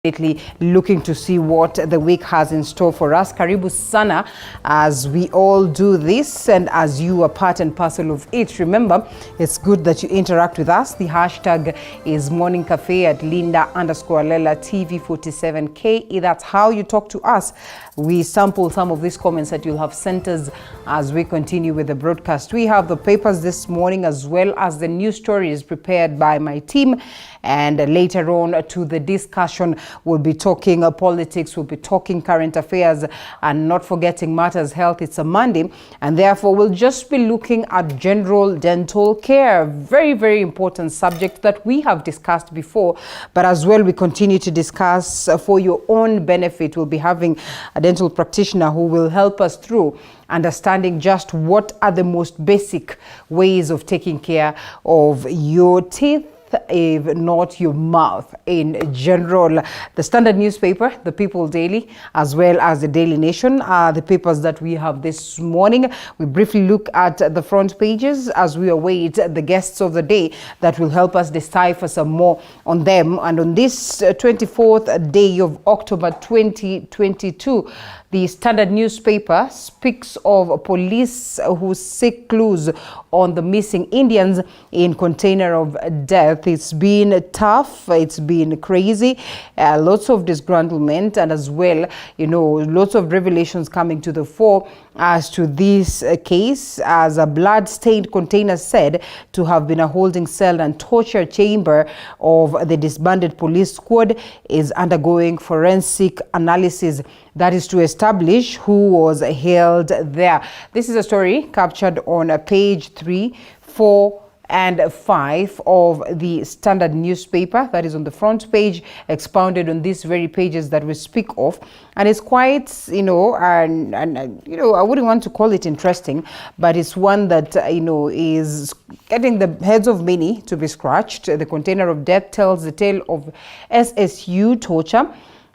Looking to see what the week has in store for us. Karibu sana as we all do this and as you are part and parcel of it. Remember, it's good that you interact with us. The hashtag is Morning Cafe at Linda_Lela TV47K. That's how you talk to us. We sample some of these comments that you'll have sent us as we continue with the broadcast. We have the papers this morning as well as the news stories prepared by my team. And later on to the discussion, we'll be talking politics, we'll be talking current affairs, and not forgetting matters health. It's a Monday, and therefore we'll just be looking at general dental care. Very, very important subject that we have discussed before, but as well we continue to discuss for your own benefit. We'll be having a dental practitioner who will help us through understanding just what are the most basic ways of taking care of your teeth, if not your mouth in general. The Standard newspaper, the People Daily, as well as the Daily Nation are the papers that we have this morning. We briefly look at the front pages as we await the guests of the day that will help us decipher some more on them. And on this 24th day of October 2022, the Standard newspaper speaks of police who seek clues on the missing Indians in container of death. It's been tough, it's been crazy, lots of disgruntlement, and as well, lots of revelations coming to the fore as to this case, as a blood-stained container said to have been a holding cell and torture chamber of the disbanded police squad is undergoing forensic analysis. That is to establish who was held there. This is a story captured on page 3, 4, and 5 of the Standard newspaper. That is on the front page, expounded on these very pages that we speak of. And it's quite, I wouldn't want to call it interesting, but it's one that, is getting the heads of many to be scratched. The container of death tells the tale of SSU torture.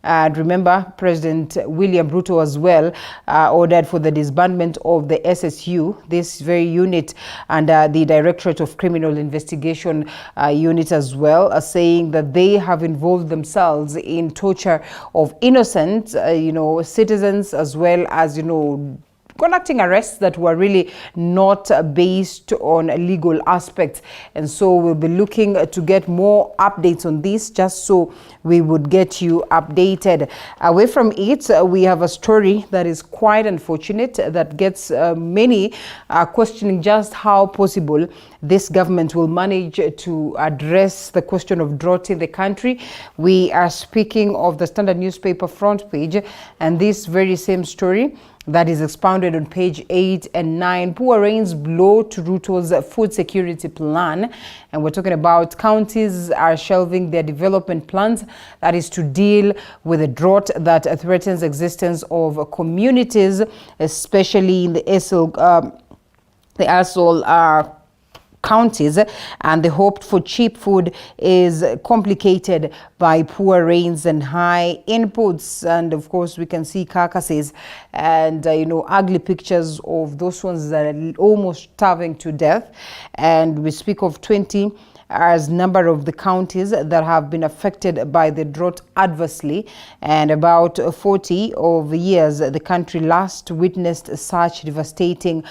And remember, President William Ruto as well ordered for the disbandment of the SSU, this very unit, and the Directorate of Criminal Investigation unit as well, saying that they have involved themselves in torture of innocent, citizens, as well as, conducting arrests that were really not based on legal aspects. And so we'll be looking to get more updates on this, just so we would get you updated. Away from it, we have a story that is quite unfortunate that gets many questioning just how possible this government will manage to address the question of drought in the country. We are speaking of the Standard newspaper front page, and this very same story that is expounded on page 8 and 9. Poor rains blow to Ruto's food security plan. And we're talking about counties are shelving their development plans. That is to deal with the drought that threatens existence of communities, especially in the ASOL counties, and the hope for cheap food is complicated by poor rains and high inputs. And of course, we can see carcasses and ugly pictures of those ones that are almost starving to death. And we speak of 20 as number of the counties that have been affected by the drought adversely, and about 40 of the years the country last witnessed such devastating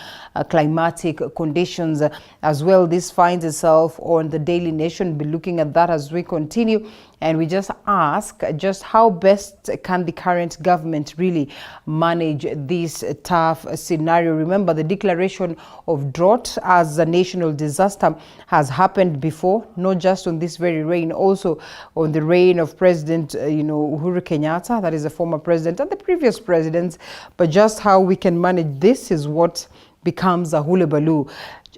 climatic conditions as well. This finds itself on the Daily Nation. Be looking at that as we continue. And we just ask just how best can the current government really manage this tough scenario. Remember, the declaration of drought as a national disaster has happened before, not just on this very reign, also on the reign of President Uhuru Kenyatta, that is the former president, and the previous presidents. But just how we can manage this is what becomes a hullabaloo.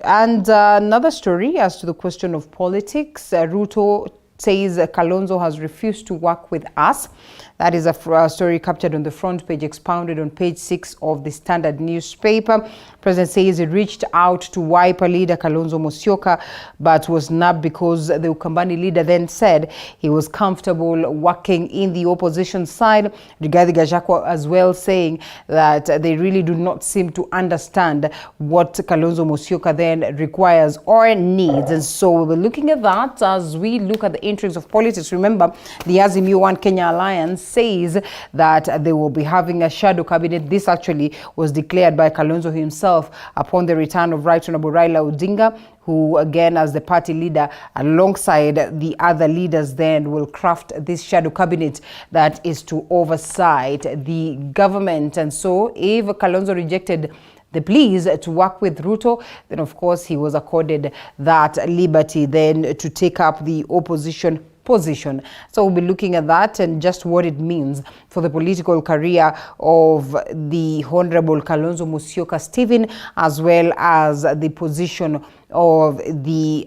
And another story as to the question of politics, Ruto says Kalonzo has refused to work with us. That is a story captured on the front page, expounded on page 6 of the Standard newspaper. President says he reached out to Wiper leader Kalonzo Musyoka, but was nabbed because the Ukambani leader then said he was comfortable working in the opposition side. Rigathi Gachagua as well saying that they really do not seem to understand what Kalonzo Musyoka then requires or needs. And so we'll be looking at that as we look at the intrigues of politics. Remember, the Azimio One Kenya Alliance says that they will be having a shadow cabinet. This actually was declared by Kalonzo himself upon the return of Right Honorable Raila Odinga, who again as the party leader alongside the other leaders then will craft this shadow cabinet that is to oversight the government. And so if Kalonzo rejected the pleas to work with Ruto, then of course he was accorded that liberty then to take up the opposition position. So we'll be looking at that and just what it means for the political career of the Honorable Kalonzo Musyoka Stephen, as well as the position of the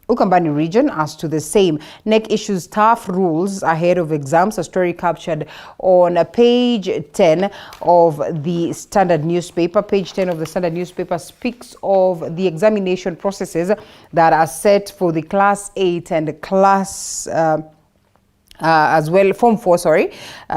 Ukambani region as to the same. NEC issues tough rules ahead of exams, a story captured on page 10 of the Standard newspaper. Page 10 of the Standard newspaper speaks of the examination processes that are set for the Class 8 and Class as well, Form 4,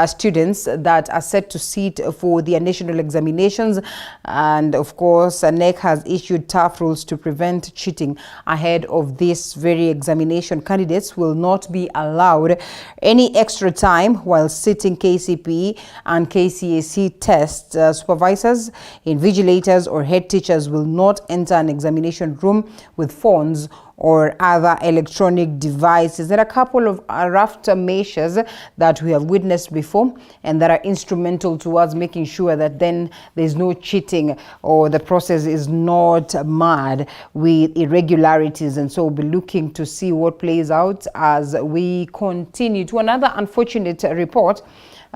students that are set to sit for their national examinations. And of course, NEC has issued tough rules to prevent cheating ahead of this very examination. Candidates will not be allowed any extra time while sitting KCPE and KCAC tests. Supervisors, invigilators, or head teachers will not enter an examination room with phones or other electronic devices. There are a couple of rough measures that we have witnessed before and that are instrumental towards making sure that then there's no cheating or the process is not marred with irregularities. And so we'll be looking to see what plays out as we continue. To another unfortunate report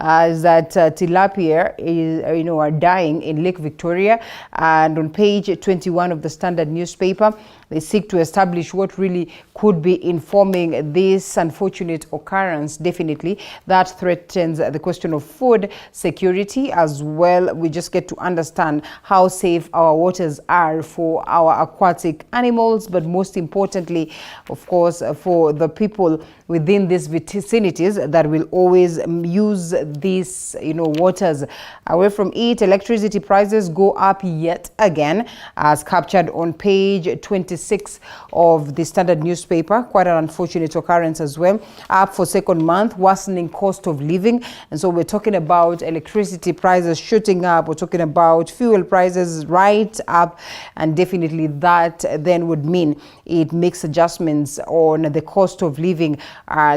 is that tilapia are dying in Lake Victoria, and on page 21 of the Standard newspaper they seek to establish what really could be informing this unfortunate occurrence. Definitely that threatens the question of food security as well. We just get to understand how safe our waters are for our aquatic animals, but most importantly, of course, for the people within these vicinities that will always use these waters. Away from it, electricity prices go up yet again, as captured on page 26 of the Standard newspaper. Quite an unfortunate occurrence as well. Up for second month, worsening cost of living. And so we're talking about electricity prices shooting up, we're talking about fuel prices right up, and definitely that then would mean it makes adjustments on the cost of living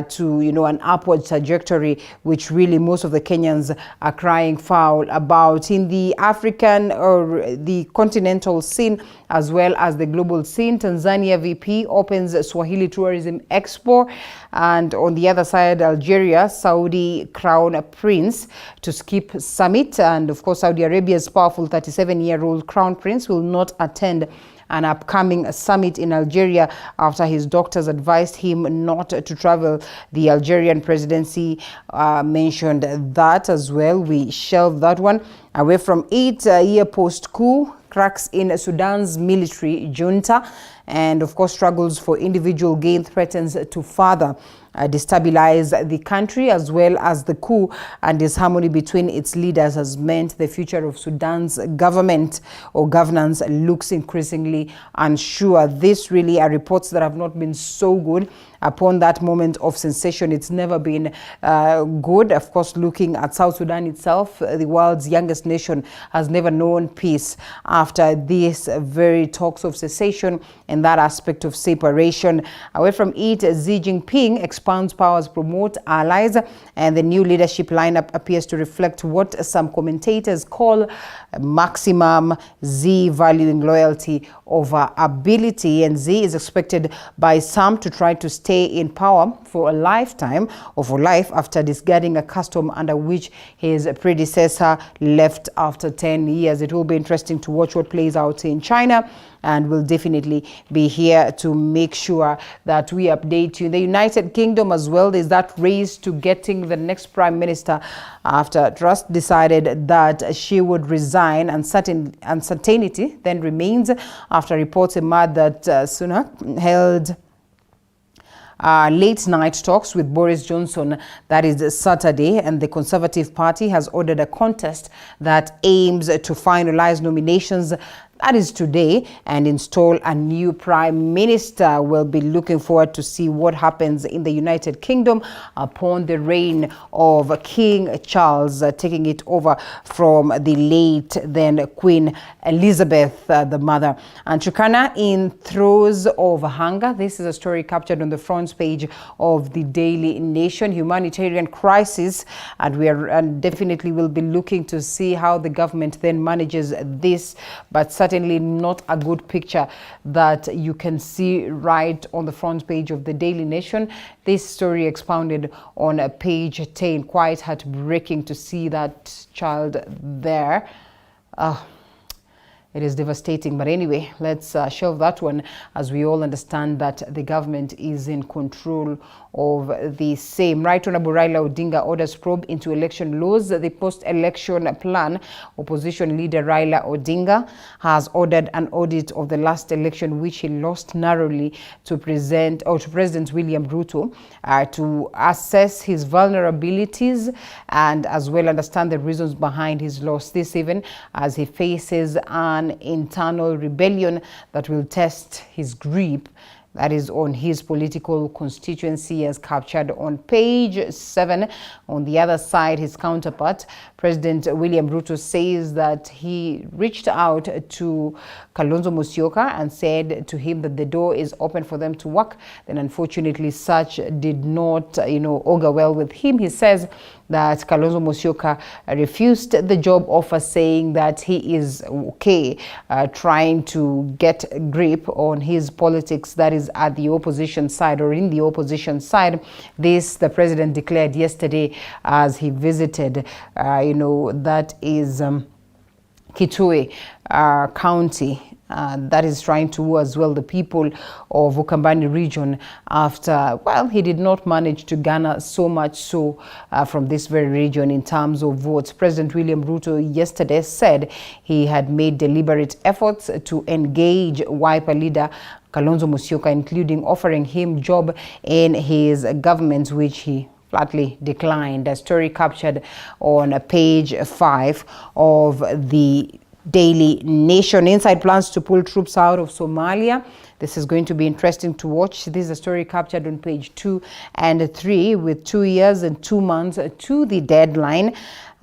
to an upward trajectory, which really most of the Kenyans are crying foul about. In the African or the continental scene as well as the global scene, Tanzania VP opens Swahili Tourism Expo, and on the other side, Algeria, Saudi Crown Prince to skip summit. And of course, Saudi Arabia's powerful 37-year-old Crown Prince will not attend an upcoming summit in Algeria after his doctors advised him not to travel. The Algerian presidency mentioned that as well. We shelved that one. Away from it, a year post-coup, cracks in Sudan's military junta, and of course struggles for individual gain threatens to further destabilize the country, as well as the coup and disharmony between its leaders has meant the future of Sudan's government or governance looks increasingly unsure. This really are reports that have not been so good upon that moment of sensation. It's never been good. Of course, looking at South Sudan itself, the world's youngest nation, has never known peace after these very talks of cessation and that aspect of separation. Away from it, Xi Jinping expands powers, promote allies, and the new leadership lineup appears to reflect what some commentators call maximum Xi valuing loyalty over ability. And Xi is expected by some to try to stay in power for a lifetime or for life after discarding a custom under which his predecessor left after 10 years. It will be interesting to watch what plays out in China, and we'll definitely be here to make sure that we update you. In the United Kingdom as well, there's that race to getting the next prime minister after Truss decided that she would resign. Uncertainty then remains after reports emerged that Sunak held late night talks with Boris Johnson, that is Saturday, and the Conservative Party has ordered a contest that aims to finalize nominations that is today, and install a new prime minister. We'll be looking forward to see what happens in the United Kingdom upon the reign of King Charles, taking it over from the late then Queen Elizabeth, the mother. And Turkana in throes of hunger. This is a story captured on the front page of the Daily Nation. Humanitarian crisis, and we are definitely will be looking to see how the government then manages this, but certainly not a good picture that you can see right on the front page of the Daily Nation. This story expounded on page 10. Quite heartbreaking to see that child there. It is devastating, but anyway, let's shelve that one, as we all understand that the government is in control of the same. Right Honorable Raila Odinga orders probe into election laws. The post-election plan. Opposition leader Raila Odinga has ordered an audit of the last election, which he lost narrowly to President William Ruto, to assess his vulnerabilities and as well understand the reasons behind his loss. This even as he faces an internal rebellion that will test his grip, that is on his political constituency, as captured on page 7. On the other side, his counterpart, President William Ruto, says that he reached out to Kalonzo Musyoka and said to him that the door is open for them to work. Then unfortunately, such did not, augur well with him. He says that Kalonzo Musyoka refused the job offer, saying that he is okay trying to get a grip on his politics, that is at the opposition side or in the opposition side. This the president declared yesterday as he visited, that is Kitui County. That is trying to woo as well the people of Ukambani region after, well, he did not manage to garner so much so from this very region in terms of votes. President William Ruto yesterday said he had made deliberate efforts to engage Wiper leader Kalonzo Musyoka, including offering him job in his government, which he flatly declined. A story captured on page 5 of the Daily Nation. Inside plans to pull troops out of Somalia. This is going to be interesting to watch. This is a story captured on page 2 and 3 with 2 years and 2 months to the deadline.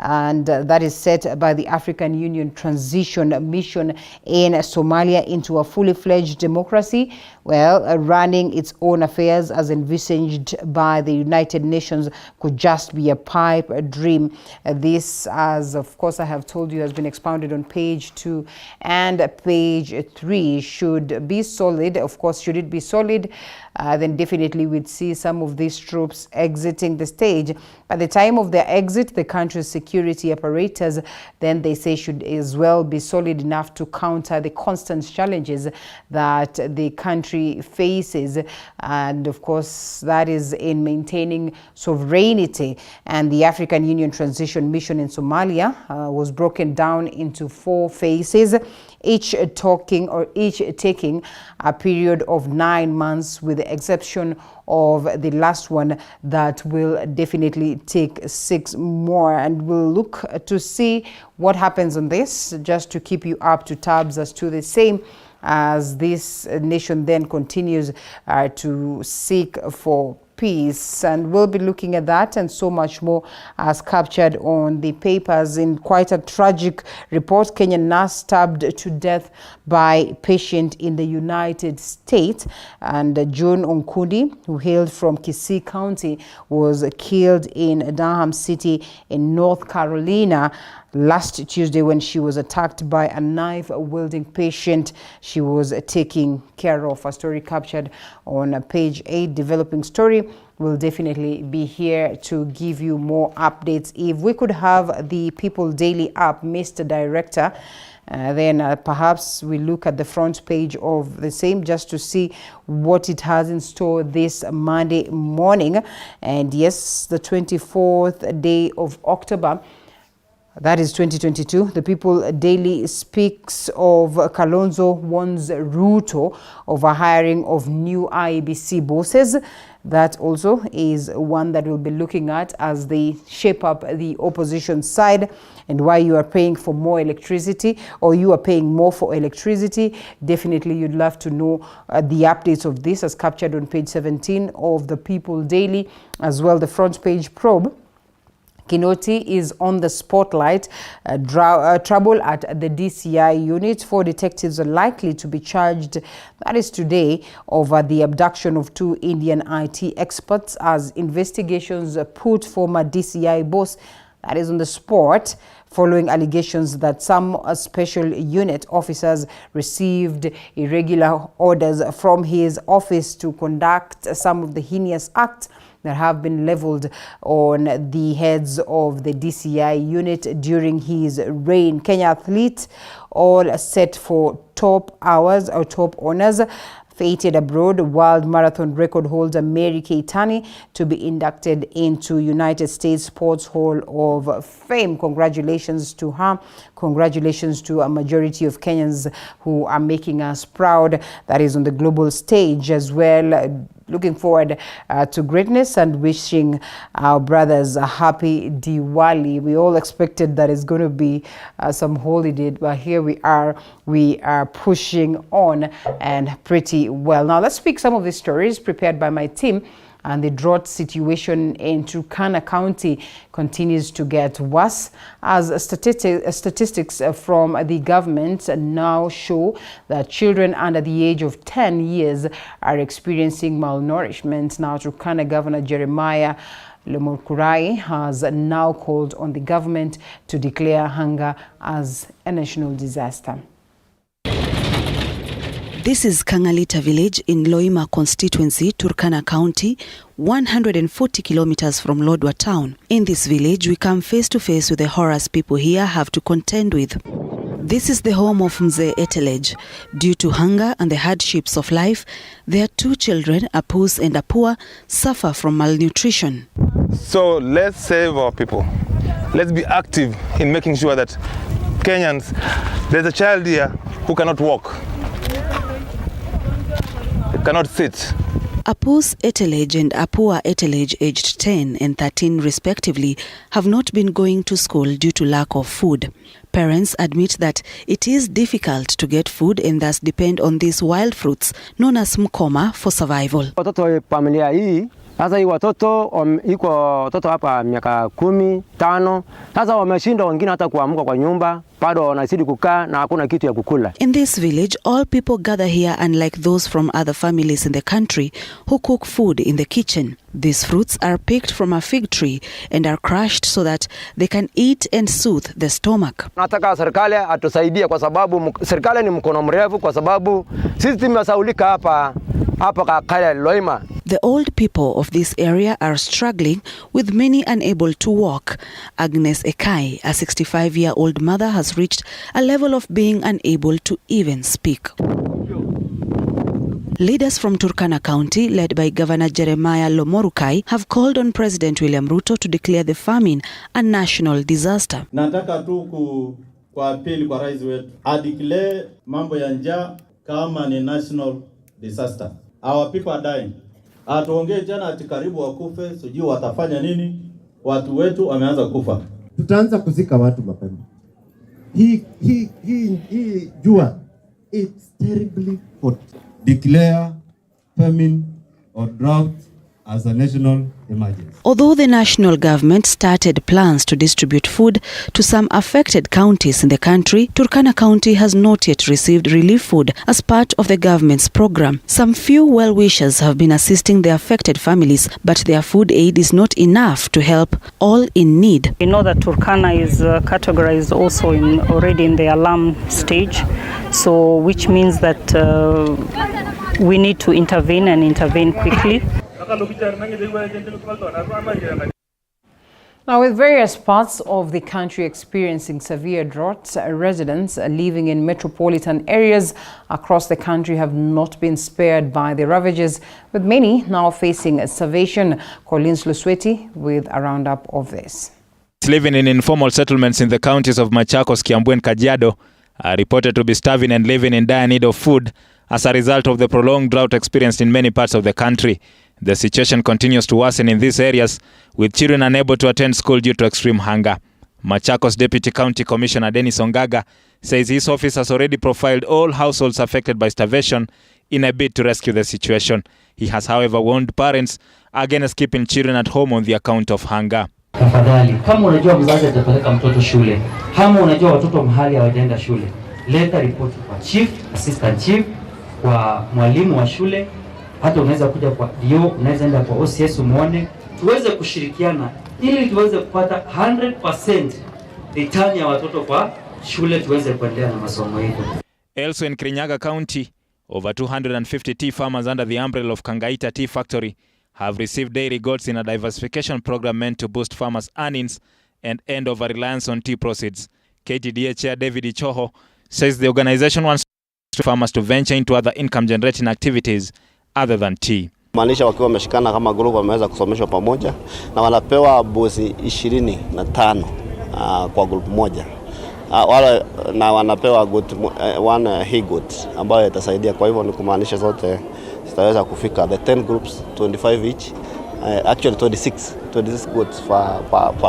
And that is set by the African Union Transition Mission in Somalia into a fully fledged democracy, running its own affairs as envisaged by the United Nations could just be a pipe dream. This, as of course I have told you, has been expounded on page 2 and page 3. Should be solid. Of course, should it be solid, then definitely we'd see some of these troops exiting the stage. By the time of their exit, the country's security apparatus, then they say, should as well be solid enough to counter the constant challenges that the country faces. And of course, that is in maintaining sovereignty. And the African Union Transition Mission in Somalia was broken down into 4 phases, each taking a period of 9 months, with the exception of the last one that will definitely take 6 more. And we'll look to see what happens on this, just to keep you up to tabs as to the same as this nation then continues to seek for peace. And we'll be looking at that and so much more as captured on the papers. In quite a tragic report, Kenyan nurse stabbed to death by patient in the United States. And John Onkundi, who hailed from Kisii County, was killed in Durham City in North Carolina last Tuesday when she was attacked by a knife-wielding patient she was taking care of. A story captured on page 8, developing story. We'll definitely be here to give you more updates. If we could have the People Daily app, Mr. Director, then perhaps we look at the front page of the same just to see what it has in store this Monday morning. And yes, the 24th day of October, that is 2022. The People Daily speaks of Kalonzo warns Ruto of a hiring of new IEBC bosses. That also is one that we'll be looking at as they shape up the opposition side, and why you are paying for more electricity, or you are paying more for electricity. Definitely you'd love to know the updates of this as captured on page 17 of the People Daily, as well the front page probe. Kinoti is on the spotlight. Trouble at the DCI unit. 4 detectives are likely to be charged, that is today, over the abduction of 2 Indian IT experts as investigations put former DCI boss, that is on the spot, following allegations that some special unit officers received irregular orders from his office to conduct some of the heinous acts that have been leveled on the heads of the DCI unit during his reign. Kenya athletes all set for top hours or top honors. Fated abroad, world marathon record holder Mary Keitany to be inducted into United States Sports Hall of Fame. Congratulations to her. Congratulations to a majority of Kenyans who are making us proud. That is on the global stage as well. Looking forward to greatness and wishing our brothers a happy Diwali. We all expected that it's going to be some holiday, but here we are pushing on and pretty well. Now let's pick some of the stories prepared by my team. And the drought situation in Turkana County continues to get worse as statistics from the government now show that children under the age of 10 years are experiencing malnourishment. Now, Turkana Governor Jeremiah Lomokurai has now called on the government to declare hunger as a national disaster. This is Kangalita village in Loima constituency, Turkana County, 140 kilometers from Lodwar town. In this village, we come face to face with the horrors people here have to contend with. This is the home of Mzee Etelej. Due to hunger and the hardships of life, their 2 children, Apus and Apua, suffer from malnutrition. So let's save our people. Let's be active in making sure that Kenyans, there's a child here who cannot walk. Cannot sit. Apus Etelej and Apua Etelej, aged 10 and 13 respectively, have not been going to school due to lack of food. Parents admit that it is difficult to get food and thus depend on these wild fruits known as mkoma for survival. Watoto familia hii, sasa hii watoto iko watoto hapa miaka 15. Sasa wameshinda wengine hata kuamka kwa nyumba, bado wanazidi kukaa na hakuna kitu ya kukula. In this village, all people gather here unlike those from other families in the country who cook food in the kitchen. These fruits are picked from a fig tree and are crushed so that they can eat and soothe the stomach. Nataka serikali atusaidie kwa sababu serikali ni mkono mrefu kwa sababu sisi tumesaulika hapa kaya Loima. The old people of this area are struggling, with many unable to walk. Agnes Ekai, a 65-year-old mother, has reached a level of being unable to even speak. Leaders from Turkana County, led by Governor Jeremiah Lomorukai, have called on President William Ruto to declare the famine a national disaster. Nataka tu kwa appeal kwa rais wetu declare mambo ya njaa kama ni national disaster. Our people are dying. Atuongee jana ati karibu wakufe, sijui watafanya nini? Watu wetu wameanza kufa. Tutaanza kuzika watu mapema. Hii jua, it's terribly hot. Declare famine or drought as a national emergency. Although the national government started plans to distribute food to some affected counties in the country, Turkana County has not yet received relief food as part of the government's program. Some few well-wishers have been assisting the affected families, but their food aid is not enough to help all in need. We know that Turkana is categorized also already in the alarm stage, so which means that we need to intervene and intervene quickly. Now, with various parts of the country experiencing severe droughts, residents living in metropolitan areas across the country have not been spared by the ravages, with many now facing starvation. Collins Lusweti with a roundup of this. Living in informal settlements in the counties of Machakos, Kiambu and Kajiado are reported to be starving and living in dire need of food as a result of the prolonged drought experienced in many parts of the country. The situation continues to worsen in these areas, with children unable to attend school due to extreme hunger. Machakos Deputy County Commissioner Dennis Ongaga says his office has already profiled all households affected by starvation in a bid to rescue the situation. He has, however, warned parents against keeping children at home on the account of hunger. Tafadhali, kama unajua mzazi atapeleka mtoto shule, kama unajua watoto mahali hawajaenda shule, leta ripoti kwa chief, assistant chief, kwa mwalimu wa shule, hata unaweza kuja kwa DO, unaweza enda kwa OCS umuone, tuweze kushirikiana ili tuweze kupata 100% return ya watoto kwa shule, tuweze kuendelea na masomo yetu. Elsewhere in Kirinyaga County, over 250 tea farmers under the umbrella of Kangaita Tea Factory have received dairy goats in a diversification program meant to boost farmers' earnings and end over-reliance on tea proceeds. KTDA Chair David Ichoho says the organization wants farmers to venture into other income-generating activities other than tea. Maanisha wakiwa wameshikana kama group wameweza kusomeshwa pamoja na wanapewa bosi 25 kwa group moja. Wale na wanapewa goat one he goat ambayo itasaidia. Kwa hivyo ni kumaanisha zote zitaweza kufika the 10 groups 25 each, actually 26 goats for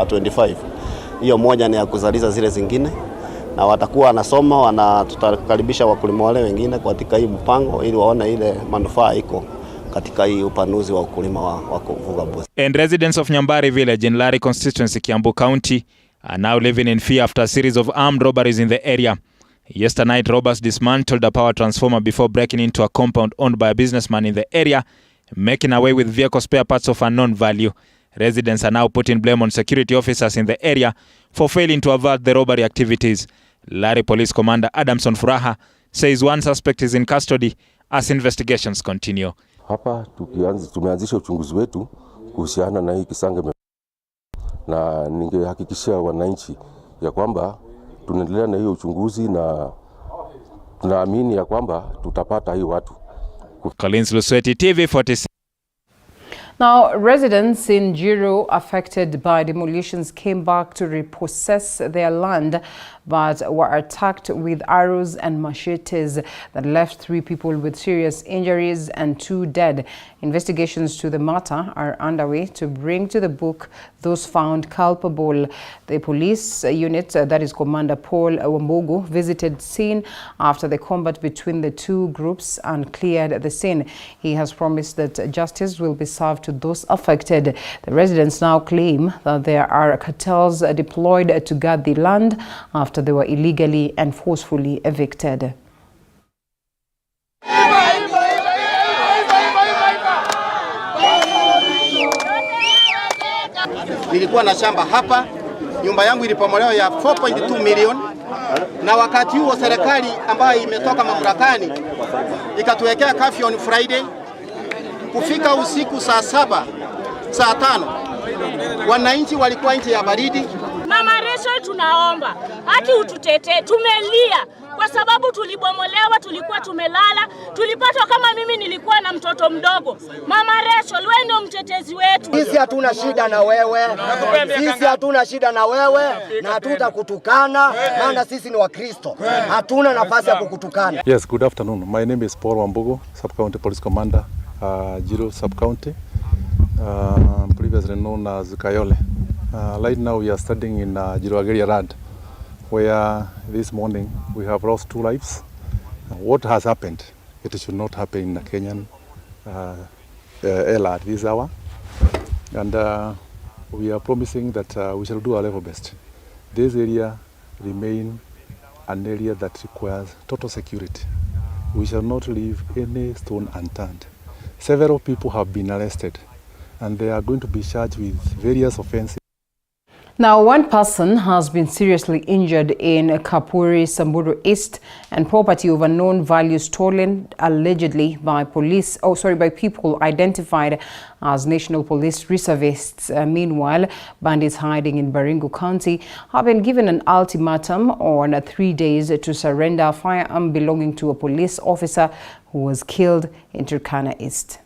25. Hiyo moja ni ya kuzalisha zile zingine, na watakuwa wanasoma, tutakaribisha wakulima wale wengine katika hii mpango ili waone ile manufaa iko katika hii upanuzi wa ukulima wa kufuga mbuzi. And residents of Nyambari village in Lari constituency, Kiambu County, are now living in fear after a series of armed robberies in the area. Yesterday night, robbers dismantled a power transformer before breaking into a compound owned by a businessman in the area, making away with vehicle spare parts of unknown value. Residents are now putting blame on security officers in the area for failing to avert the robbery activities. Lari Police Commander Adamson Furaha says one suspect is in custody as investigations continue. Hapa tumeanzisha uchunguzi wetu kuhusiana na hii kisanga, na ningehakikishia wananchi ya kwamba tunaendelea na hiyo uchunguzi na tunaamini ya kwamba tutapata hii watu. Collins Lusweti, TV46. Now, residents in Jiro affected by demolitions came back to repossess their land, but were attacked with arrows and machetes that left 3 people with serious injuries and 2 dead. Investigations to the matter are underway to bring to the book those found culpable. The police unit, that is Commander Paul Wambogo, visited scene after the combat between the 2 groups and cleared the scene. He has promised that justice will be served to those affected. The residents now claim that there are cartels deployed to guard the land after they were illegally and forcefully evicted. Nilikuwa na shamba hapa, nyumba yangu ilipomolewa ya 4.2 million, na wakati huo serikali ambayo imetoka mamlakani ikatuwekea curfew on Friday. Kufika usiku saa 7, saa 5, wananchi walikuwa nje ya baridi. Mama Resho, tunaomba haki ututetee, tumelia kwa sababu tulibomolewa, tulikuwa tumelala, tulipatwa. Kama mimi nilikuwa na mtoto mdogo. Mama Resho, wewe ndio mtetezi wetu. Sisi hatuna shida na wewe, sisi hatuna shida na wewe na hatutakutukana, maana sisi ni Wakristo, hatuna nafasi ya kukutukana. Yes, good afternoon. My name is Paul Wambogo, Sub-County Police Commander, Jiro Sub-County, previously known as Kayole. Right now we are studying in Jiroageria Rad, where this morning we have lost 2 lives. What has happened? It should not happen in a Kenyan area at this hour. And we are promising that we shall do our level best. This area remain an area that requires total security. We shall not leave any stone unturned. Several people have been arrested and they are going to be charged with various offenses. Now, 1 person has been seriously injured in Kapuri, Samburu East, and property of unknown value stolen allegedly by by people identified as National Police reservists. Meanwhile, bandits hiding in Baringo County have been given an ultimatum on 3 days to surrender a firearm belonging to a police officer who was killed in Turkana East.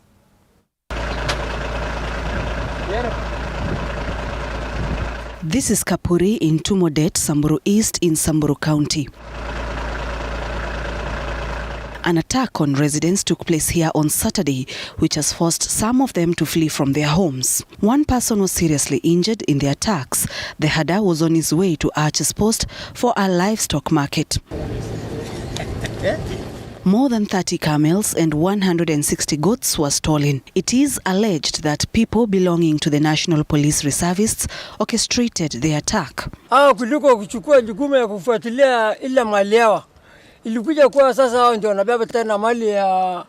This is Kapuri in Tumodet, Samburu East in Samburu County. An attack on residents took place here on Saturday, which has forced some of them to flee from their homes. One person was seriously injured in the attacks. The herder was on his way to Arches Post for a livestock market. More than 30 camels and 160 goats were stolen. It is alleged that people belonging to the National Police Reservists orchestrated the attack. Kuliko kuchukua jukumu ya kufuatilia ile mali yao. Ilikuja kwa sasa hao ndio wanabeba tena mali ya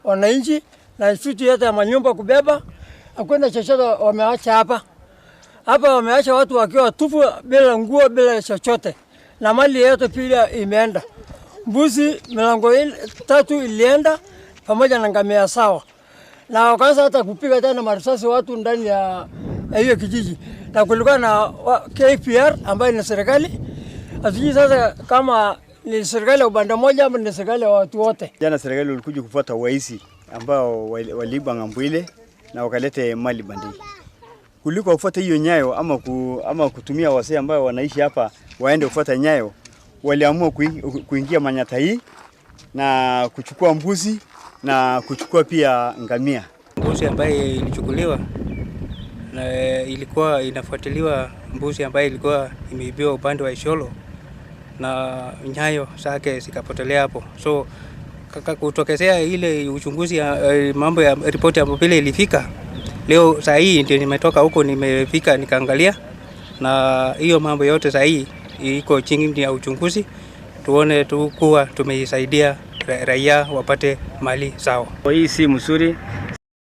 wananchi na vitu yote ya manyumba kubeba. Hakuna chochote wameacha hapa. Hapa wameacha watu wakiwa tupu bila nguo bila chochote. Na mali yote pia imeenda. Mbuzi milango 3 ilienda pamoja na ngamia sawa. Na wakaanza hata kupiga tena marisasi watu ndani ya hiyo kijiji. Na kulikuwa na KPR ambayo ni serikali. Hatujui sasa kama ni serikali ya upande mmoja ama ni serikali ya watu wote. Jana serikali ilikuja kufuata waizi ambao waliiba ng'ambo ile na wakalete mali bandia. Kuliko kufuata hiyo nyayo ama kutumia wasee ambao wanaishi hapa waende kufuata nyayo, waliamua kuingia Manyata hii na kuchukua mbuzi na kuchukua pia ngamia. Mbuzi ambaye ilichukuliwa na ilikuwa inafuatiliwa mbuzi ambaye ilikuwa imeibiwa upande wa Isholo na nyayo zake zikapotelea hapo. So kutokezea ile uchunguzi ya mambo ya ripoti ambayo vile ilifika leo saa hii ndio nimetoka huko nimefika nikaangalia, na hiyo mambo yote saa hii iko chini ya uchunguzi, tuone tu kuwa tumeisaidia raia wapate mali sawa. Hii si mzuri,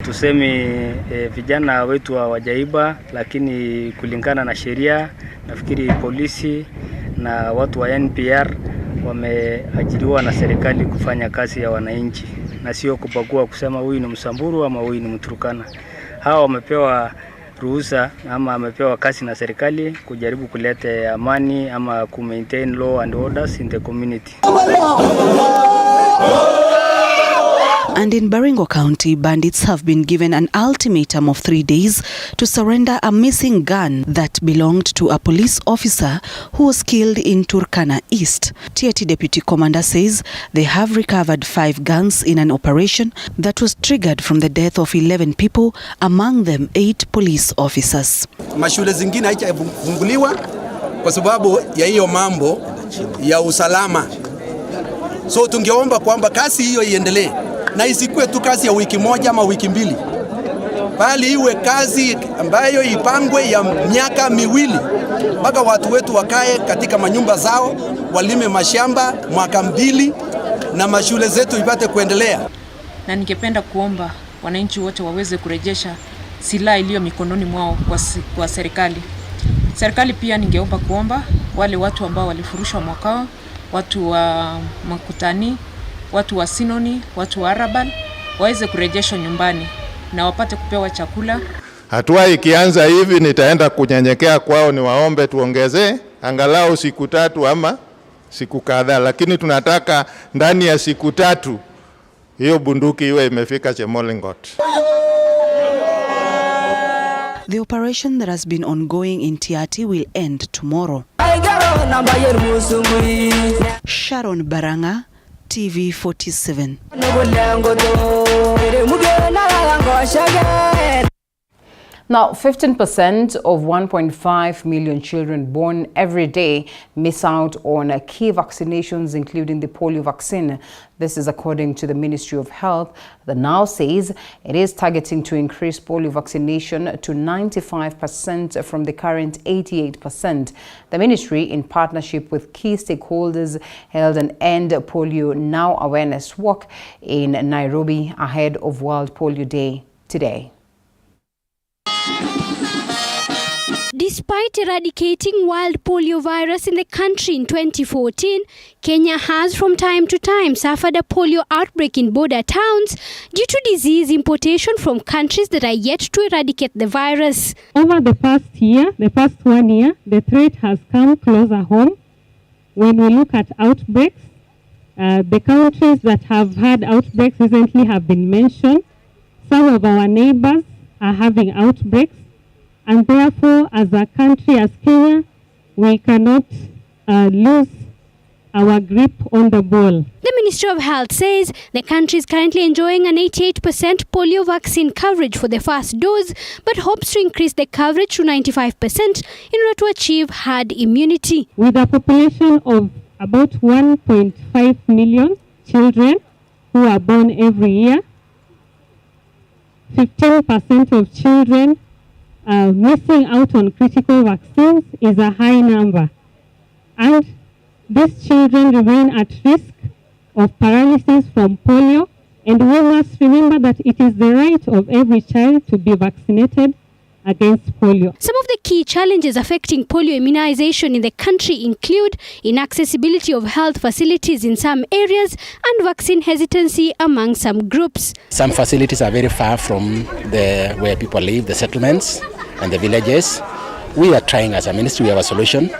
tuseme vijana wetu hawajaiba, lakini kulingana na sheria nafikiri polisi na watu wa NPR wameajiriwa na serikali kufanya kazi ya wananchi na sio kubagua kusema huyu ni Msamburu ama huyu ni Mturkana. Hawa wamepewa ruhusa ama wamepewa kazi na serikali kujaribu kuleta amani ama ku maintain law and orders in the community. And in Baringo County, bandits have been given an ultimatum of 3 days to surrender a missing gun that belonged to a police officer who was killed in Turkana East. TIT Deputy Commander says they have recovered 5 guns in an operation that was triggered from the death of 11 people, among them 8 police officers. Mashule zingine haijafunguliwa kwa sababu ya hiyo mambo ya usalama. So tungeomba kwamba kazi hiyo iendelee. Na isikuwe tu kazi ya wiki moja ama wiki mbili, bali iwe kazi ambayo ipangwe ya miaka miwili mpaka watu wetu wakae katika manyumba zao, walime mashamba mwaka 2 na mashule zetu ipate kuendelea. Na ningependa kuomba wananchi wote waweze kurejesha silaha iliyo mikononi mwao kwa serikali. Serikali pia ningeomba kuomba wale watu ambao walifurushwa mwakao, watu wa Makutani, watu wa Sinoni, watu wa Arabal waweze kurejeshwa nyumbani na wapate kupewa chakula. Hatua ikianza hivi nitaenda kunyenyekea kwao, ni waombe tuongezee angalau siku 3 ama siku kadhaa, lakini tunataka ndani ya siku 3 hiyo bunduki iwe imefika Chemolingot. The operation that has been ongoing in Tiati will end tomorrow. Sharon Baranga, TV 47. Now, 15% of 1.5 million children born every day miss out on key vaccinations, including the polio vaccine. This is according to the Ministry of Health, that now says it is targeting to increase polio vaccination to 95% from the current 88%. The ministry, in partnership with key stakeholders, held an End Polio Now awareness walk in Nairobi ahead of World Polio Day today. Despite eradicating wild polio virus in the country in 2014, Kenya has from time to time suffered a polio outbreak in border towns due to disease importation from countries that are yet to eradicate the virus. Over the past 1 year, the threat has come closer home. When we look at outbreaks, the countries that have had outbreaks recently have been mentioned. Some of our neighbors are having outbreaks. And therefore, as a country, as Kenya, we cannot lose our grip on the ball. The Ministry of Health says the country is currently enjoying an 88% polio vaccine coverage for the first dose, but hopes to increase the coverage to 95% in order to achieve herd immunity. With a population of about 1.5 million children who are born every year, 15% of children missing out on critical vaccines is a high number. And these children remain at risk of paralysis from polio, and we must remember that it is the right of every child to be vaccinated against polio. Some of the key challenges affecting polio immunization in the country include inaccessibility of health facilities in some areas and vaccine hesitancy among some groups. Some facilities are very far from where people live, the settlements and the villages. We are trying as a ministry, we have a solution.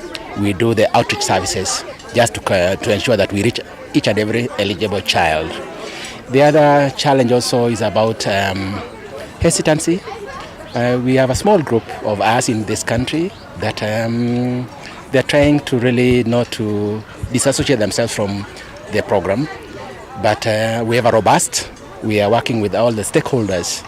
We do the outreach services just to ensure that we reach each and every eligible child. The other challenge also is about hesitancy. We have a small group of us in this country that they're trying to really not to disassociate themselves from the program. But we have a robust, we are working with all the stakeholders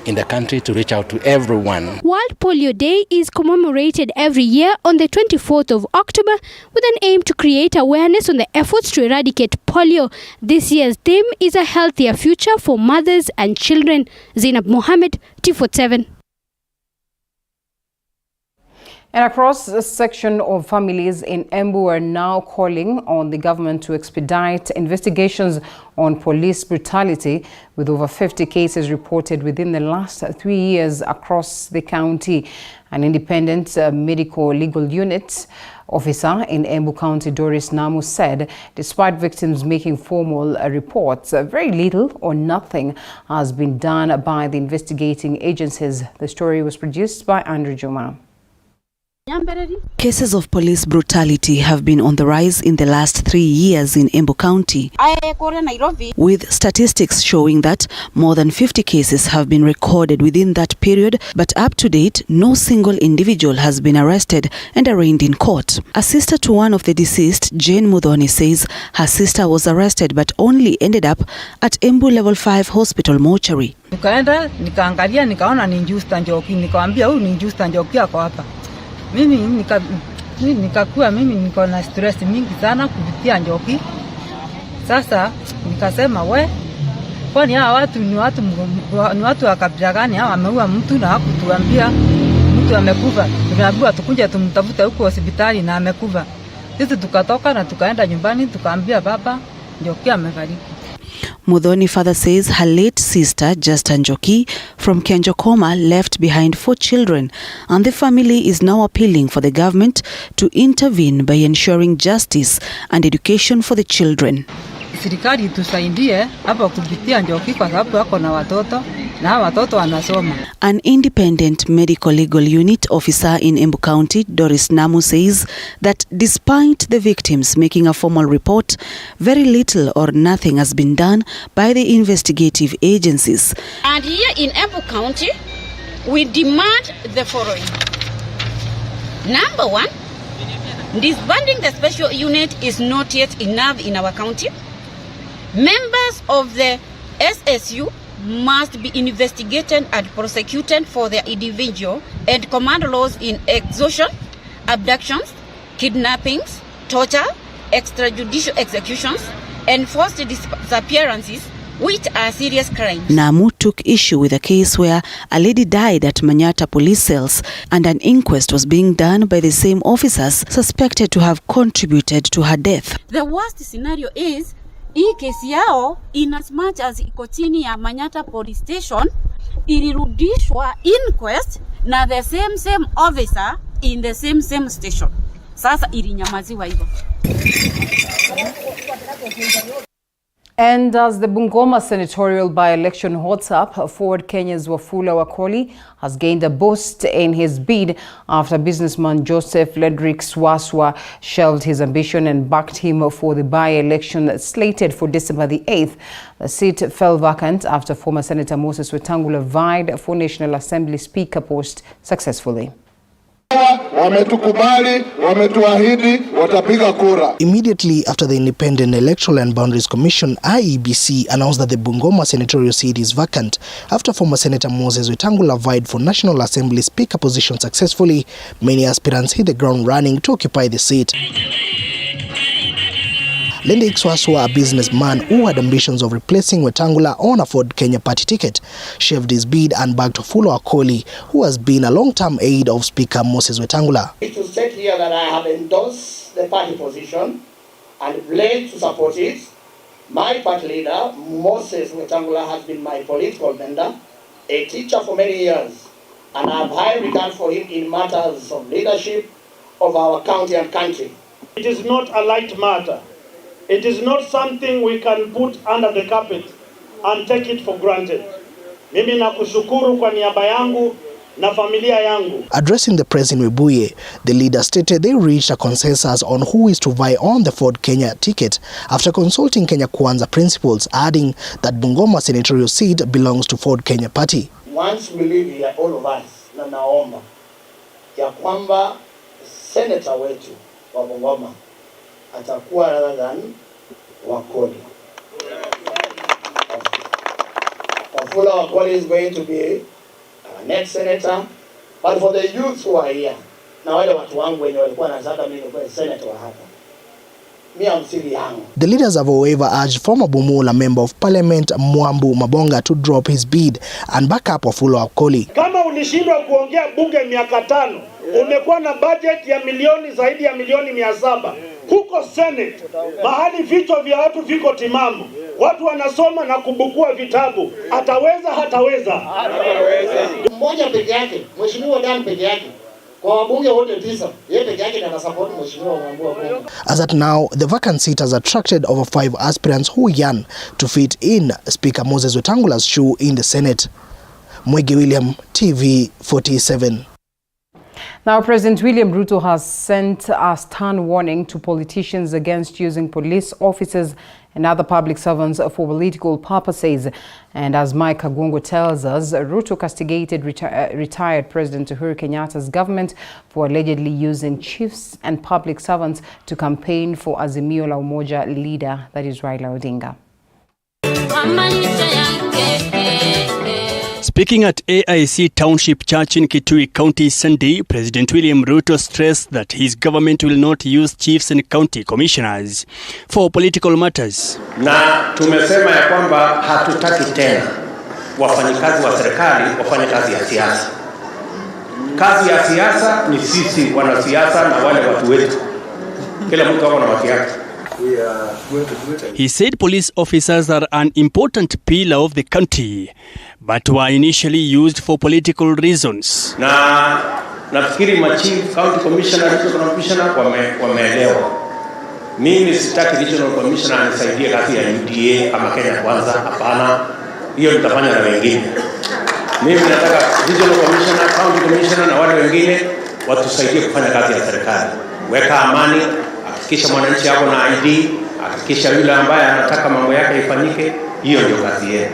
in the country to reach out to everyone. World Polio Day is commemorated every year on the 24th of October with an aim to create awareness on the efforts to eradicate polio. This year's theme is a healthier future for mothers and children. Zainab Mohammed, T47. And across a section of families in Embu are now calling on the government to expedite investigations on police brutality, with over 50 cases reported within the last 3 years across the county. An independent medical legal unit officer in Embu County, Doris Namu, said despite victims making formal reports, very little or nothing has been done by the investigating agencies. The story was produced by Andrew Juma. Cases of police brutality have been on the rise in the last 3 years in Embu County, with statistics showing that more than 50 cases have been recorded within that period, but up to date, no single individual has been arrested and arraigned in court. A sister to one of the deceased, Jane Mudhoni, says her sister was arrested but only ended up at Embu Level 5 Hospital mortuary. Tukaenda nikaangalia nikaona ni Justa Njoki, nikamwambia huyu ni Justa Njoki ako hapa. Mimi nikakuwa niko na stress mingi sana kupitia Njoki. Sasa nikasema kwani hawa watu ni watu wa kabila gani? Hawa wameua mtu na hakutuambia mtu amekufa. Tunaambiwa tukuje tumtafute huko hospitali na amekufa. Sisi tukatoka na tukaenda nyumbani tukaambia baba Njoki amefariki. Mudhoni father says her late sister, Justa Njoki, from Kenjokoma, left behind 4 children, and the family is now appealing for the government to intervene by ensuring justice and education for the children. Serikali tusaidie hapa kupitia Njoki kwa sababu wako na watoto na watoto wanasoma. An independent medical legal unit officer in Embu County, Doris Namu, says that despite the victims making a formal report, very little or nothing has been done by the investigative agencies. And here in Embu County, we demand the following. Number 1, disbanding the special unit is not yet enough in our county. Members of the SSU must be investigated and prosecuted for their individual and command laws in extortion, abductions, kidnappings, torture, extrajudicial executions, and forced disappearances, which are serious crimes. Namu took issue with a case where a lady died at Manyata police cells and an inquest was being done by the same officers suspected to have contributed to her death. The worst scenario is hii kesi yao in as much as iko chini ya Manyata police station ilirudishwa inquest na the same officer in the same station. Sasa ilinyamaziwa hivyo. And as the Bungoma senatorial by-election hots up, forward Kenya's Wafula Wakoli has gained a boost in his bid after businessman Joseph Ledrick Swaswa shelved his ambition and backed him for the by-election slated for December the 8th. The seat fell vacant after former Senator Moses Wetangula vied for National Assembly Speaker post successfully. wametukubali, wametuahidi watapiga kura. Immediately after the Independent Electoral and Boundaries Commission, IEBC announced that the Bungoma senatorial seat is vacant after former Senator Moses Wetangula vied for National Assembly Speaker position successfully. Many aspirants hit the ground running to occupy the seat. Lende Ikswaswa, a businessman who had ambitions of replacing Wetangula on a Ford Kenya party ticket, shelved his bid and backed Fulo Akoli, who has been a long-term aide of Speaker Moses Wetangula. It to state here that I have endorsed the party position and pledged to support it. My party leader, Moses Wetangula, has been my political mentor, a teacher for many years, and I have high regard for him in matters of leadership of our county and country. It is not a light matter. It is not something we can put under the carpet and take it for granted. Mimi nakushukuru kwa niaba yangu na familia yangu. Addressing the press in Webuye, the leader stated they reached a consensus on who is to vie on the Ford Kenya ticket after consulting Kenya Kwanza principles, adding that Bungoma senatorial seat belongs to Ford Kenya party. Once we leave here, all of us, na naomba ya kwamba senator wetu wa Bungoma atakuwa rather than Wakoli. Wafula Wakoli is going to be our next senator, but for the youths who are here, na wale watu wangu wenye walikuwa wanataka mimi kuwa senator wa hapa, mimi am still young. The leaders have however urged former Bumula Member of Parliament Mwambu Mabonga to drop his bid and back up Wafula Wakoli. Kama ulishindwa kuongea bunge miaka 5, umekuwa na budget ya milioni zaidi ya milioni 700. Huko Senate, mahali vichwa vya watu viko timamu, watu wanasoma na kubukua vitabu, ataweza hataweza? Hataweza. Mmoja peke yake, mheshimiwa Dan peke yake, kwa wabunge wote 9, yeye peke yake ndiye anasupport mheshimiwa Mwambu bunge. As at now, the vacant seat has attracted over 5 aspirants who yearn to fit in Speaker Moses Wetangula's shoe in the Senate. Mwege William, TV 47. Now, President William Ruto has sent a stern warning to politicians against using police officers and other public servants for political purposes. And as Mike Kagwongo tells us, Ruto castigated retired President Uhuru Kenyatta's government for allegedly using chiefs and public servants to campaign for Azimio la Umoja leader, that is Raila Odinga. Speaking at AIC Township Church in Kitui County Sunday, President William Ruto stressed that his government will not use chiefs and county commissioners for political matters. Na tumesema ya kwamba hatutaki tena wafanyikazi wa serikali wafanye kazi ya siasa. Kazi ya siasa ni sisi wanasiasa na wale watu wetu. Kila mtu ako na watu yake. He said police officers are an important pillar of the country, but were initially used for political reasons. Na nafikiri machief, county commissioner, regional commissioner wameelewa. Mimi sitaki regional commissioner anisaidie kazi ya UDA ama Kenya Kwanza, hapana. Hiyo nitafanya na wengine. Mimi nataka regional commissioner, county commissioner na wale wengine watusaidie kufanya kazi ya serikali. Weka amani, hakikisha mwananchi yako na ID, hakikisha yule ambaye anataka mambo yake ifanyike, hiyo ndio kazi yenu.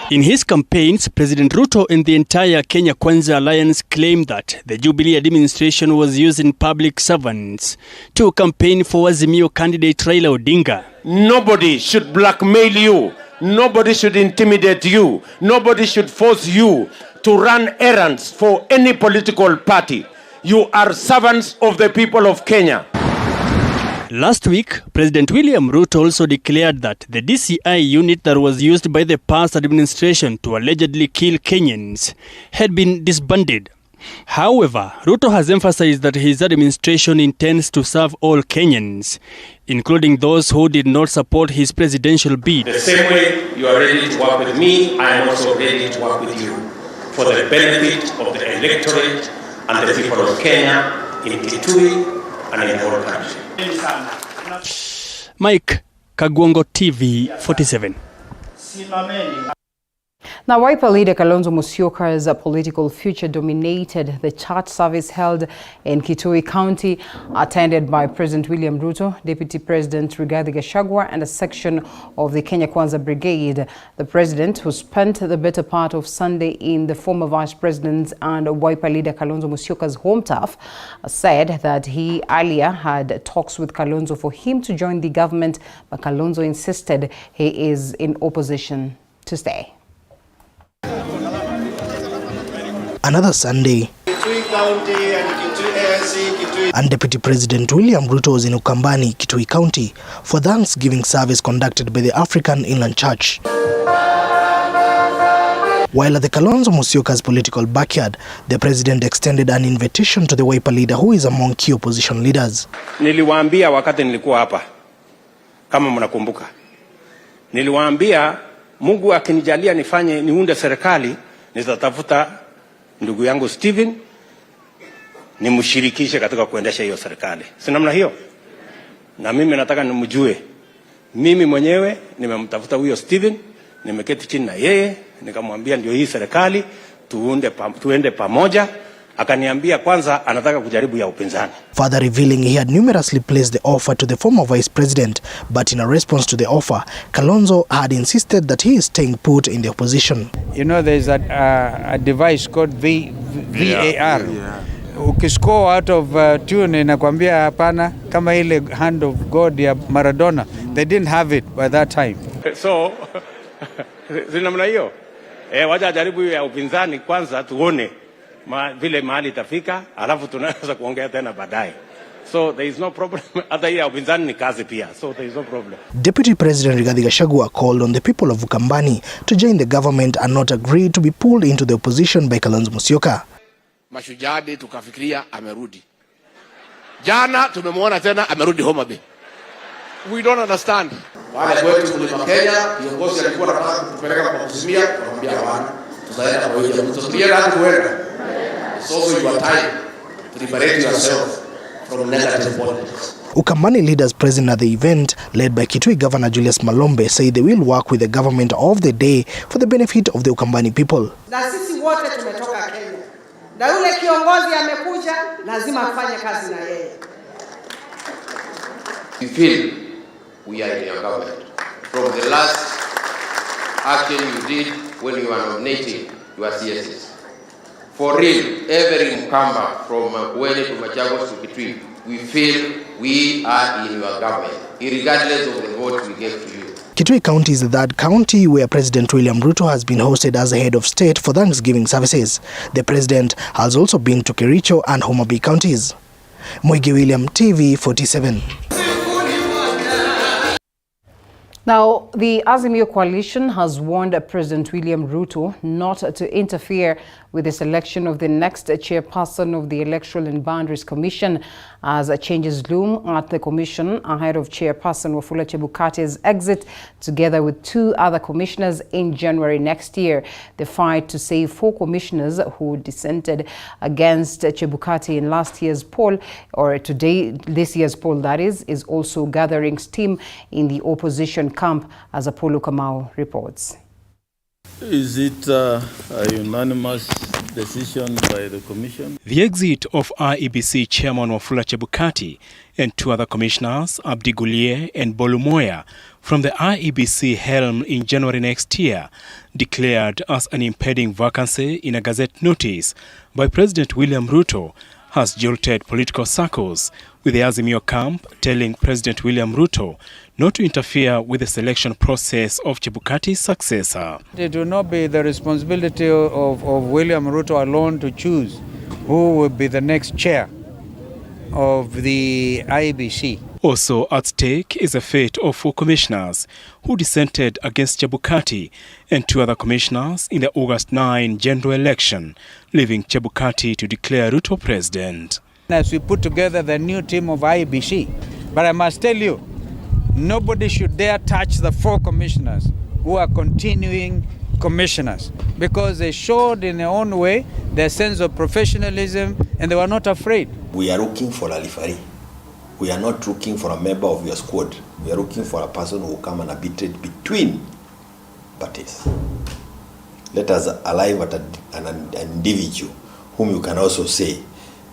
In his campaigns, President Ruto and the entire Kenya Kwanza alliance claimed that the Jubilee administration was using public servants to campaign for Azimio candidate Raila Odinga. Nobody should blackmail you. Nobody should intimidate you. Nobody should force you to run errands for any political party. You are servants of the people of Kenya. Last week, President William Ruto also declared that the DCI unit that was used by the past administration to allegedly kill Kenyans had been disbanded. However, Ruto has emphasized that his administration intends to serve all Kenyans, including those who did not support his presidential bid. The same way you are ready to work with me, I am also ready to work with you for the benefit of the electorate and the people of Kenya in Kitui and in the whole country. Mike Kagwongo, TV 47. Now, Wiper leader Kalonzo Musyoka's political future dominated the church service held in Kitui County, attended by President William Ruto, Deputy President Rigathi Gachagua, and a section of the Kenya Kwanza Brigade. The president, who spent the better part of Sunday in the former vice president and Wiper leader Kalonzo Musyoka's home turf, said that he earlier had talks with Kalonzo for him to join the government, but Kalonzo insisted he is in opposition to stay. Another Sunday, and Deputy President William Ruto was in Ukambani, Kitui County, for Thanksgiving service conducted by the African Inland Church. While at the Kalonzo Musyoka's political backyard, the president extended an invitation to the Wiper leader, who is among key opposition leaders. Niliwaambia wakati nilikuwa hapa, kama mnakumbuka, niliwaambia Mungu akinijalia niunde serikali, nitatafuta ndugu yangu Steven nimshirikishe katika kuendesha hiyo serikali. Si namna hiyo? Na mimi nataka nimjue. Mimi mwenyewe nimemtafuta huyo Steven, nimeketi chini na yeye, nikamwambia ndio hii serikali tuende pamoja. Akaniambia kwanza anataka kujaribu ya upinzani. Further revealing he had numerously placed the offer to the former vice president, but in a response to the offer, Kalonzo had insisted that he is staying put in the opposition. You know, there's a device called VAR. Ukiscore out of tune inakwambia hapana, kama ile hand of God ya Maradona. They didn't have it by that time. So, sinamna hiyo. Wacha jaribu ya upinzani kwanza tuone vile mahali itafika, alafu tunaweza kuongea tena baadaye. So there is no problem. Hata hii ya upinzani ni kazi pia. So there is no problem. Deputy President Rigathi Gachagua called on the people of Ukambani to join the government and not agree to be pulled into the opposition by Kalonzo Musyoka. Mashujadi tukafikiria amerudi. Jana tumemwona tena amerudi Homa Bay. We don't understand. Wale kwetu Mlima Kenya, viongozi alikuwa anataka kutupeleka kwa kuzimia, tukamwambia bwana, tutaenda kwa hiyo. Tutaenda hadi kuenda. It's also your time to liberate yourself from negative politics. Ukambani leaders present at the event, led by Kitui Governor Julius Malombe, say they will work with the government of the day for the benefit of the Ukambani people. Na sisi wote tumetoka Kenya. Na yule kiongozi amekuja, lazima afanye kazi na yeye. We feel we are in your government. From the last action you did when you were nominating your CSs. For real, every Mkamba from Makueni to Machagos to Kitui, we feel we are in your government, regardless of the vote we gave to you. Kitui County is the third county where President William Ruto has been hosted as the head of state for Thanksgiving services. The president has also been to Kericho and Homa Bay counties. Mwigi William, TV 47. Now, the Azimio coalition has warned President William Ruto not to interfere with the selection of the next chairperson of the Electoral and Boundaries Commission as changes loom at the commission ahead of Chairperson Wafula Chebukati's exit together with 2 other commissioners in January next year. The fight to save 4 commissioners who dissented against Chebukati in last year's poll, or this year's poll that is also gathering steam in the opposition camp, as Apollo Kamau reports. Is it a unanimous decision by the Commission? The exit of IEBC Chairman Wafula Chebukati and 2 other commissioners, Abdi Gulier and Bolumoya, from the IEBC helm in January next year, declared as an impending vacancy in a Gazette notice by President William Ruto, has jolted political circles, with the Azimio camp telling President William Ruto not to interfere with the selection process of Chebukati's successor. It will not be the responsibility of William Ruto alone to choose who will be the next chair of the IEBC. Also at stake is the fate of 4 commissioners who dissented against Chebukati and 2 other commissioners in the August 9 general election, leaving Chebukati to declare Ruto president. As we put together the new team of IEBC, but I must tell you, nobody should dare touch the 4 commissioners who are continuing commissioners, because they showed in their own way their sense of professionalism and they were not afraid. We are looking for a referee. We are not looking for a member of your squad. We are looking for a person who will come and arbitrate between parties. let us arrive at an individual whom you can also say,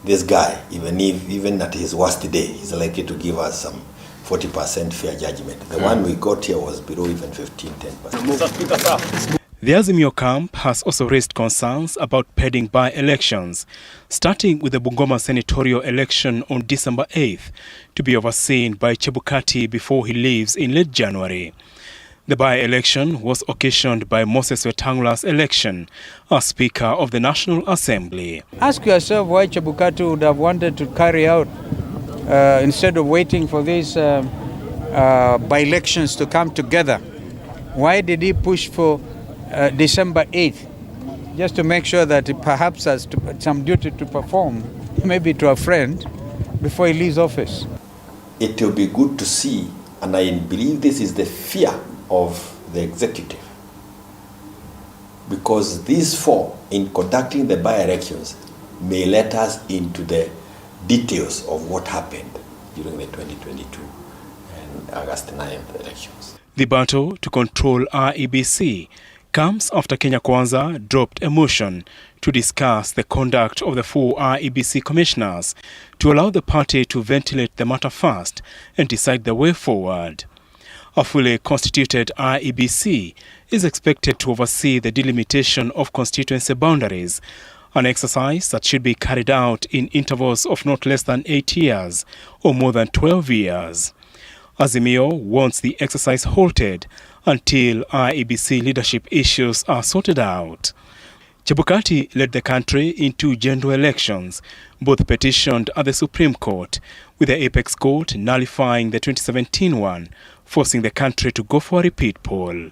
this guy, even at his worst day, he's likely to give us some 40% fair judgment. The one we got here was below even 10%. The Azimio camp has also raised concerns about pending by-elections, starting with the Bungoma senatorial election on December 8th, to be overseen by Chebukati before he leaves in late January. The by-election was occasioned by Moses Wetangula's election as Speaker of the National Assembly. Ask yourself why Chebukati would have wanted to carry out, instead of waiting for these by-elections to come together, why did he push for December 8th, just to make sure that he perhaps has some duty to perform, maybe to a friend, before he leaves office? It will be good to see, and I believe this is the fear of the executive, because these four, in conducting the by-elections, may let us into the details of what happened during the 2022 and August 9th elections. The battle to control IEBC comes after Kenya Kwanza dropped a motion to discuss the conduct of the 4 IEBC commissioners to allow the party to ventilate the matter first and decide the way forward. A fully constituted IEBC is expected to oversee the delimitation of constituency boundaries, an exercise that should be carried out in intervals of not less than 8 years or more than 12 years. Azimio wants the exercise halted until IEBC leadership issues are sorted out. Chebukati led the country in 2 general elections, both petitioned at the Supreme Court, with the Apex Court nullifying the 2017 one, forcing the country to go for a repeat poll.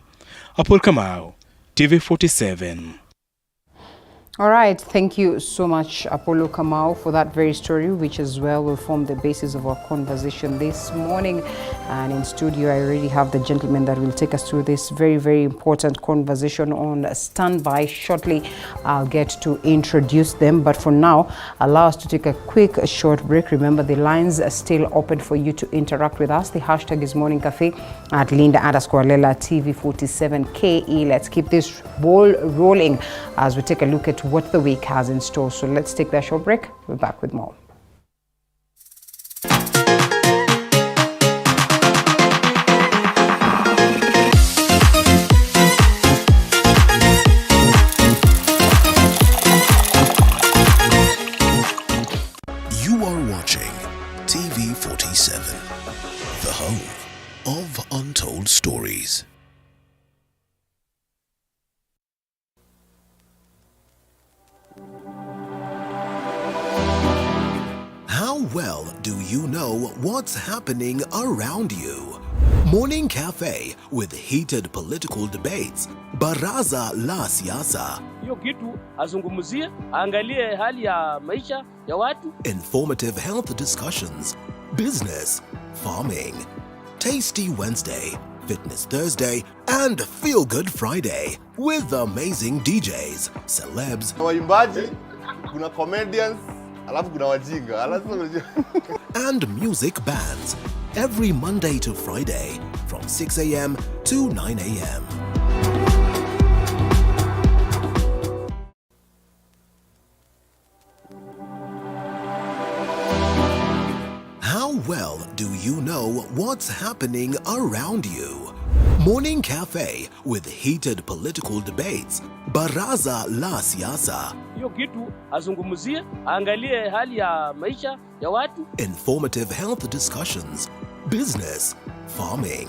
Apol Kamau, TV47. All right, thank you so much, Apollo Kamau, for that very story, which as well will form the basis of our conversation this morning. And in studio, I already have the gentleman that will take us through this very, very important conversation on standby. Shortly, I'll get to introduce them. But for now, allow us to take a quick, short break. Remember, the lines are still open for you to interact with us. The hashtag is Morning Cafe at Linda_Lela TV47KE. Let's keep this ball rolling as we take a look at what the week has in store. So let's take that short break. We're back with more. You are watching TV47, the home of untold stories. How well do you know what's happening around you? Morning Cafe with heated political debates. Baraza la Siasa. Hiyo kitu azungumzie, angalie hali ya maisha ya watu. Informative health discussions. Business, farming. Tasty Wednesday, Fitness Thursday, and Feel Good Friday with amazing DJs, celebs, waimbaji, kuna comedians, alafu kuna wajinga, and music bands every Monday to Friday from 6 a.m. to 9 a.m. How well do you know what's happening around you? Morning Cafe with heated political debates. Baraza la Siasa. Hiyo kitu azungumzie, angalie hali ya maisha ya watu. Informative health discussions. Business, farming.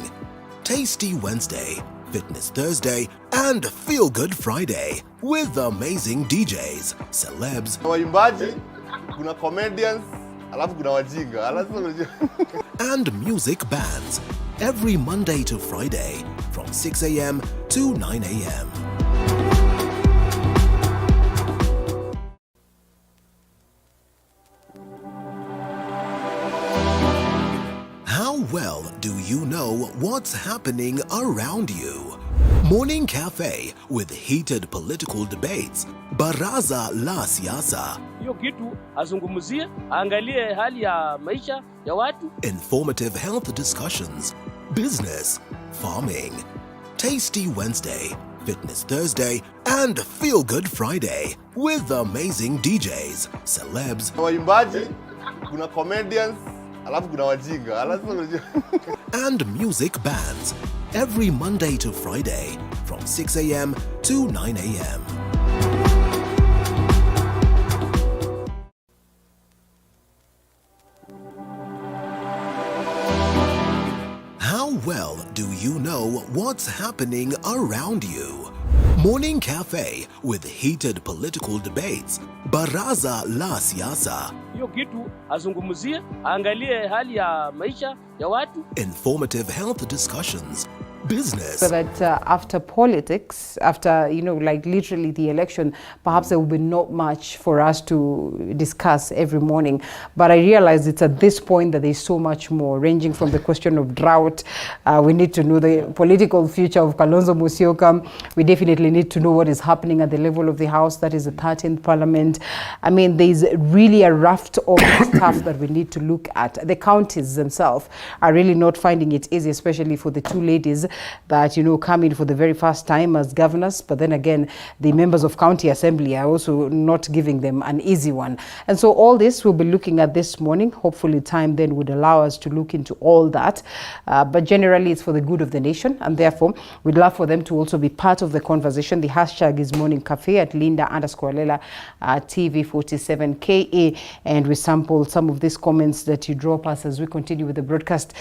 Tasty Wednesday, Fitness Thursday, and Feel Good Friday with amazing DJs, celebs, waimbaji, kuna comedians, alafu kuna wajinga, and music bands every Monday to Friday from 6 a.m. to 9 a.m. How well do you know what's happening around you? Morning Cafe with heated political debates. Baraza la Siasa. Hiyo kitu azungumzie, angalie hali ya maisha ya watu. Informative health discussions. Business, farming. Tasty Wednesday, Fitness Thursday, and Feel Good Friday with amazing DJs, celebs, Waimbaji, kuna comedians, alafu kuna wajinga. and music bands every Monday to Friday from 6 a.m. to 9 a.m. How well do you know what's happening around you? Morning Cafe with heated political debates. Baraza la Siasa. Hiyo kitu azungumzie, aangalie hali ya maisha ya watu. Informative health discussions. Business. So that after politics, after, like literally the election, perhaps there will be not much for us to discuss every morning. But I realize it's at this point that there's so much more, ranging from the question of drought. We need to know the political future of Kalonzo Musyoka. We definitely need to know what is happening at the level of the House, that is the 13th Parliament. I mean, there's really a raft of stuff that we need to look at. The counties themselves are really not finding it easy, especially for the two ladies that, come in for the very first time as governors. But then again, the members of county assembly are also not giving them an easy one. And so all this we'll be looking at this morning. Hopefully time then would allow us to look into all that. But generally it's for the good of the nation. And therefore, we'd love for them to also be part of the conversation. The hashtag is Morning Cafe at Linda_Lela TV47KA. And we sample some of these comments that you drop us as we continue with the broadcast.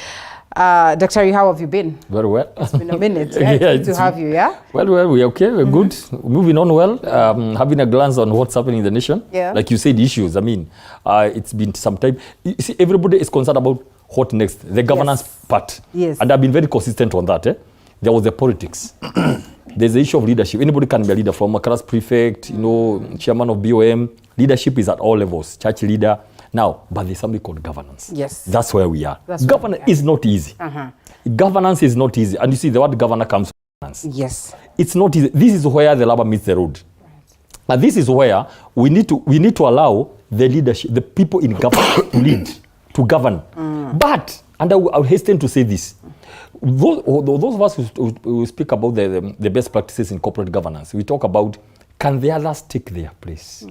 Dr. how have you been? Very well. It's been a minute. Yeah, it's good to have you, yeah? Well, we're okay. We're good. Moving on well. Having a glance on what's happening in the nation. Yeah. Like you said, issues. I mean, it's been some time. You see, everybody is concerned about what next, the governance part. Yes. And I've been very consistent on that. There was the politics. There's the issue of leadership. Anybody can be a leader, from a class prefect, chairman of BOM. Leadership is at all levels, church leader. Now, but there's something called governance. Yes. That's where we are. Governance is not easy. Governance is not easy. And you see, the word governor comes from governance. Yes. It's not easy. This is where the rubber meets the road. And this is where we need to allow the leadership, the people in government to lead, to govern. But, and I will hasten to say this, those of us who speak about the best practices in corporate governance, we talk about, can the others take their place?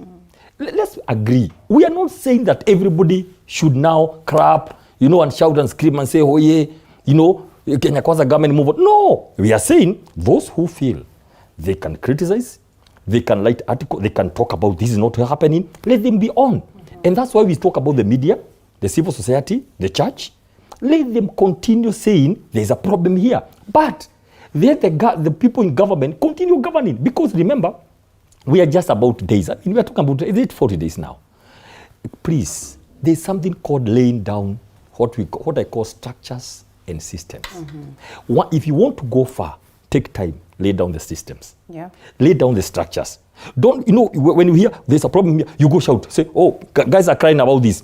Let's agree. We are not saying that everybody should now clap, and shout and scream and say, oh yeah, Kenya Kwanza government move on. No, we are saying those who feel they can criticize, they can write articles, they can talk about this is not happening, let them be on. And that's why we talk about the media, the civil society, the church. Let them continue saying there's a problem here. But let the people in government continue governing. Because remember, we are just about days. I mean, we are talking about, is it 40 days now? Please, there's something called laying down what I call structures and systems. If you want to go far, take time, lay down the systems. Yeah. Lay down the structures. Don't, when you hear there's a problem here, you go shout, say, oh, guys are crying about this,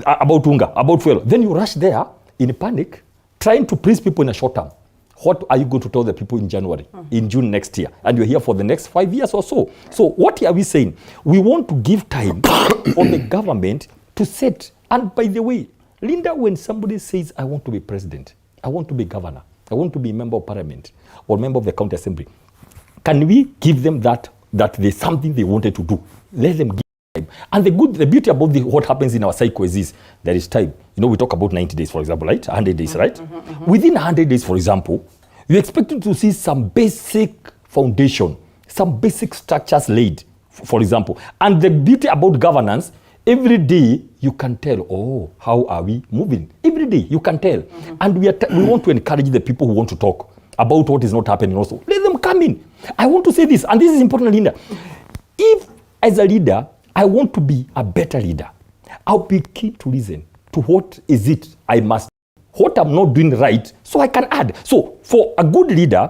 about hunger, about fuel. Then you rush there in panic, trying to please people in a short term. What are you going to tell the people in January, in June next year? And you're here for the next 5 years or so. So what are we saying? We want to give time for the government to set. And by the way, Linda, when somebody says, I want to be president, I want to be governor, I want to be member of parliament or member of the county assembly, can we give them that there's something they wanted to do? Let them give time. And the beauty about what happens in our cycle is this, there is time. We talk about 90 days, for example, right? 100 days, right? Within 100 days, for example, you're expected to see some basic foundation, some basic structures laid, for example. And the beauty about governance, every day you can tell, oh, how are we moving? Every day you can tell. And we want to encourage the people who want to talk about what is not happening also. Let them come in. I want to say this, and this is important, Linda. If, as a leader, I want to be a better leader, I'll be keen to listen to what is it I must, what I'm not doing right, so I can add. So for a good leader,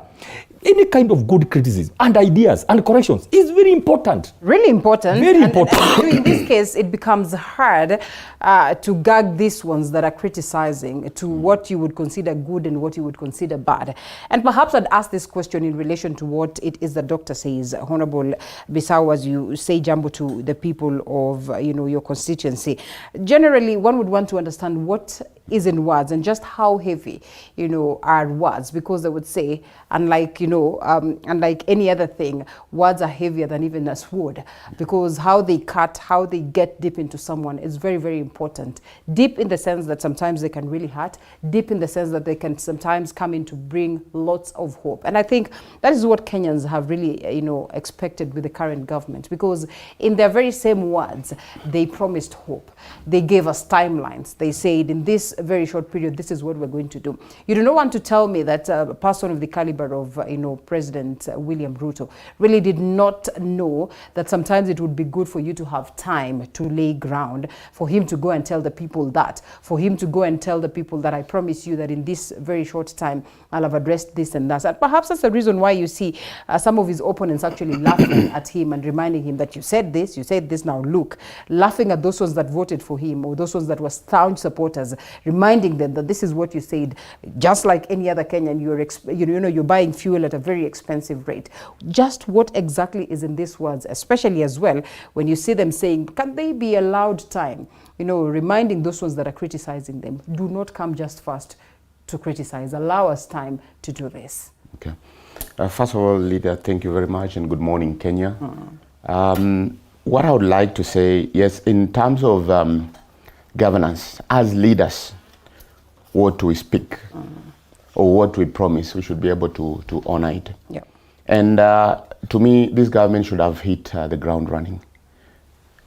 any kind of good criticism and ideas and corrections is very important. Really important. Very important. And in this case, it becomes hard to gag these ones that are criticizing to what you would consider good and what you would consider bad. And perhaps I'd ask this question in relation to what it is the doctor says, Honorable Bissau, as you say jambo to the people of your constituency. Generally, one would want to understand what is in words, and just how heavy, you know, are words, because they would say, unlike, you know, unlike any other thing, words are heavier than even a sword, because how they cut, how they get deep into someone is very, very important. Deep in the sense that sometimes they can really hurt, deep in the sense that they can sometimes come in to bring lots of hope. And I think that is what Kenyans have really, you know, expected with the current government, because in their very same words, they promised hope. They gave us timelines. They said in this very short period, this is what we're going to do. You do not want to tell me that a person of the caliber of, you know, President William Ruto really did not know that sometimes it would be good for you to have time to lay ground, for him to go and tell the people that, for him to go and tell the people that I promise you that in this very short time, I'll have addressed this and that. And perhaps that's the reason why you see some of his opponents actually laughing at him and reminding him that you said this, now look. Laughing at those ones that voted for him, or those ones that were staunch supporters, reminding them that this is what you said. Just like any other Kenyan, you're buying fuel at a very expensive rate. Just what exactly is in these words, especially as well, when you see them saying, can they be allowed time? You know, reminding those ones that are criticizing them, do not come just first to criticize. Allow us time to do this. Okay. First of all, Leader, thank you very much, and good morning, Kenya. What I would like to say, yes, in terms of governance, as leaders, what we speak or what we promise, we should be able to honor it. Yeah. And to me, this government should have hit the ground running,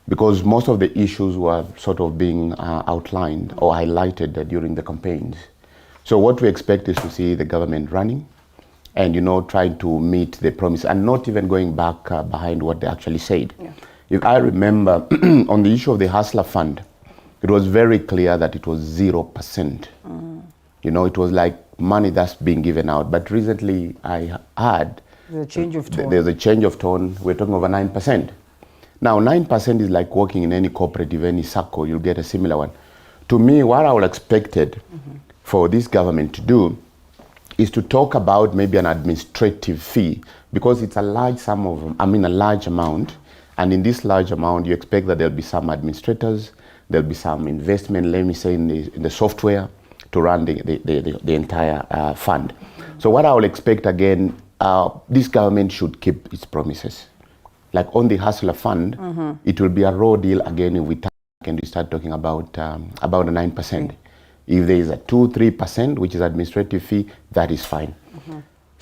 because most of the issues were sort of being outlined or highlighted during the campaigns. So what we expect is to see the government running and, you know, trying to meet the promise and not even going back behind what they actually said. Yeah. If I remember, on the issue of the Hustler Fund, it was very clear that it was 0%. You know, it was like money that's being given out. But recently I heard there's a change of tone. There's a change of tone. We're talking over 9%. Now, 9% is like working in any cooperative, any circle, you'll get a similar one. To me, what I would expected for this government to do is to talk about maybe an administrative fee, because it's a large sum of, a large amount. And in this large amount, you expect that there'll be some administrators, there'll be some investment, let me say, in the software to run the entire fund. So what I will expect again, this government should keep its promises. Like on the Hustler Fund, it will be a raw deal again if we start talking about a 9%. If there is a 2-3%, which is administrative fee, that is fine.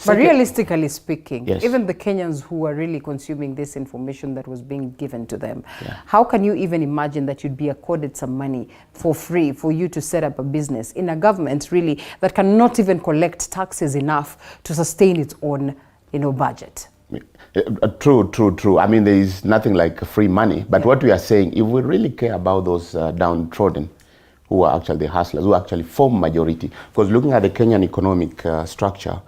But realistically speaking, yes, even the Kenyans who are really consuming this information that was being given to them, how can you even imagine that you'd be accorded some money for free for you to set up a business in a government really that cannot even collect taxes enough to sustain its own, you know, budget? True. I mean, there is nothing like free money. But what we are saying, if we really care about those downtrodden, who are actually the hustlers, who actually form majority, because looking at the Kenyan economic structure,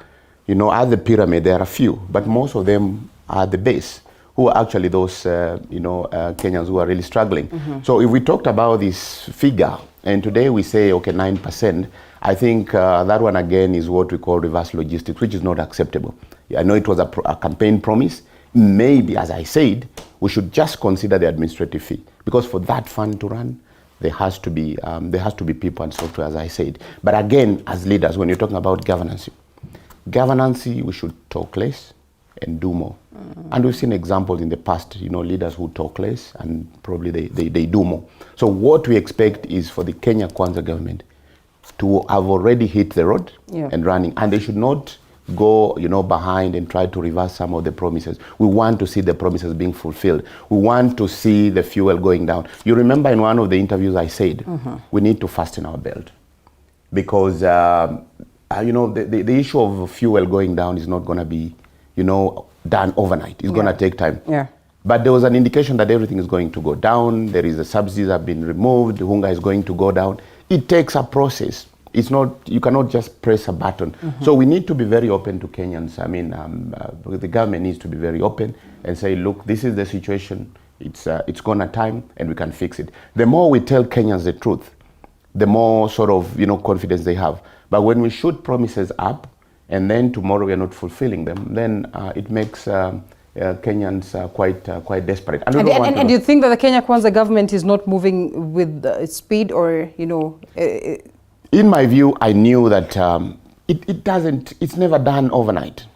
you know, at the pyramid, there are a few, but most of them are at the base, who are actually those, Kenyans who are really struggling. So if we talked about this figure, and today we say, okay, 9%, I think that one again is what we call reverse logistics, which is not acceptable. I know it was a campaign promise. Maybe, as I said, we should just consider the administrative fee, because for that fund to run, there has to be people and software, as I said. But again, as leaders, when you're talking about governance, we should talk less and do more. And we've seen examples in the past, you know, leaders who talk less and probably they do more. So what we expect is for the Kenya Kwanza government to have already hit the road and running, and they should not go, you know, behind and try to reverse some of the promises. We want to see the promises being fulfilled. We want to see the fuel going down. You remember in one of the interviews I said, we need to fasten our belt, because you know, the issue of fuel going down is not going to be, you know, done overnight. It's going to take time. But there was an indication that everything is going to go down. There is the subsidies have been removed. The hunger is going to go down. It takes a process. It's not, you cannot just press a button. So we need to be very open to Kenyans. I mean, the government needs to be very open and say, look, this is the situation. It's gonna time and we can fix it. The more we tell Kenyans the truth, the more sort of, you know, confidence they have. But when we shoot promises up and then tomorrow we are not fulfilling them, then it makes Kenyans quite desperate. And you think that the Kenya Kwanza government is not moving with speed, or, you know, In my view, I knew that it's never done overnight.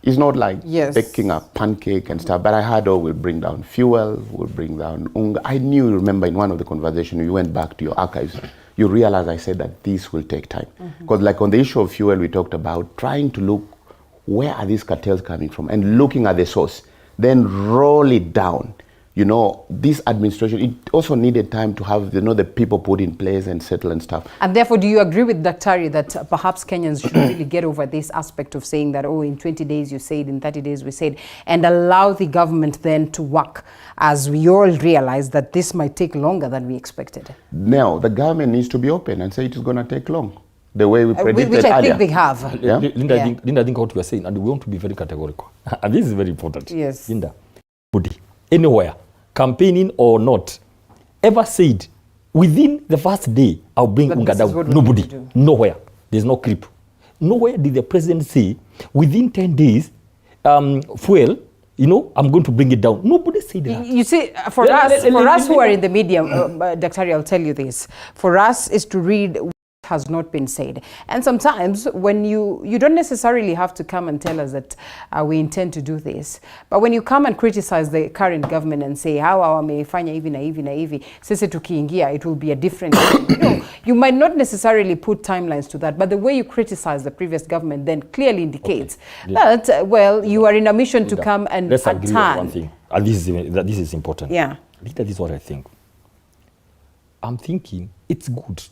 It's not like baking a pancake and stuff, but I heard, we'll bring down fuel, we'll bring down unga. I knew, remember in one of the conversations, you went back to your archives, you realized I said that this will take time. Because like on the issue of fuel, we talked about trying to look, where are these cartels coming from? And looking at the source, then roll it down. You know, this administration, it also needed time to have, the people put in place and settle and stuff. And therefore, do you agree with Daktari that perhaps Kenyans should really get over this aspect of saying that, in 20 days you said, in 30 days we said, and allow the government then to work, as we all realize that this might take longer than we expected? Now, the government needs to be open and say it is going to take long. The way we predicted which I earlier. think they have. Yeah? Linda, I think what we are saying, and we want to be very categorical. And this is very important. Yes. Linda, anywhere, campaigning or not, ever said, within the first day, I'll bring unga down. Nobody. Nowhere. There's no creep. Nowhere did the president say, within 10 days, fuel, I'm going to bring it down. Nobody said that. You see, for us who are in the media, Daktari, I'll tell you this. For us is to read what has not been said. And sometimes when you don't necessarily have to come and tell us that we intend to do this, but when you come and criticize the current government and say how wamefanya hivi na hivi na hivi, sisi tukiingia it will be a different you might not necessarily put timelines to that, but the way you criticize the previous government then clearly indicates that you are in a mission to come and let's agree on one turn. thing, and this is important. Yeah. This is what I think. I'm thinking it's good.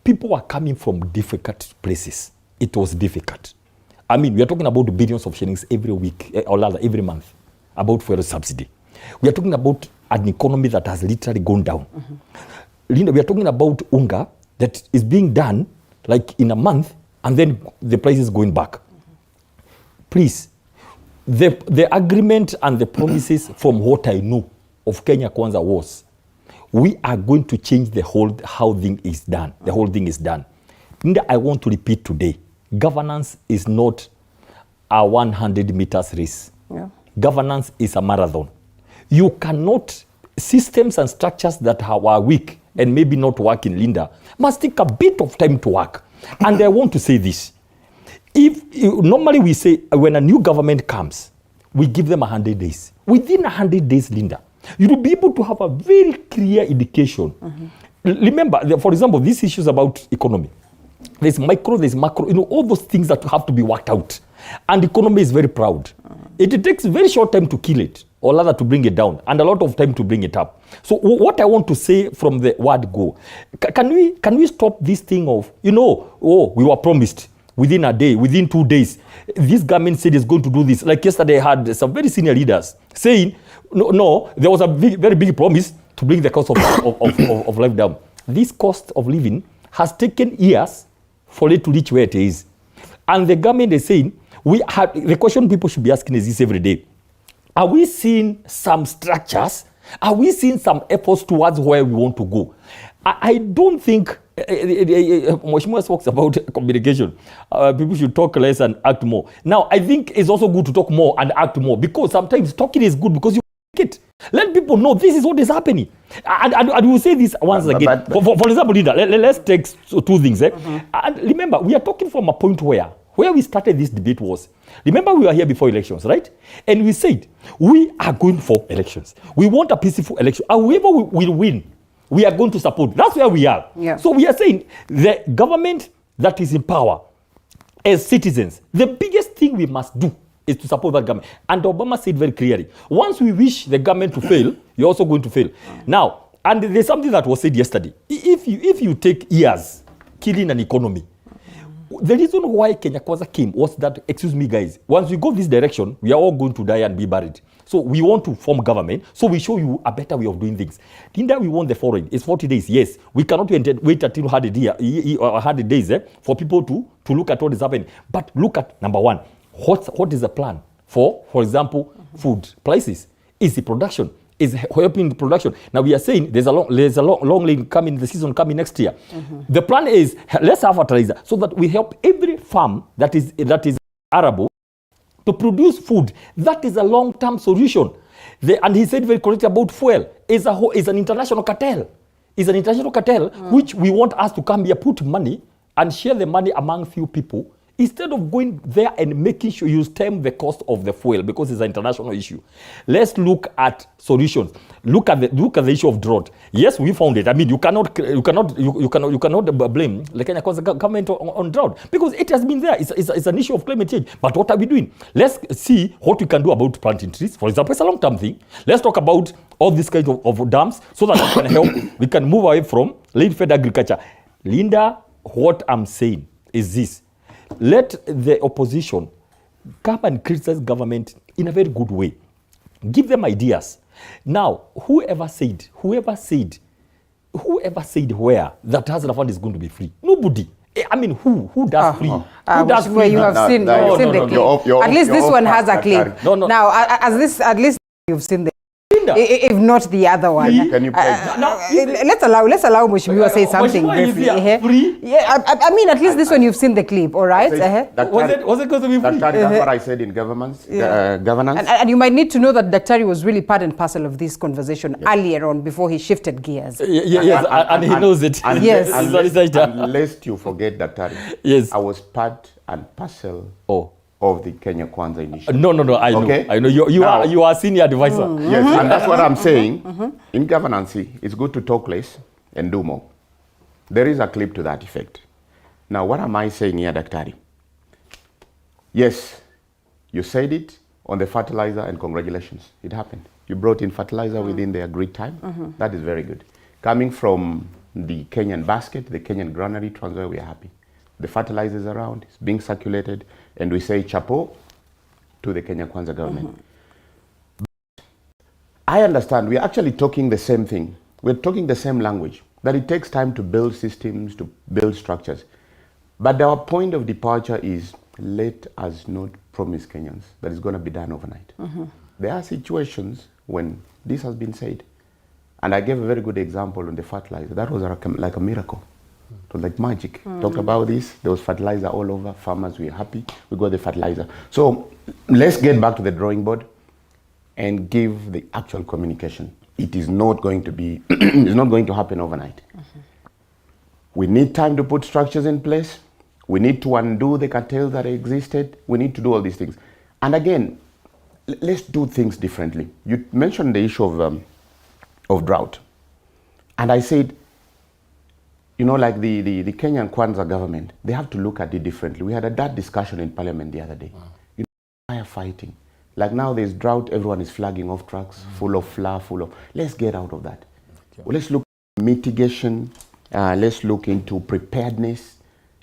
People are coming from difficult places. It was difficult. I mean, we are talking about billions of shillings every week, or rather every month, about fuel subsidy. We are talking about an economy that has literally gone down. Linda, we are talking about unga that is being done like in a month, and then the price is going back. Please, the agreement and the promises from what I know of Kenya Kwanza was, we are going to change how thing is done. The whole thing is done. I want to repeat today, governance is not a 100 meters race. Yeah. Governance is a marathon. You cannot, systems and structures that are weak and maybe not working, Linda, must take a bit of time to work. And I want to say this. Normally we say when a new government comes, we give them 100 days. Within 100 days, Linda, you will be able to have a very clear indication. Remember, for example, these issues about economy. There's micro, there's macro, all those things that have to be worked out. And economy is very proud. It takes very short time to kill it, or rather to bring it down, and a lot of time to bring it up. So what I want to say from the word go, can we stop this thing of, we were promised within a day, within 2 days, this government said it's going to do this. Like yesterday, I had some very senior leaders saying, no, there was a very big promise to bring the cost of life down. This cost of living has taken years for it to reach where it is. And the government is saying, the question people should be asking is this every day. Are we seeing some structures? Are we seeing some efforts towards where we want to go? I don't think, Mheshimiwa talks about communication. People should talk less and act more. Now, I think it's also good to talk more and act more, because sometimes talking is good because you it. Let people know this is what is happening. And we'll say this once again. For example, Linda, let's take two things. And remember, we are talking from a point where we started this debate was, remember we were here before elections, right? And we said, we are going for elections. We want a peaceful election. However we will win, we are going to support. That's where we are. Yeah. So we are saying the government that is in power, as citizens, the biggest thing we must do is to support that government. And Obama said very clearly, once we wish the government to fail, you're also going to fail. Now, and there's something that was said yesterday. If you take years killing an economy, the reason why Kenya Kwanza came was that, excuse me guys, once we go this direction, we are all going to die and be buried. So we want to form government, so we show you a better way of doing things. Linda, we want the following. It's 40 days, yes. We cannot wait until 100 days for people to look at what is happening. But look at, number one, what is the plan for example, food prices? Is the production? Is helping the production? Now we are saying there's a long lane coming, the season coming next year. The plan is, let's have fertilizer so that we help every farm that is arable to produce food. That is a long-term solution. And he said very correctly about fuel. Is an international cartel. It's an international cartel which we want us to come here, put money and share the money among few people, instead of going there and making sure you stem the cost of the fuel, because it's an international issue. Let's look at solutions. Look at the issue of drought. Yes, we found it. I mean, you cannot blame the Kenya Kwanza government on drought, because it has been there. It's an issue of climate change. But what are we doing? Let's see what we can do about planting trees. For example, it's a long-term thing. Let's talk about all these kinds of dams, so that we can help. We can move away from land-fed agriculture. Linda, what I'm saying is this. Let the opposition come and criticize government in a very good way. Give them ideas. Now, whoever said where that Hustler Fund is going to be free? Nobody. I mean, who does free? Who does free? You have seen the clip. At least this one has a clip. Now, at least you've seen the. If not the other one. Can you play? Let's allow Mheshimiwa say something briefly. Yeah, I mean, at least this one you've seen the clip, all right? Was it going to be free? That's what I said in governance. And you might need to know that Daktari was really part and parcel of this conversation earlier on, before he shifted gears. Yes, and he knows it. Yes. Unless you forget Daktari. Yes. I was part and parcel of the Kenya Kwanza initiative. No, I know. Okay? I know. You are a senior advisor. Yes, and that's what I'm saying. In governance, it's good to talk less and do more. There is a clip to that effect. Now, what am I saying here, Daktari? Yes, you said it on the fertilizer, and congratulations, it happened. You brought in fertilizer within the agreed time. That is very good. Coming from the Kenyan basket, the Kenyan granary transfer, we are happy. The fertilizer is around, it's being circulated, and we say chapeau to the Kenya Kwanza government. I understand, we are actually talking the same thing. We're talking the same language, that it takes time to build systems, to build structures. But our point of departure is, let us not promise Kenyans that it's going to be done overnight. There are situations when this has been said. And I gave a very good example on the fertilizer. That was like a miracle. It was like magic. Talked about this. There was fertilizer all over. Farmers were happy. We got the fertilizer. So let's get back to the drawing board and give the actual communication. It is not going to be, it's not going to happen overnight. We need time to put structures in place. We need to undo the cartels that existed. We need to do all these things. And again, let's do things differently. You mentioned the issue of drought. And I said, you know, like the Kenyan Kwanza government, they have to look at it differently. We had that discussion in Parliament the other day. You know, firefighting. Like now there's drought, everyone is flagging off trucks, full of flour, let's get out of that. Well, let's look at mitigation, let's look into preparedness.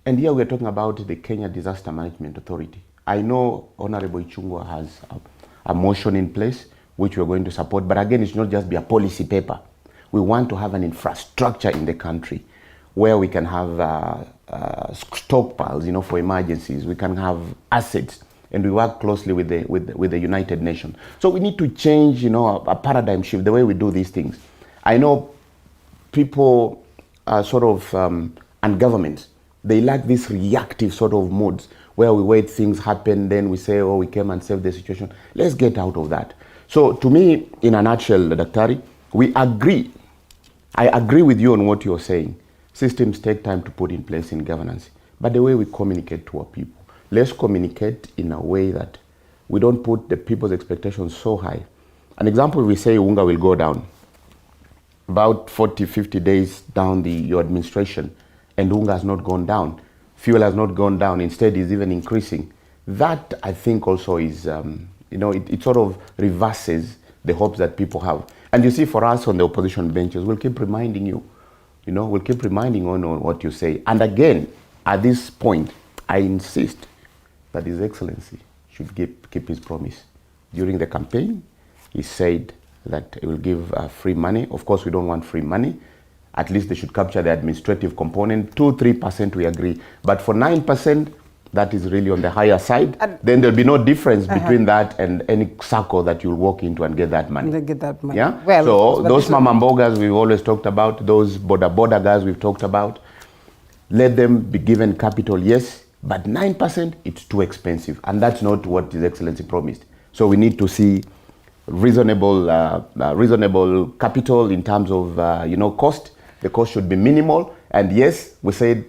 And here we're talking about the Kenya Disaster Management Authority. I know Honorable Ichungwa has a motion in place, which we're going to support, but again, it should not just be a policy paper. We want to have an infrastructure in the country where we can have stockpiles, you know, for emergencies. We can have assets, and we work closely with the United Nations. So we need to change, you know, a paradigm shift, the way we do these things. I know people and governments, they like this reactive sort of modes where we wait things happen, then we say, oh, we came and saved the situation. Let's get out of that. So to me, in a nutshell, Daktari, we agree. I agree with you on what you're saying. Systems take time to put in place in governance. But the way we communicate to our people, let's communicate in a way that we don't put the people's expectations so high. An example, we say unga will go down. About 40, 50 days down your administration, and unga has not gone down. Fuel has not gone down. Instead, it's even increasing. That, I think, also is, you know, it sort of reverses the hopes that people have. And you see, for us on the opposition benches, we'll keep reminding you. You know, we'll keep reminding on what you say. And again, at this point, I insist that His Excellency should keep his promise. During the campaign, he said that he will give free money. Of course, we don't want free money. At least they should capture the administrative component. 2-3% we agree. But for 9%, that is really on the higher side. Then there'll be no difference between that and any circle that you'll walk into and get that money. Yeah? Well, so those mama mbogas we've always talked about, those border guys we've talked about, let them be given capital, yes, but 9%, it's too expensive. And that's not what His Excellency promised. So we need to see reasonable capital in terms of, you know, cost. The cost should be minimal. And yes, we said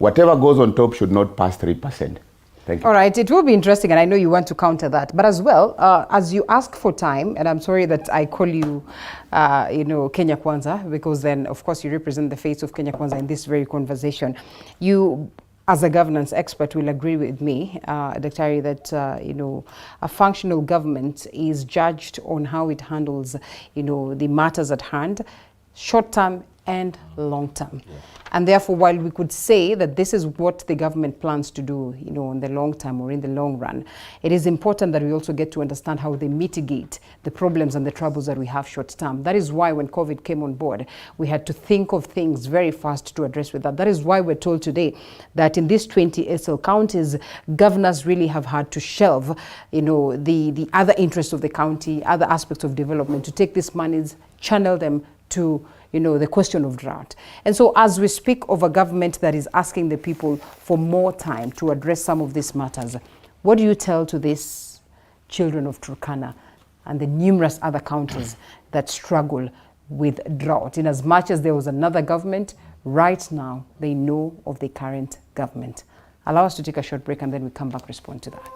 whatever goes on top should not pass 3%. Thank you. All right, it will be interesting, and I know you want to counter that. But as well, as you ask for time, and I'm sorry that I call you, Kenya Kwanza, because then, of course, you represent the face of Kenya Kwanza in this very conversation. You, as a governance expert, will agree with me, Dr. that, a functional government is judged on how it handles, the matters at hand, short-term and long-term. Yeah. And therefore, while we could say that this is what the government plans to do, in the long term or in the long run, it is important that we also get to understand how they mitigate the problems and the troubles that we have short-term. That is why when COVID came on board, we had to think of things very fast to address with that. That is why we're told today that in these 20 SL counties, governors really have had to shelve, the other interests of the county, other aspects of development, to take these monies, channel them to the question of drought. And so as we speak of a government that is asking the people for more time to address some of these matters, what do you tell to these children of Turkana and the numerous other counties that struggle with drought? In as much as there was another government, right now they know of the current government. Allow us to take a short break and then we come back, respond to that.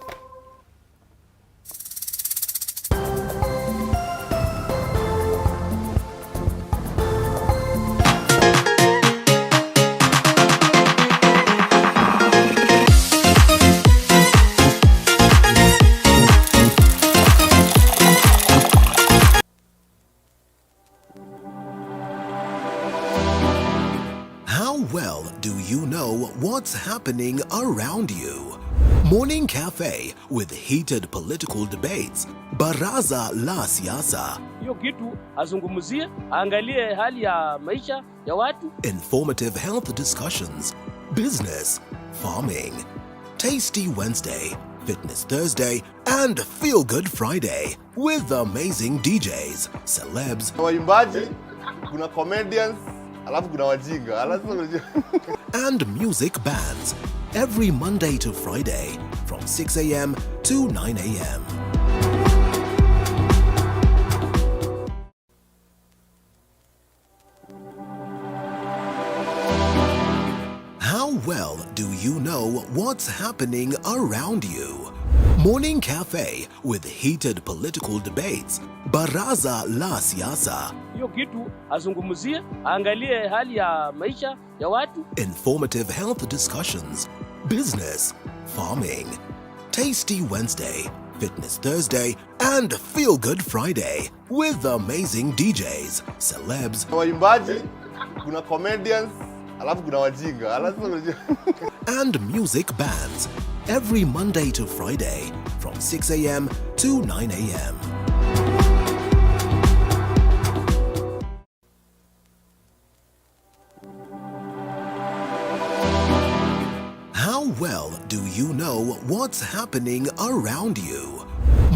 What's happening around you? Morning Cafe with heated political debates. Baraza la siasa. Hiyo kitu azungumzie, angalie hali ya maisha ya watu. Informative health discussions. Business, farming. Tasty Wednesday, Fitness Thursday, and Feel Good Friday with amazing DJs, celebs, waimbaji, kuna comedians, alafu kuna wajinga. And music bands every Monday to Friday from 6 a.m. to 9 a.m. How well do you know what's happening around you? Morning Cafe with heated political debates. Baraza la siasa. Hiyo kitu azungumzie, angalie hali ya maisha ya watu. Informative health discussions. Business, farming. Tasty Wednesday, Fitness Thursday, and Feel Good Friday with amazing DJs, celebs, waimbaji, kuna comedians, alafu kuna wajinga. And music bands every Monday to Friday from 6 a.m. to 9 a.m. How well do you know what's happening around you?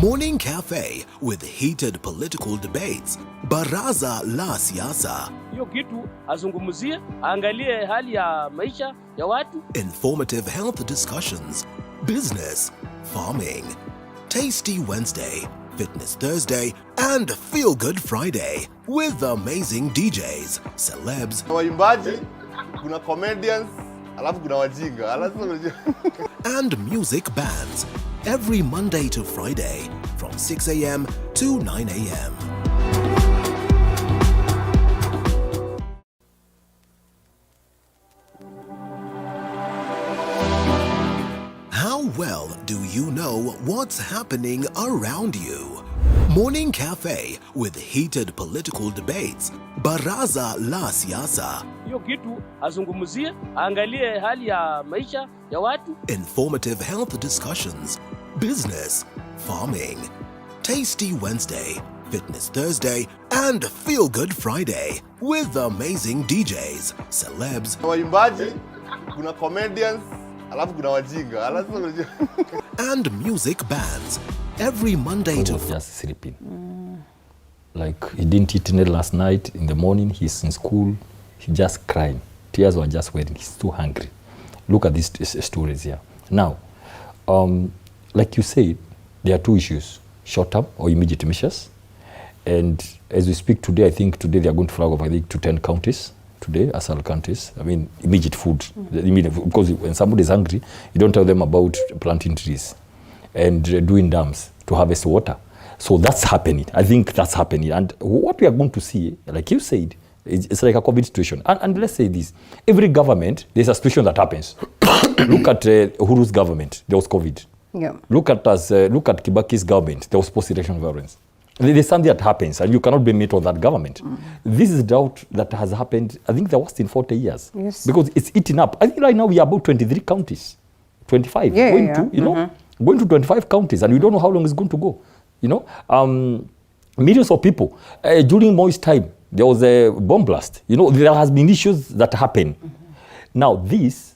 Morning Cafe with heated political debates. Baraza la siasa. Hiyo kitu azungumzie, angalie hali ya maisha ya watu. Informative health discussions. Business, farming. Tasty Wednesday, Fitness Thursday, and Feel Good Friday with amazing DJs, celebs, waimbaji, kuna comedians, alafu kuna wajinga. And music bands every Monday to Friday from 6 a.m. to 9 a.m. How well do you know what's happening around you? Morning Cafe with heated political debates. Baraza la siasa. Hiyo kitu azungumzie, angalie hali ya maisha ya watu. Informative health discussions. Business, farming. Tasty Wednesday, Fitness Thursday, and Feel Good Friday with amazing DJs, celebs, waimbaji, kuna comedians, alafu kuna wajinga. And music bands every Monday to Friday. Just sleeping. Like he didn't eat last night. In the morning he's in school. He just crying. Tears were just waiting. He's too hungry. Look at these stories here. Now, like you said, there are two issues: short-term or immediate measures. And as we speak today, I think today they are going to flag off, I think, to 10 counties today as our countries. I mean, immediate food. Because when somebody is hungry, you don't tell them about planting trees and doing dams to harvest water. So that's happening. I think that's happening. And what we are going to see, like you said, it's like a COVID situation. And let's say this. Every government, there's a situation that happens. Look at Uhuru's government. There was COVID. Yeah. Look at Kibaki's government. There was post-election violence. There's something that happens, and you cannot blame it on that government. This is drought that has happened, I think, the worst in 40 years. Yes. Because it's eating up. I think right now we are about 23 counties. 25. Going to 25 counties, and we don't know how long it's going to go. Millions of people. During Moi's time, there was a bomb blast. There has been issues that happen. Now, this,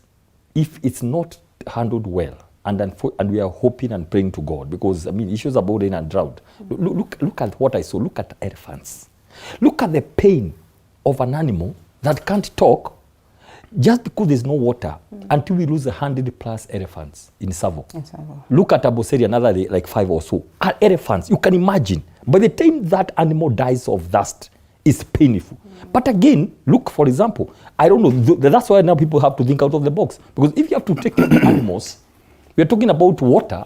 if it's not handled well, and we are hoping and praying to God, because, issues about rain and drought. Look at what I saw. Look at elephants. Look at the pain of an animal that can't talk just because there's no water until we lose 100+ elephants in Savo. Look at Aboseri, another day, like 5 or so. Elephants, you can imagine. By the time that animal dies of thirst, it's painful. But again, look, for example, I don't know, that's why now people have to think out of the box. Because if you have to take care of animals, we're talking about water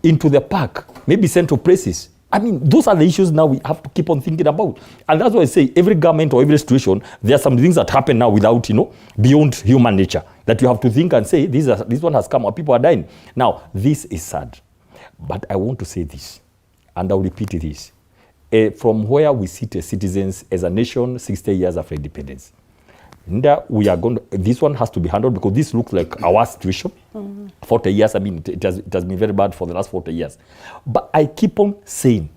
into the park, maybe central places. Those are the issues now we have to keep on thinking about. And that's why I say every government or every situation, there are some things that happen now without, beyond human nature, that you have to think and say, this one has come, or people are dying. Now, this is sad. But I want to say this, and I'll repeat this. From where we sit as citizens, as a nation, 60 years after independence, we are going to, this one has to be handled, because this looks like our situation. 40 years, it has been very bad for the last 40 years. But I keep on saying,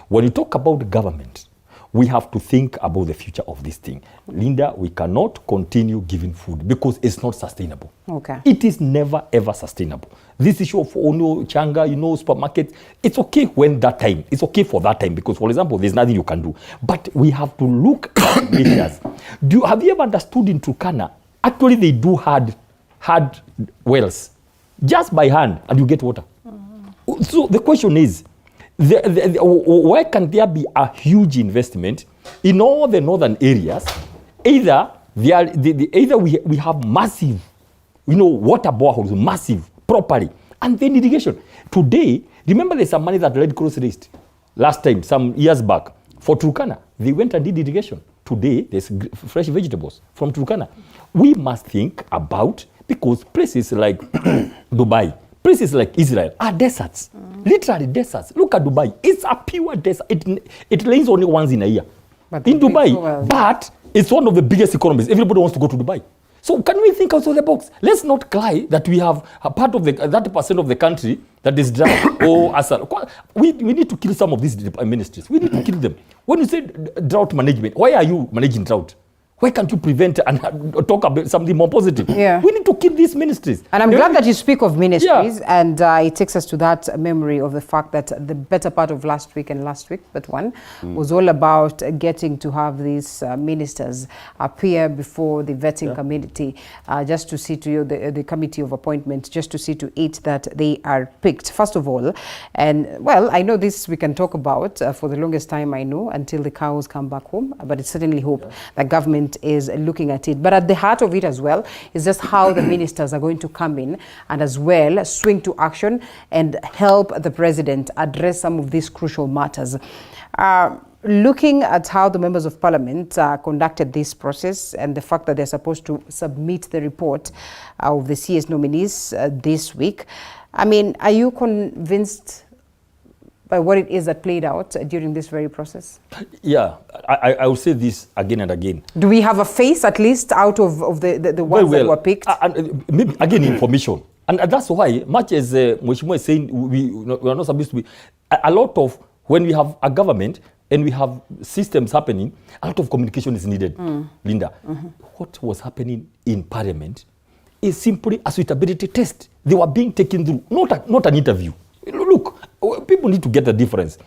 when you talk about government, we have to think about the future of this thing. Linda, we cannot continue giving food because it's not sustainable. Okay. It is never, ever sustainable. This issue of changa, supermarket, it's okay when that time. It's okay for that time because, for example, there's nothing you can do. But we have to look at measures. Have you ever understood in Turkana, actually they do hard wells, just by hand, and you get water. So the question is, why can there be a huge investment in all the northern areas? Either we have massive, water boreholes, massive, properly, and then irrigation. Today, remember there's some money that Red Cross raised last time, some years back, for Turkana. They went and did irrigation. Today, there's fresh vegetables from Turkana. We must think about, because places like Dubai, places like Israel are deserts, literally deserts. Look at Dubai. It's a pure desert. It rains only once in a year. In Dubai, but it's one of the biggest economies. Everybody wants to go to Dubai. So can we think outside the box? Let's not cry that we have a part of that percent of the country that is dry. We need to kill some of these ministries. We need to kill them. When you say drought management, why are you managing drought? Why can't you prevent and talk about something more positive? Yeah. We need to keep these ministries. And I'm glad that you speak of ministries, and it takes us to that memory of the fact that the better part of last week but one, was all about getting to have these ministers appear before the vetting committee, just to see to the committee of appointment, just to see to it that they are picked, first of all. And, well, I know this we can talk about for the longest time, I know, until the cows come back home, but it's certainly hope that government is looking at it. But at the heart of it as well is just how the ministers are going to come in and as well swing to action and help the president address some of these crucial matters. Looking at how the members of parliament conducted this process and the fact that they're supposed to submit the report of the CS nominees this week, are you convinced by what it is that played out during this very process? Yeah, I will say this again and again. Do we have a face at least out of the ones that were picked? Maybe, again, information. And that's why, much as Mheshimiwa is saying, we are not supposed to be, a lot of, when we have a government and we have systems happening, a lot of communication is needed, Linda. What was happening in Parliament is simply a suitability test. They were being taken through, not an interview. Look, people need to get the difference.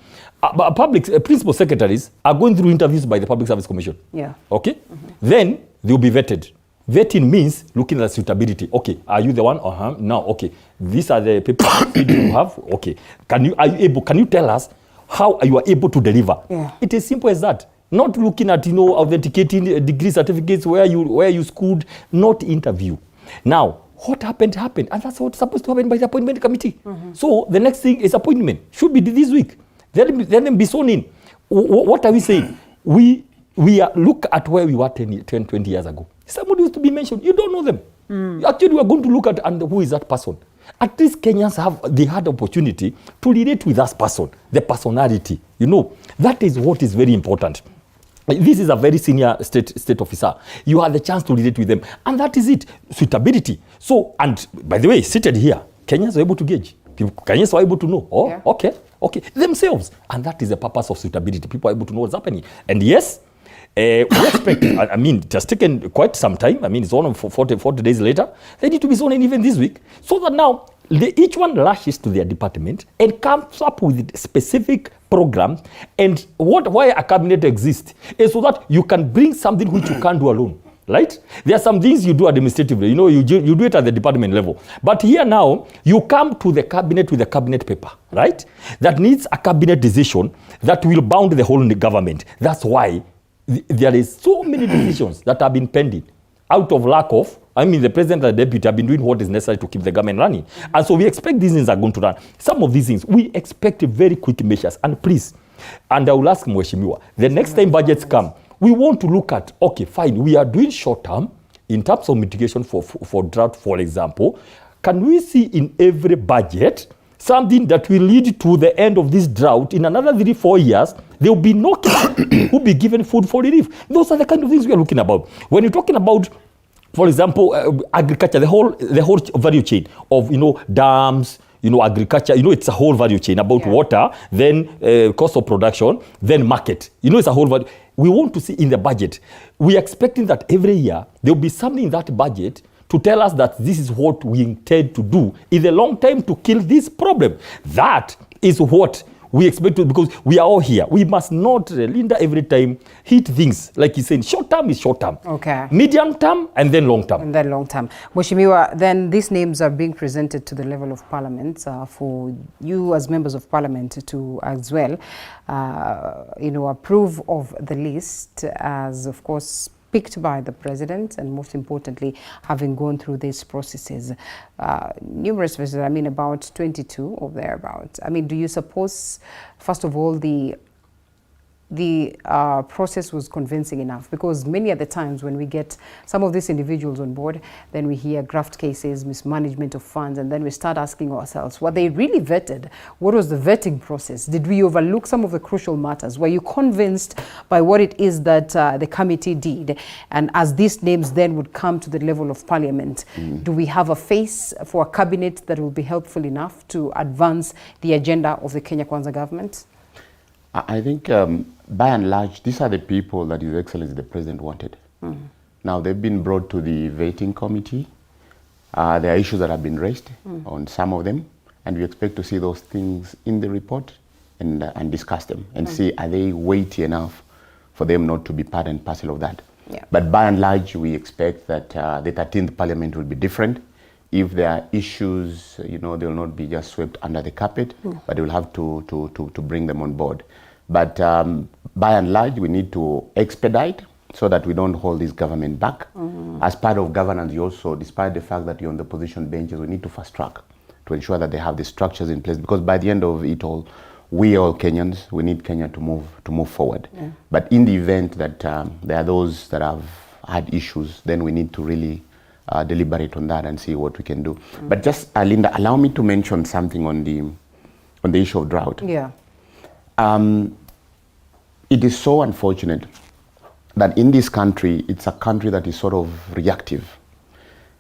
Principal secretaries are going through interviews by the Public Service Commission. Yeah. Okay? Then they will be vetted. Vetting means looking at suitability. Okay, are you the one? No, okay. These are the people you have. Okay. Can you tell us how you are able to deliver? Yeah. It is simple as that. Not looking at, authenticating degree certificates where you schooled, not interview. Now, what happened, and that's what's supposed to happen by the appointment committee. So the next thing is appointment. Should be this week. Let them be sworn in. What are we saying? We look at where we were 10, 20 years ago. Somebody used to be mentioned. You don't know them. Actually, we are going to look at and who is that person. At least Kenyans had opportunity to relate with that person, the personality. That is what is very important. This is a very senior state officer. You had the chance to relate with them. And that is it. Suitability. So, and by the way, seated here, Kenyans were able to gauge. Kenyans were able to know. Okay. Themselves. And that is the purpose of suitability. People are able to know what's happening. And yes, we expect, it has taken quite some time. It's on 40 days later. They need to be sworn in even this week. So that now, each one lashes to their department and comes up with a specific program. And why a cabinet exists is so that you can bring something which you can't do alone. Right? There are some things you do administratively. You do it at the department level. But here now, you come to the cabinet with a cabinet paper, right? That needs a cabinet decision that will bound the whole government. That's why there is so many decisions that have been pending out of lack of. The president and the deputy have been doing what is necessary to keep the government running. And so we expect these things are going to run. Some of these things, we expect very quick measures. And please, and I will ask Mheshimiwa, the next time budgets come, we want to look at, okay, fine, we are doing short term in terms of mitigation for drought, for example. Can we see in every budget something that will lead to the end of this drought in another 3-4 years? There will be no kid who will be given food for relief. Those are the kind of things we are looking about. When you're talking about, for example, agriculture, the whole value chain of, dams, agriculture, it's a whole value chain about water, then cost of production, then market. It's a whole value. We want to see in the budget, we are expecting that every year there will be something in that budget to tell us that this is what we intend to do in the long term to kill this problem. That is what we expect to, because we are all here. We must not, Linda, every time hit things like he's saying. Short term is short term. Okay. Medium term and then long term. And then long term. Mheshimiwa, then these names are being presented to the level of parliament for you as members of parliament to as well, approve of the list as, of course, picked by the president, and most importantly, having gone through these processes, numerous verses, about 22 or thereabouts. Do you suppose, first of all, the process was convincing enough? Because many of the times when we get some of these individuals on board, then we hear graft cases, mismanagement of funds, and then we start asking ourselves, were they really vetted? What was the vetting process? Did we overlook some of the crucial matters? Were you convinced by what it is that the committee did? And as these names then would come to the level of parliament, do we have a face for a cabinet that will be helpful enough to advance the agenda of the Kenya Kwanza government? I think by and large, these are the people that His Excellency the President wanted. Now, they've been brought to the vetting committee. There are issues that have been raised on some of them, and we expect to see those things in the report and discuss them and see, are they weighty enough for them not to be part and parcel of that. But by and large, we expect that the 13th Parliament will be different. If there are issues, they will not be just swept under the carpet, but they will have to bring them on board. But by and large, we need to expedite so that we don't hold this government back. As part of governance, you also, despite the fact that you're on the opposition benches, we need to fast track to ensure that they have the structures in place. Because by the end of it all, we all Kenyans, we need Kenya to move forward. But in the event that there are those that have had issues, then we need to really deliberate on that and see what we can do. But just, Linda, allow me to mention something on the issue of drought. It is so unfortunate that in this country, it's a country that is sort of reactive.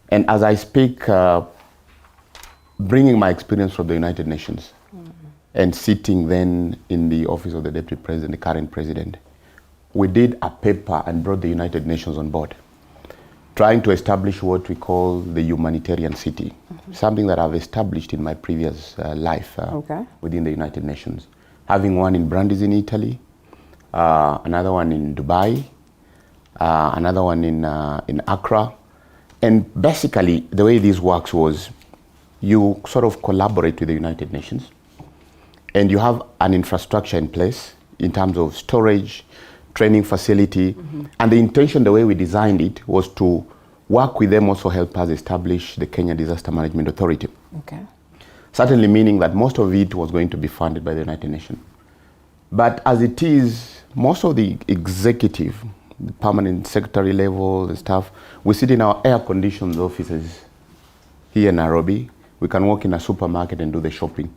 And as I speak, bringing my experience from the United Nations and sitting then in the office of the Deputy President, the current President, we did a paper and brought the United Nations on board, trying to establish what we call the humanitarian city, something that I've established in my previous life within the United Nations. Having one in Brindisi in Italy, another one in Dubai, another one in Accra. And basically, the way this works was you sort of collaborate with the United Nations, and you have an infrastructure in place in terms of storage, training facility. And the intention, the way we designed it, was to work with them, also help us establish the Kenya Disaster Management Authority. Okay. Certainly meaning that most of it was going to be funded by the United Nations. But as it is, most of the executive, the permanent secretary level and stuff, we sit in our air-conditioned offices here in Nairobi. We can walk in a supermarket and do the shopping.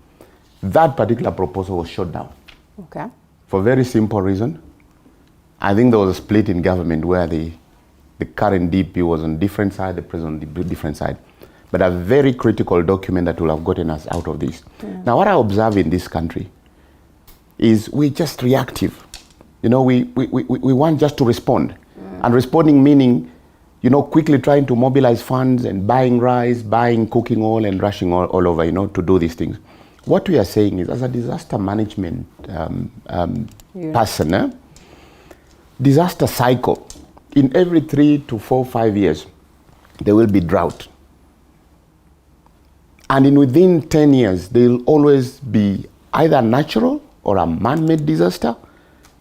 That particular proposal was shut down. Okay. For a very simple reason. I think there was a split in government where the current DP was on different side, the president on the different side. But a very critical document that will have gotten us out of this. Now, what I observe in this country is we're just reactive. You know, we want just to respond. And responding meaning, you know, quickly trying to mobilize funds and buying rice, buying cooking oil and rushing all over, you know, to do these things. What we are saying is, as a disaster management person, disaster cycle, in every 3 to 4, 5 years, there will be drought. And within 10 years, there will always be either natural or a man-made disaster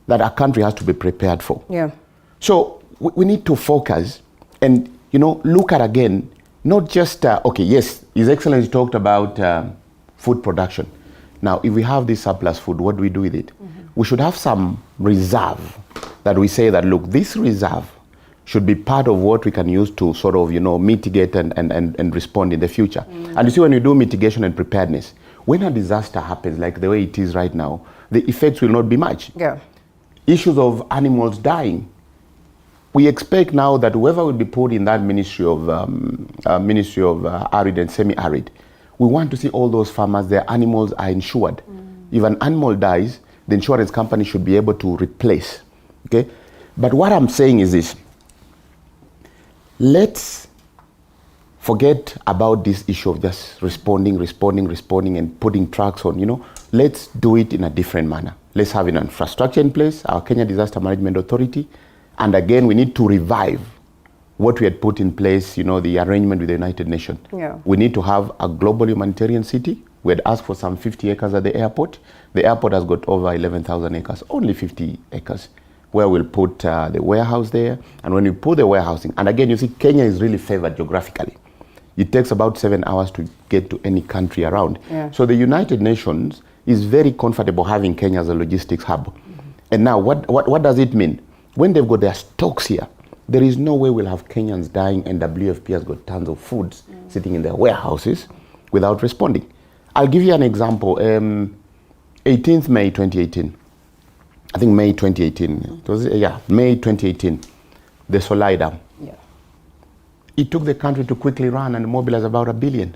that a country has to be prepared for. Yeah. So we need to focus and, you know, look at again, not just, okay, yes, His Excellency talked about food production. Now, if we have this surplus food, what do we do with it? We should have some reserve that we say that, look, this reserve should be part of what we can use to sort of, you know, mitigate and respond in the future. And you see, when you do mitigation and preparedness, when a disaster happens, like the way it is right now, the effects will not be much. Yeah. Issues of animals dying. We expect now that whoever will be put in that Ministry of Arid and Semi-Arid, we want to see all those farmers, their animals are insured. If an animal dies, the insurance company should be able to replace. Okay? But what I'm saying is this. Let's forget about this issue of just responding and putting trucks on, you know. Let's do it in a different manner. Let's have an infrastructure in place, our Kenya Disaster Management Authority. And again, we need to revive what we had put in place, you know, the arrangement with the United Nations. Yeah. We need to have a global humanitarian city. We had asked for some 50 acres at the airport. The airport has got over 11,000 acres, only 50 acres, where we'll put the warehouse there. And when you put the warehousing, and again, you see, Kenya is really favored geographically. It takes about 7 hours to get to any country around. Yeah. So the United Nations is very comfortable having Kenya as a logistics hub. And now, what does it mean? When they've got their stocks here, there is no way we'll have Kenyans dying and WFP has got tons of foods sitting in their warehouses without responding. I'll give you an example. 18th May 2018. I think May 2018. It was, May 2018. The Solai Dam. Yeah. It took the country to quickly run and mobilize about $1 billion.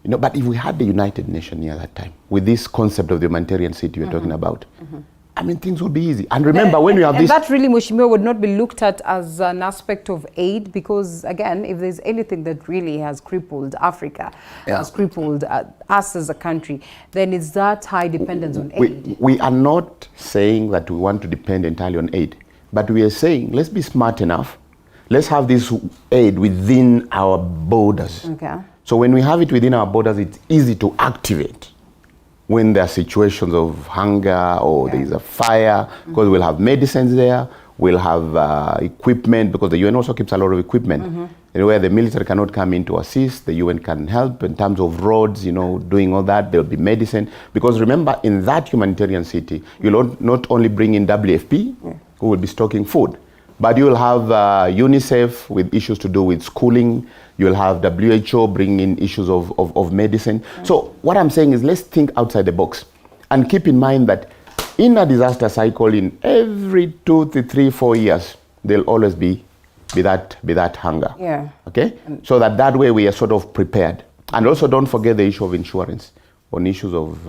You know, but if we had the United Nations near that time, with this concept of the humanitarian city we're talking about, I mean, things would be easy. And remember, when you have this... And that really, Mheshimiwa, would not be looked at as an aspect of aid, because, again, if there's anything that really has crippled Africa, has crippled us as a country, then it's that high dependence on aid. We are not saying that we want to depend entirely on aid, but we are saying, let's be smart enough. Let's have this aid within our borders. Okay. So when we have it within our borders, it's easy to activate when there are situations of hunger or there is a fire, because we'll have medicines there, we'll have equipment, because the UN also keeps a lot of equipment. And where the military cannot come in to assist, the UN can help in terms of roads, you know, doing all that. There'll be medicine. Because remember, in that humanitarian city, you'll not only bring in WFP, who will be stocking food, but you'll have UNICEF with issues to do with schooling. You'll have WHO bringing in issues of medicine. So what I'm saying is, let's think outside the box and keep in mind that in a disaster cycle, in every 2 to 3, 4 years, there'll always be that hunger. Yeah. Okay? So that way we are sort of prepared. And also don't forget the issue of insurance on issues of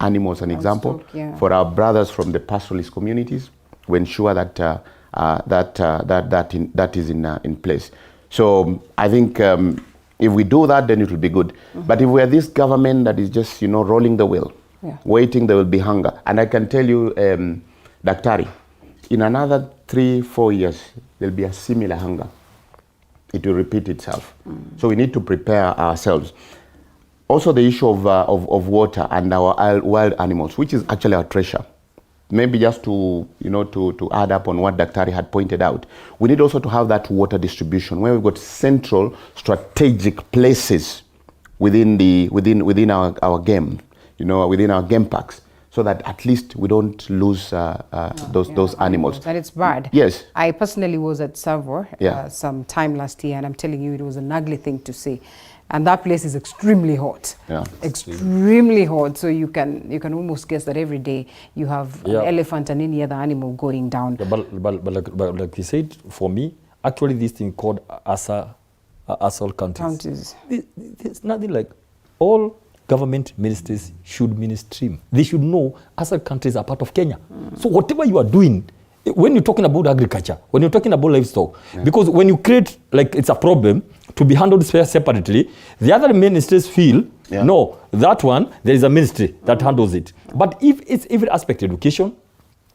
animals. An example, for our brothers from the pastoralist communities, we ensure that that is in place. So I think if we do that, then it will be good. But if we are this government that is just, you know, rolling the wheel, waiting, there will be hunger. And I can tell you, Daktari, in another 3, 4 years, there'll be a similar hunger. It will repeat itself. So we need to prepare ourselves. Also the issue of water and our wild animals, which is actually our treasure. maybe just to, to add up on what Daktari had pointed out, we need also to have that water distribution where we've got central strategic places within our game, within our game parks, so that at least we don't lose those animals. And it's bad. Yes. I personally was at Savor Yeah. some time last year, and I'm telling you, it was an ugly thing to see. And that place is extremely hot. Yeah. Extremely hot. So you can almost guess that every day you have an Yeah. elephant and any other animal going down. Yeah, but like you said, for me, actually this thing called asshole countries. There's nothing like all government ministers should ministream. They should know asshole countries are part of Kenya. So whatever you are doing, when you're talking about agriculture, when you're talking about livestock, because when you create, like it's a problem to be handled separately, the other ministers feel, no, that one, there is a ministry that handles it. But if it's every aspect, education,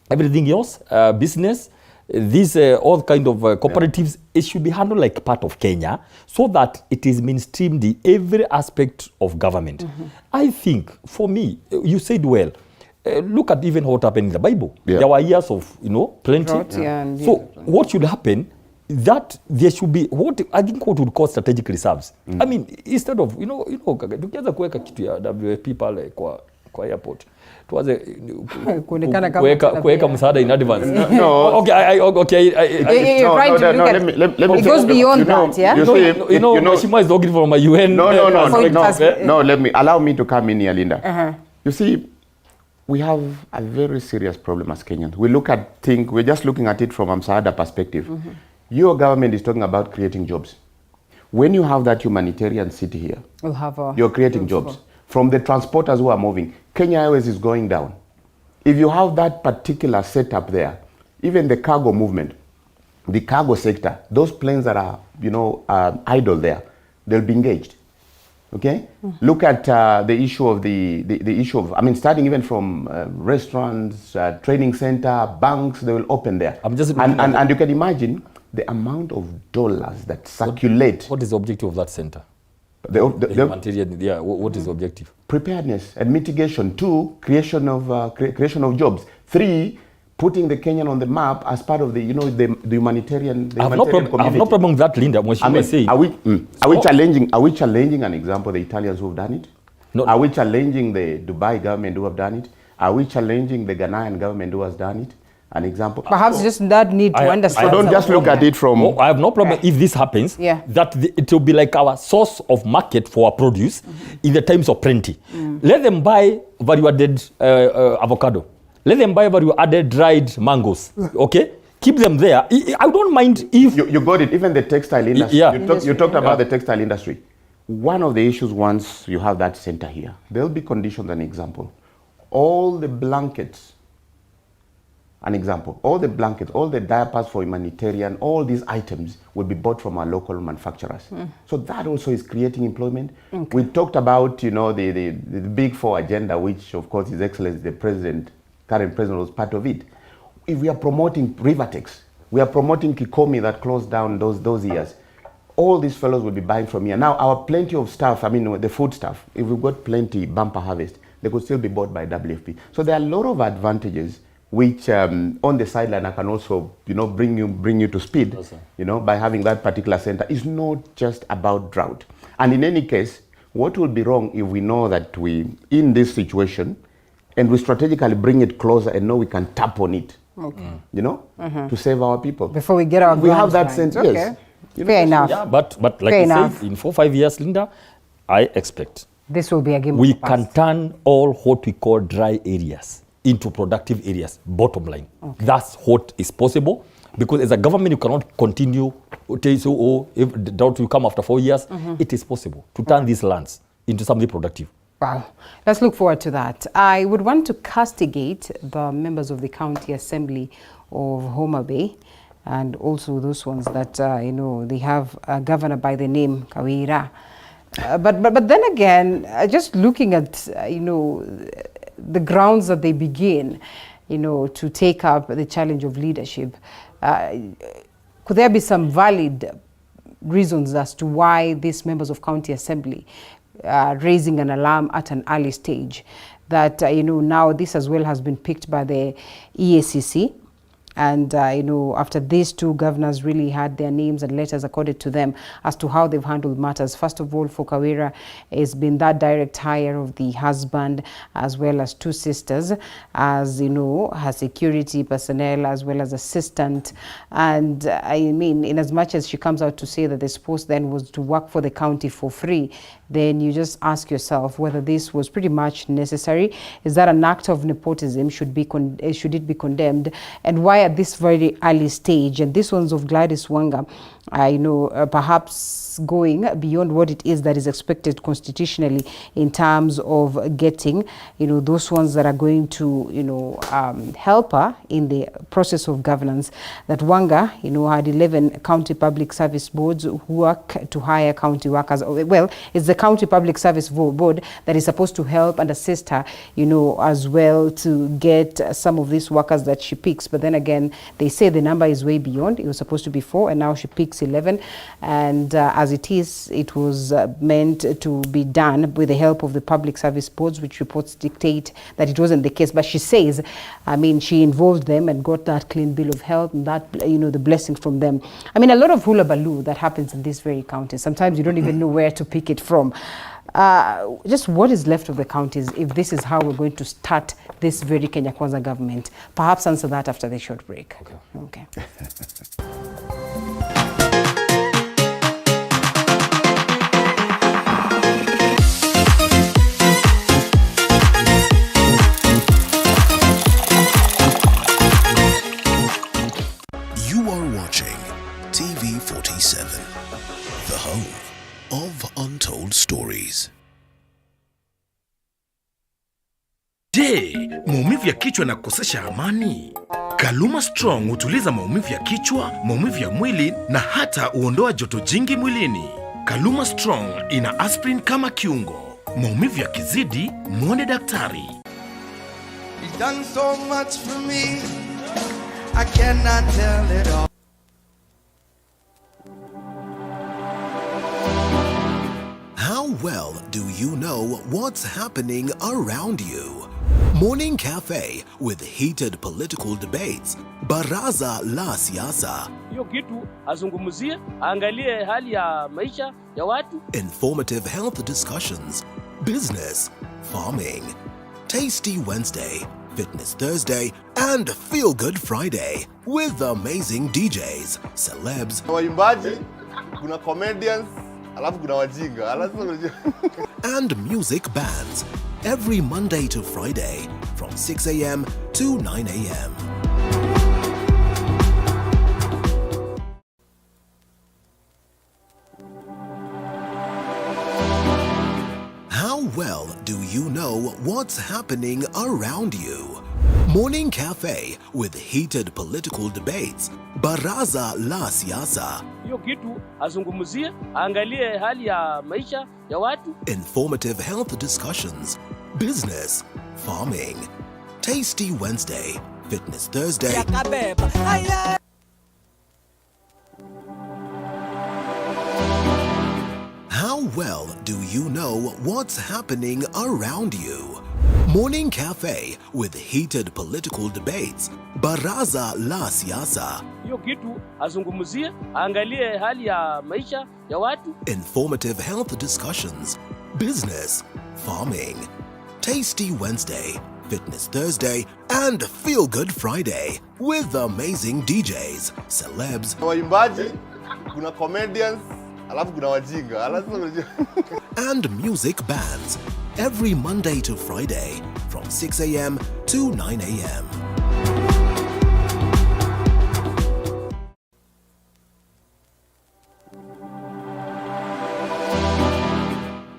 everything else, business, these all kind of cooperatives, it should be handled like part of Kenya, so that it is mainstreamed in every aspect of government. I think, for me, you said well, look at even what happened in the Bible. There were years of, plenty. Drought, and so what should happen, that there should be, I think what would call strategic reserves. I mean, instead of, tukianza kuweka kitu ya WFP pale kwa airport, tuanze kuweka msaada in advance. No. Okay, it goes beyond that, yeah? Mheshimiwa is looking for my UN. No, allow me to come in here, Linda. You see, we have a very serious problem as Kenyans. We're just looking at it from a Msaada perspective. Your government is talking about creating jobs. When you have that humanitarian city here, you're creating jobs. From the transporters who are moving, Kenya Airways is going down. If you have that particular setup there, even the cargo movement, the cargo sector, those planes that are, idle there, they'll be engaged. Okay? Look at the issue of the issue of, starting even from restaurants, training center, banks, they will open there. And you can imagine the amount of dollars that circulate. What is the objective of that center? What is the objective? Preparedness and mitigation. 2, creation of jobs. 3, putting the Kenyan on the map as part of the humanitarian community. I have no problem with that, Linda. Are we challenging an example, the Italians who have done it? No. Are we challenging the Dubai government who have done it? Are we challenging the Ghanaian government who has done it? An example. Perhaps just that need to understand. I don't just look at it from. I have no problem if this happens. That it will be like our source of market for our produce in the times of plenty. Let them buy value-added avocado. Let them buy value-added dried mangoes. Okay, keep them there. I don't mind if you got it. Even the textile industry. You talked about the textile industry. One of the issues, once you have that center here, there will be conditions. An example, all the blankets. All the diapers for humanitarian, all these items will be bought from our local manufacturers. So that also is creating employment. We talked about, the Big Four agenda, which of course His Excellency the current president was part of it. If we are promoting Rivertex, we are promoting Kikomi that closed down those years. All these fellows will be buying from here. Now our plenty of stuff, the food stuff, if we've got plenty bumper harvest, they could still be bought by WFP. So there are a lot of advantages which on the sideline I can also, bring you to speed, by having that particular center. It's not just about drought. And in any case, what will be wrong if we know that we, in this situation, and we strategically bring it closer and know we can tap on it, to save our people. Before we get our we have that center, yes. Fair enough. Yeah, but like I said, in 4-5 years, Linda, I expect this will be a game. We can turn all what we call dry areas into productive areas, bottom line. That's what is possible, because as a government you cannot continue to say, if the drought will come after 4 years. It is possible to turn these lands into something productive. Wow. Let's look forward to that. I would want to castigate the members of the County Assembly of Homa Bay, and also those ones that, they have a governor by the name Kawira. But then again, just looking at, the grounds that they begin, to take up the challenge of leadership, could there be some valid reasons as to why these members of County Assembly are raising an alarm at an early stage? that, now this as well has been picked by the EACC. And, after these two governors really had their names and letters accorded to them as to how they've handled matters. First of all, for Kawira, has been that direct hire of the husband as well as two sisters as, her security personnel as well as assistant. And in as much as she comes out to say that the supposed then was to work for the county for free, then you just ask yourself whether this was pretty much necessary. Is that an act of nepotism? Should it be condemned? And why at this very early stage? And this one's of Gladys Wanga, perhaps going beyond what it is that is expected constitutionally in terms of getting, those ones that are going to, help her in the process of governance. That Wanga, had 11 county public service boards who work to hire county workers. Well, it's the county public service board that is supposed to help and assist her, as well to get some of these workers that she picks. But then again, they say the number is way beyond. It was supposed to be 4 and now she picks 11. And as it is, it was meant to be done with the help of the public service boards, which reports dictate that it wasn't the case. But she says, she involved them and got that clean bill of health and that, the blessing from them. A lot of hula baloo that happens in this very county. Sometimes you don't even know where to pick it from. Just what is left of the counties if this is how we're going to start this very Kenya Kwanza government? Perhaps answer that after the short break. Okay. You are watching TV 47, the home of untold stories. Je, maumivu ya kichwa na kukosesha amani? Kaluma Strong hutuliza maumivu ya kichwa, maumivu ya mwili na hata huondoa joto jingi mwilini. Kaluma Strong ina aspirin kama kiungo. Maumivu ya kizidi, muone daktari. You've done so much for me, I cannot tell it all. How well do you know what's happening around you? Morning Cafe with heated political debates. Baraza la Siasa. Hiyo kitu azungumzie, angalie hali ya maisha ya watu. Informative health discussions. Business, farming. Tasty Wednesday, Fitness Thursday, and Feel Good Friday with amazing DJs, celebs, waimbaji, kuna comedians, alafu kuna wajinga. and music bands every Monday to Friday from 6 a.m. to 9 a.m. How well do you know what's happening around you? Morning Cafe with heated political debates. Baraza la Siasa. Hiyo kitu azungumzie, angalie hali ya maisha ya watu. Informative health discussions. Business, farming. Tasty Wednesday, Fitness Thursday. How well do you know what's happening around you? Morning Cafe with heated political debates. Baraza la Siasa. Hiyo kitu azungumzie, angalie hali ya maisha ya watu. Informative health discussions. Business, farming. Tasty Wednesday, Fitness Thursday, and Feel Good Friday with amazing DJs, celebs, waimbaji, kuna comedians, alafu kuna wajinga. and music bands every Monday to Friday from 6 a.m. to 9 a.m.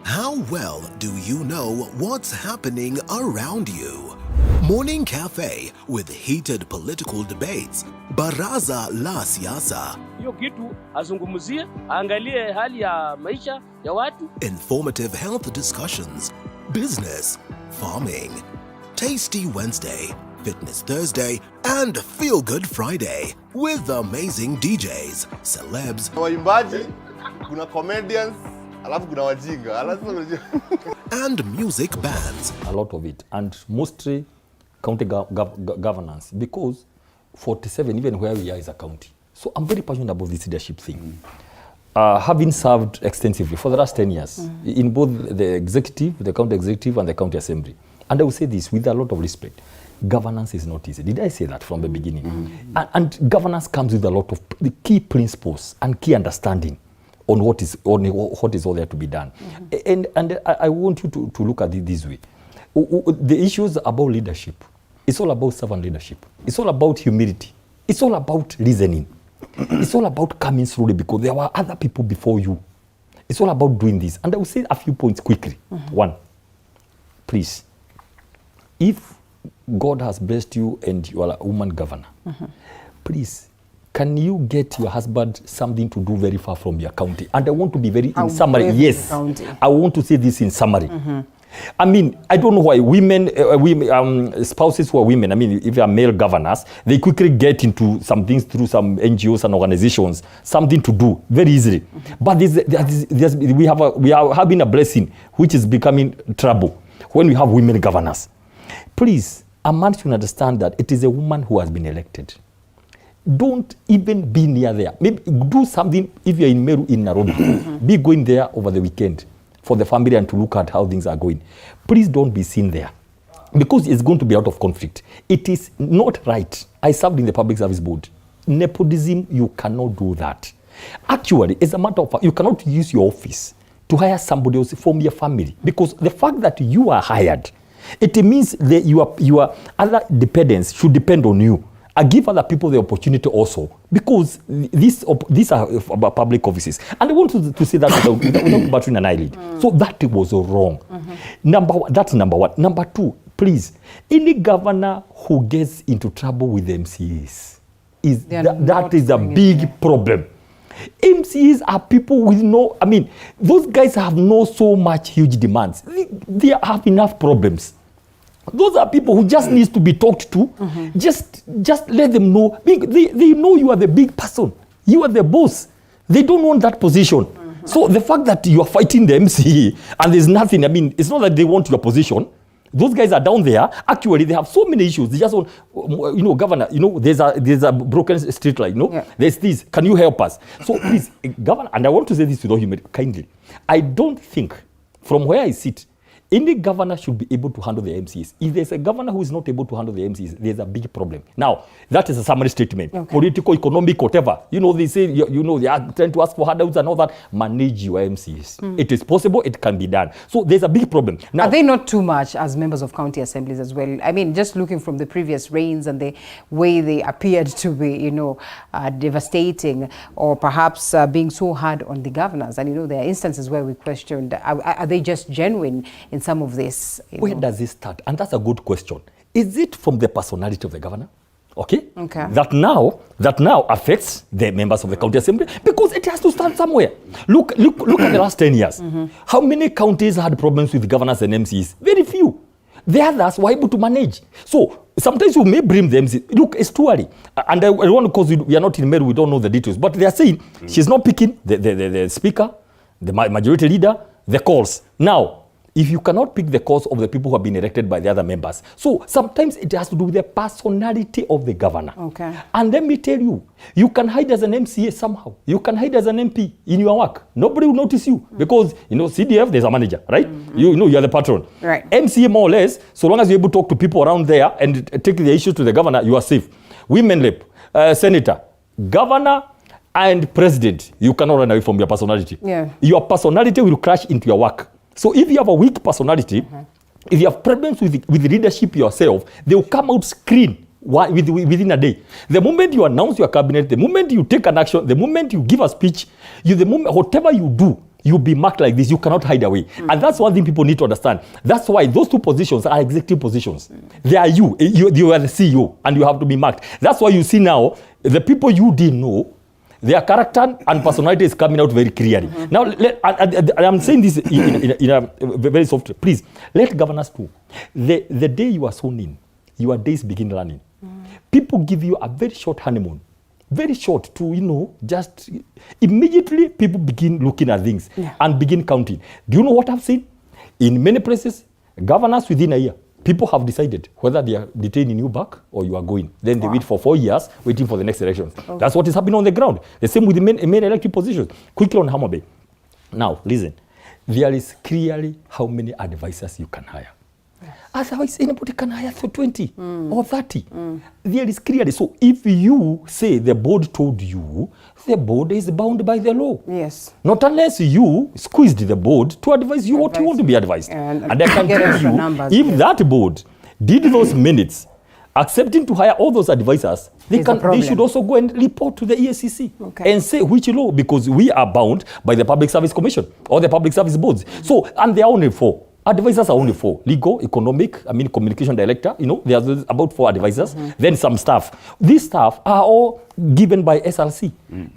How well do you know what's happening around you? Morning Cafe with heated political debates. Baraza la Siasa. Hiyo kitu azungumzie, angalie hali ya maisha ya watu. Informative health discussions. Business, farming. Tasty Wednesday, Fitness Thursday, and Feel Good Friday with amazing DJs, celebs, waimbaji, kuna comedians, alafu kuna wajinga. And music bans. A lot of it, and mostly county governance, because 47, even where we are, is a county. So I'm very passionate about this leadership thing. Having served extensively for the last 10 years in both the executive, the county executive, and the county assembly. And I will say this with a lot of respect. Governance is not easy. Did I say that from the beginning? And governance comes with a lot of the key principles and key understanding on what is all there to be done. And I want you to look at it this way. The issues about leadership, it's all about servant leadership. It's all about humility. It's all about reasoning. It's all about coming slowly because there were other people before you. It's all about doing this. And I will say a few points quickly. One, please, if God has blessed you and you are a woman governor, please, can you get your husband something to do very far from your county? And I want to be very in summary. Yes, I want to say this in summary. I mean, I don't know why women, spouses who are women, I mean, if they are male governors, they quickly get into some things through some NGOs and organizations, something to do very easily. But we are having a blessing which is becoming trouble when we have women governors. Please, a man should understand that it is a woman who has been elected. Don't even be near there. Maybe do something if you're in Meru, in Nairobi. Be going there over the weekend for the family and to look at how things are going. Please don't be seen there because it's going to be out of conflict. It is not right. I served in the Public Service Board. Nepotism, you cannot do that. Actually, as a matter of fact, you cannot use your office to hire somebody else from your family because the fact that you are hired, it means that your other dependents should depend on you. I give other people the opportunity also because these are public offices. And I want to say that without battering an eyelid. So that was wrong. That's number one. Number two, please, any governor who gets into trouble with MCAs, that is a big problem. MCAs are people with no, I mean, those guys have no so much huge demands. They have enough problems. Those are people who just needs to be talked to. Just let them know. They know you are the big person. You are the boss. They don't want that position. So the fact that you are fighting the MCA and there's nothing, I mean, it's not that they want your position. Those guys are down there. Actually, they have so many issues. They just want, governor, there's a broken street light, There's this. Can you help us? So please, governor, and I want to say this without humility, kindly. I don't think, from where I sit, any governor should be able to handle the MCs. If there's a governor who is not able to handle the MCs, there's a big problem. Now, that is a summary statement. Political, economic, whatever. They say, they are trying to ask for handouts and all that. Manage your MCs. It is possible, it can be done. So there's a big problem. Now, are they not too much as members of county assemblies as well? I mean, just looking from the previous reigns and the way they appeared to be, devastating or perhaps being so hard on the governors. And, there are instances where we questioned, are they just genuine in some of this? Where does it start? And that's a good question. Is it from the personality of the governor? Okay. That now affects the members of the county assembly because it has to start somewhere. Look at the last 10 years. How many counties had problems with governors and MCs? Very few. The others were able to manage. So sometimes you may blame the MC. Look, it's too early. And I want to, because we are not in Meru, we don't know the details. But they are saying she's not picking the speaker, the majority leader, the calls. Now, if you cannot pick the cause of the people who have been elected by the other members. So sometimes it has to do with the personality of the governor. And let me tell you, you can hide as an MCA somehow. You can hide as an MP in your work. Nobody will notice you because, CDF, there's a manager, right? You are the patron. Right. MCA, more or less, so long as you're able to talk to people around there and take the issues to the governor, you are safe. Women rep, senator, governor, and president, you cannot run away from your personality. Your personality will crash into your work. So if you have a weak personality, if you have problems with leadership yourself, they will come out screen within a day. The moment you announce your cabinet, the moment you take an action, the moment you give a speech, whatever you do, you'll be marked like this. You cannot hide away. And that's one thing people need to understand. That's why those two positions are executive positions. They are you are the CEO and you have to be marked. That's why you see now, the people you didn't know, their character and personality is coming out very clearly. Now, I'm saying this in a very soft. Please, let governors do. The day you are sworn in, your days begin running. People give you a very short honeymoon. very short to, just immediately people begin looking at things and begin counting. Do you know what I've seen? In many places, governors within a year, people have decided whether they are detaining you back or you are going. Then they wait for 4 years waiting for the next elections. Okay. That's what is happening on the ground. The same with the main elected positions. Quickly on Homa Bay. Now, listen. There is clearly how many advisors you can hire. Otherwise, anybody can hire for 20 or 30. There is clearly. So if you say the board told you, the board is bound by the law. Yes. Not unless you squeezed the board to advise you what you want to be advised. And I can tell you, if that board did those minutes, accepting to hire all those advisors, they should also go and report to the EACC and say which law, because we are bound by the Public Service Commission or the Public Service Boards. So, and they are only 4. Advisors are only 4. Legal, economic, communication director, there's about 4 advisors, then some staff. These staff are all given by SRC.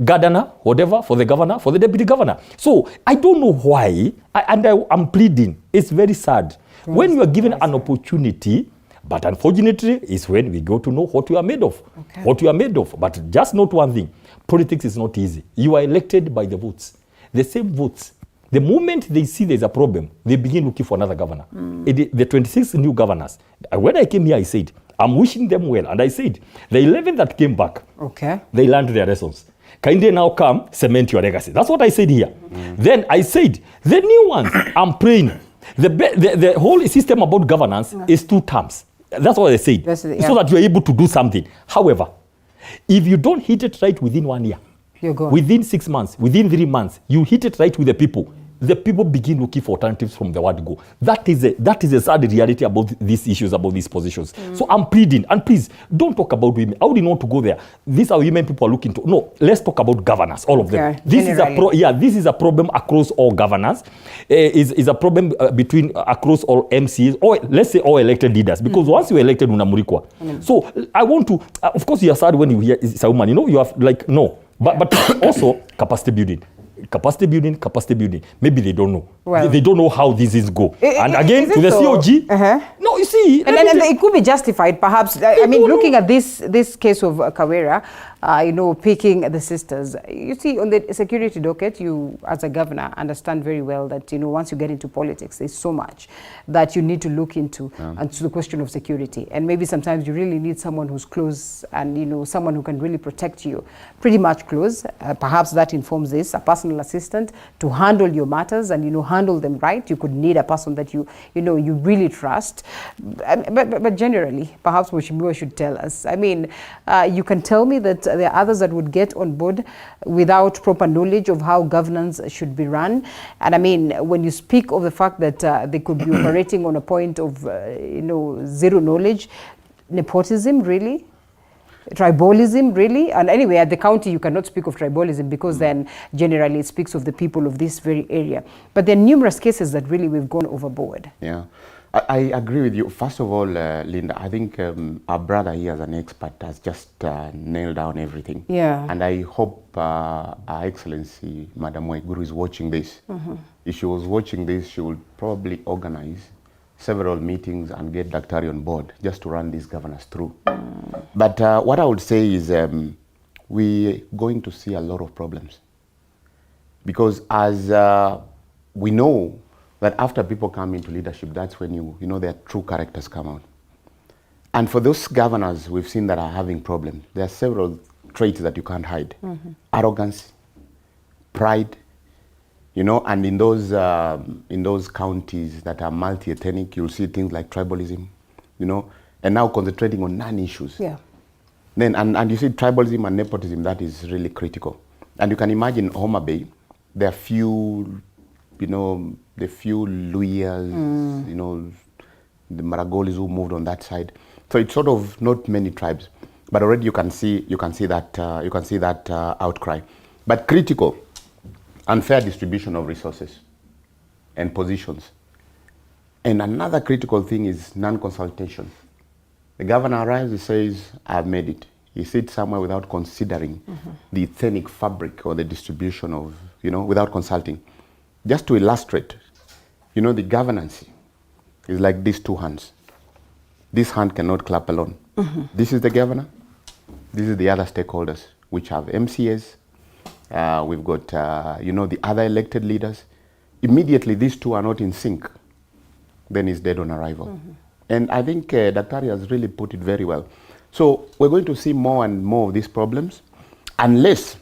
Gardener, whatever, for the governor, for the deputy governor. So I don't know why, I'm pleading. It's very sad. When you are given an opportunity, but unfortunately, it's when we go to know what we are made of. What we are made of. But just note one thing. Politics is not easy. You are elected by the votes. The same votes. The moment they see there's a problem, they begin looking for another governor. The 26 new governors, when I came here, I said, I'm wishing them well. And I said, the 11 that came back, they learned their lessons. Can they now come, cement your legacy? That's what I said here. Then I said, the new ones, I'm praying. The whole system about governance is 2 terms. That's what I said. So that you're able to do something. However, if you don't hit it right within 1 year, you're gone. Within 6 months, within 3 months, you hit it right with the people begin looking for alternatives from the word go. That is a sad reality about these issues, about these positions. So I'm pleading, and please, don't talk about women. I wouldn't want to go there. These are women people are looking to. No, let's talk about governance, all of them. This is a problem across all governors. Is a problem across all MCs, or let's say all elected leaders, because once you're elected, unamurikwa. So I want to, of course you are sad when you hear it's a woman, you have no. But also capacity building. Capacity building. Maybe they don't know. Well, they don't know how this is go. And again, to the COG, no, you see. And it could be justified, perhaps. I mean, looking at this case of Kawera, picking the sisters. You see, on the security docket, you, as a governor, understand very well that, once you get into politics, there's so much that you need to look into, and to the question of security. And maybe sometimes you really need someone who's close and, someone who can really protect you pretty much close. Perhaps that informs this, a personal assistant to handle your matters and, handle them right. You could need a person that you really trust. But generally, perhaps Mheshimiwa should tell us. I mean, you can tell me that there are others that would get on board without proper knowledge of how governance should be run. And I mean, when you speak of the fact that they could be operating on a point of, zero knowledge, nepotism, really? Tribalism, really? And anyway, at the county, you cannot speak of tribalism because then generally it speaks of the people of this very area. But there are numerous cases that really we've gone overboard. Yeah. I agree with you. First of all, Linda, I think our brother here as an expert has just nailed down everything. Yeah. And I hope Our Excellency, Madam Waiguru, is watching this. If she was watching this, she would probably organize several meetings and get Daktari on board just to run these governors through. But what I would say is we're going to see a lot of problems. Because as we know that after people come into leadership, that's when their true characters come out. And for those governors we've seen that are having problems, there are several traits that you can't hide. Arrogance, pride, and in those counties that are multi-ethnic, you'll see things like tribalism, and now concentrating on non-issues. Yeah. Then, and you see tribalism and nepotism, that is really critical. And you can imagine Homa Bay, there are few, the few Luyas, the Maragolis who moved on that side. So it's sort of not many tribes, but already you can see that outcry. But critical, unfair distribution of resources and positions. And another critical thing is non-consultation. The governor arrives, he says, I've made it. He sits somewhere without considering the ethnic fabric or the distribution of, without consulting. Just to illustrate, the governance is like these 2 hands. This hand cannot clap alone. This is the governor, this is the other stakeholders which have MCAs. We've got, you know, the other elected leaders. Immediately, these two are not in sync. Then it's dead on arrival. And I think Daktari has really put it very well. So we're going to see more and more of these problems, unless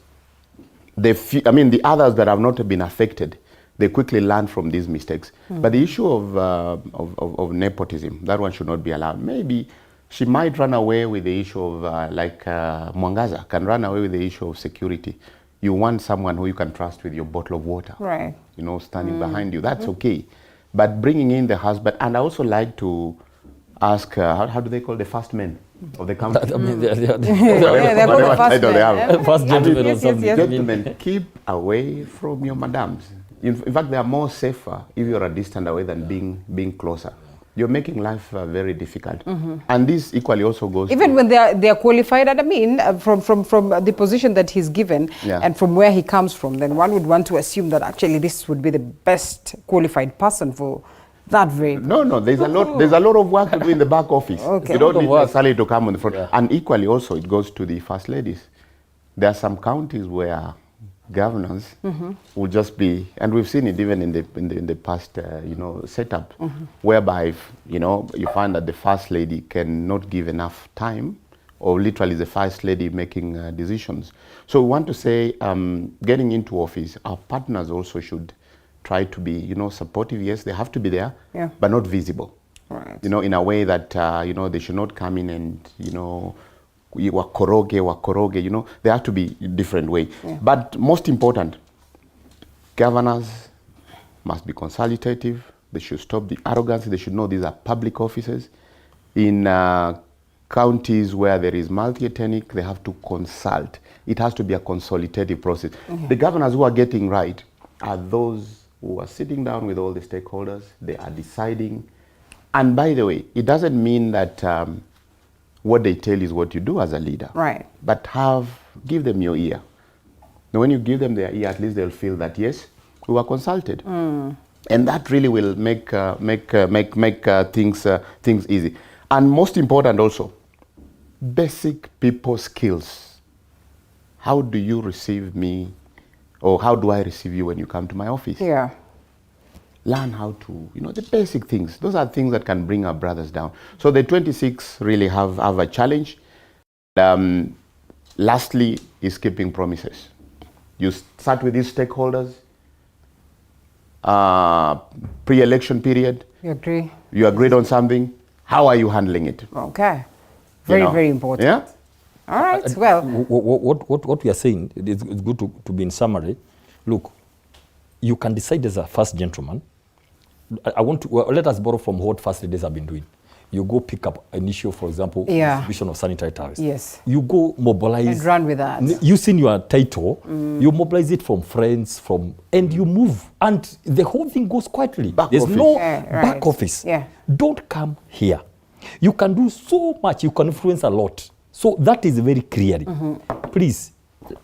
the others that have not been affected, they quickly learn from these mistakes. But the issue of nepotism, that one should not be allowed. Maybe she might run away with the issue of, like Mwangaza can run away with the issue of security. You want someone who you can trust with your bottle of water, right? You know, standing behind you. That's okay. But bringing in the husband, and I also like to ask, how do they call the first men of the country? I mean, they're whatever title they have. First gentlemen or something. Gentlemen, keep away from your madams. In fact, they are more safer if you're a distant away than being closer. You're making life very difficult. And this equally also goes even when they are qualified. And I mean, from the position that he's given and from where he comes from, then one would want to assume that actually this would be the best qualified person for that very. No, there's a lot of work to do in the back office. You don't need necessarily to come on the front. And equally also, it goes to the first ladies. There are some counties where governors will just be, and we've seen it even in the past, you know, setup, whereby you know, you find that the first lady cannot give enough time, or literally the first lady making decisions. So we want to say, getting into office, our partners also should try to be, you know, supportive. Yes, they have to be there, but not visible. Right. You know, in a way that you know, they should not come in and, you know, wakoroge, you know, they have to be a different way. But most important, governors must be consultative. They should stop the arrogance. They should know these are public offices. In counties where there is multi-ethnic, they have to consult. It has to be a consultative process. The governors who are getting right are those who are sitting down with all the stakeholders. They are deciding. And by the way, it doesn't mean that what they tell is what you do as a leader. Right. But give them your ear. Now, when you give them their ear, at least they'll feel that, yes, we were consulted. And that really will make things easy. And most important also, basic people skills. How do you receive me, or how do I receive you when you come to my office? Yeah. Learn how to, you know, the basic things. Those are things that can bring our brothers down. So the 26 really have a challenge. Lastly is keeping promises. You start with these stakeholders, pre-election period. You agree? You agreed on something. How are you handling it? Okay. Very important. Yeah? All right, well. What we are saying, it's good to be in summary. Look, you can decide as a first gentleman. Let us borrow from what first ladies have been doing. You go pick up an issue, for example, distribution of sanitary towels. Yes. You go mobilize. And run with that. Using your title, you mobilize it from friends, and you move. And the whole thing goes quietly. There's no back office. Don't come here. You can do so much. You can influence a lot. So that is very clear. Please,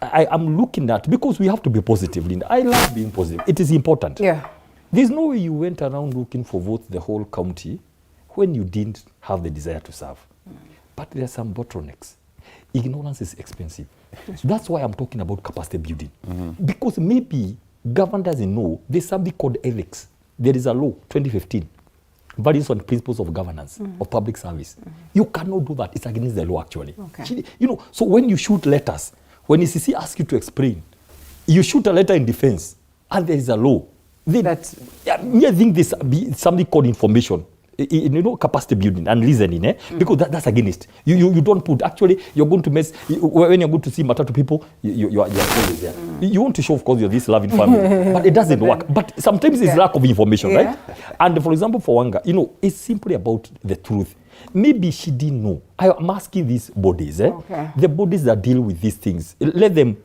I am looking at, because we have to be positive, Linda. I love being positive. It is important. There's no way you went around looking for votes the whole county when you didn't have the desire to serve. But there are some bottlenecks. Ignorance is expensive. That's why I'm talking about capacity building. Because maybe government doesn't know there's something called ethics. There is a law, 2015, values and principles of governance, of public service. You cannot do that. It's against the law, actually. You know, so when you shoot letters, when ECC asks you to explain, you shoot a letter in defense, and there is a law. I think there's something called information, you know, capacity building and listening, because that's against. You don't put, actually, you're going to mess, when you're going to see Matatu people, you're always there. You want to show, of course, you're this loving family, but it doesn't work. But sometimes it's lack of information, right? And for example, for Wanga, you know, it's simply about the truth. Maybe she didn't know. I'm asking these bodies, the bodies that deal with these things, let them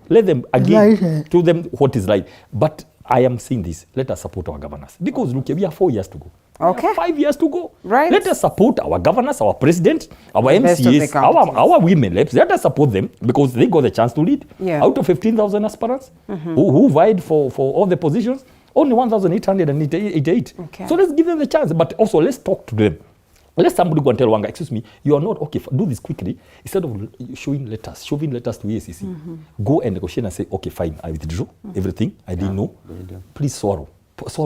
again to them what is right. But I am saying this, let us support our governors. Because look, we have 4 years to go. We have 5 years to go. Right. Let us support our governors, our president, our MCAs, our women reps. Let us support them because they got the chance to lead. Out of 15,000 aspirants who vied for all the positions, only 1,888. So let's give them the chance. But also let's talk to them. Let somebody go and tell Wanga, excuse me, you are not okay. Do this quickly. Instead of shoving letters to EACC, go and negotiate and say, okay, fine, I withdrew everything. I didn't know. Please sorrow,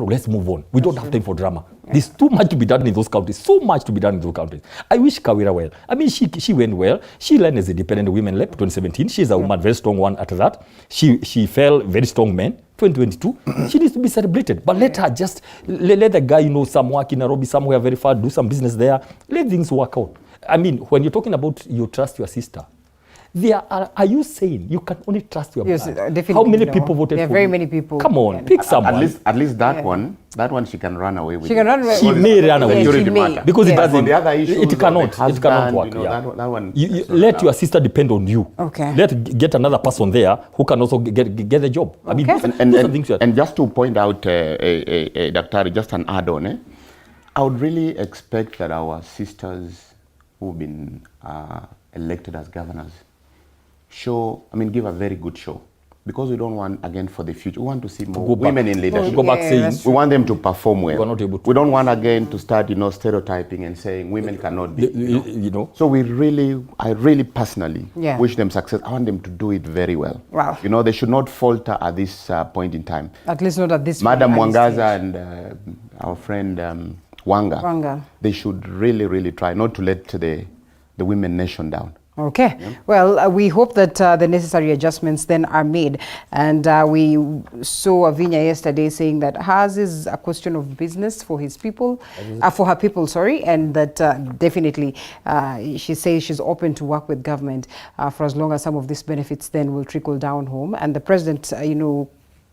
let's move on. We don't have time for drama. There's too much to be done in those countries. So much to be done in those countries. I wish Kawira well. I mean, she went well. She learned as a dependent women led 2017. She's a woman, very strong one after that. She fell very strong men. 2022, she needs to be celebrated. But let her just, let the guy, some work in Nairobi, somewhere very far, do some business there. Let things work out. I mean, when you're talking about you trust your sister, are you saying you can only trust your yes, brother? Definitely. How many people voted for you? There are very many people. Come on, pick someone. At least that one she can run away with. She can run away. She may run away. She may. Because it doesn't. The other issues it cannot. Husband, it cannot work. That one. Let your sister depend on you. Okay. Get another person there who can also get the job. I mean, and just to point out, Dr. just an add-on, I would really expect that our sisters who've been elected as governors give a very good show, because we don't want, again, for the future, we want to see more women in leadership. Go back saying we want them to perform well. We're not able to. We don't want, again, to start, stereotyping and saying women cannot be. So I really personally wish them success. I want them to do it very well. Wow. They should not falter at this point in time. At least not at this Madam point. Wangaza and our friend Wanga, they should really, really try not to let the women nation down. Okay. Yeah. Well, we hope that the necessary adjustments then are made. And we saw Avinya yesterday saying that hers is a question of business for his people, for her people, sorry, and that definitely she says she's open to work with government for as long as some of these benefits then will trickle down home. And the president,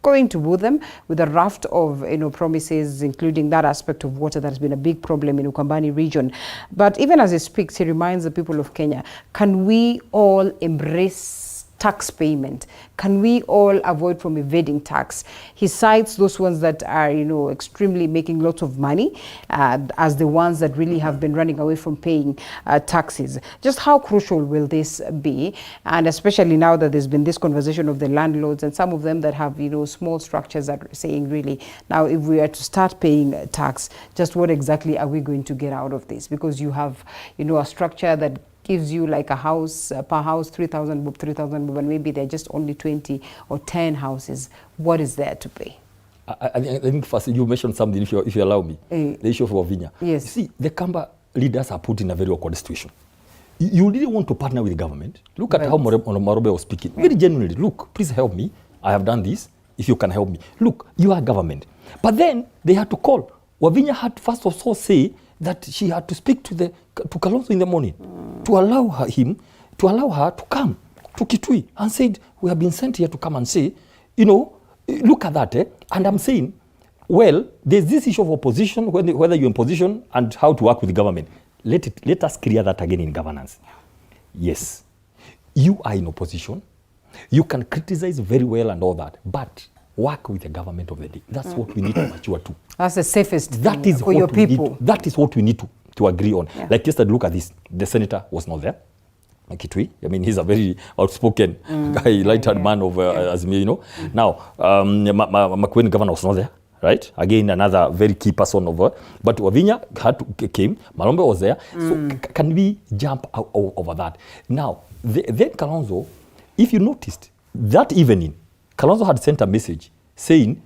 going to woo them with a raft of promises, including that aspect of water that has been a big problem in Ukambani region. But even as he speaks, he reminds the people of Kenya, can we all embrace tax payment? Can we all avoid from evading tax? He cites those ones that are, extremely making lots of money as the ones that really have been running away from paying taxes. Just how crucial will this be? And especially now that there's been this conversation of the landlords and some of them that have, small structures that are saying really, now if we are to start paying tax, just what exactly are we going to get out of this? Because you have, a structure that gives you like a house, per house, 3,000 bob, and maybe they're just only 20 or 10 houses. What is there to pay? I think first you mentioned something, if you allow me, the issue of Wavinya. Yes. See, the Kamba leaders are put in a very awkward situation. You really want to partner with the government. Look at how Marobe was speaking. Very genuinely, look, please help me. I have done this. If you can help me. Look, you are government. But then they had to call. Wavinya had to first of all say that she had to speak to Kalonzo in the morning to allow her to come to Kitui and said, we have been sent here to come and say, look at that. And I'm saying, well, there's this issue of opposition, whether you're in position and how to work with the government. Let us clear that again in governance. Yes, you are in opposition. You can criticize very well and all that, but work with the government of the day. That's what we need to mature to. That's the safest thing for your people. That is what we need to agree on. Yeah. Like yesterday, look at this. The senator was not there. Kitui. I mean, he's a very outspoken guy, light-hearted man of Azimio, Now, Makueni governor was not there, right? Again, another very key person over. But Wavinya came, Malombe was there. So can we jump over that? Now, then Kalonzo, if you noticed, that evening, Kalonzo had sent a message saying,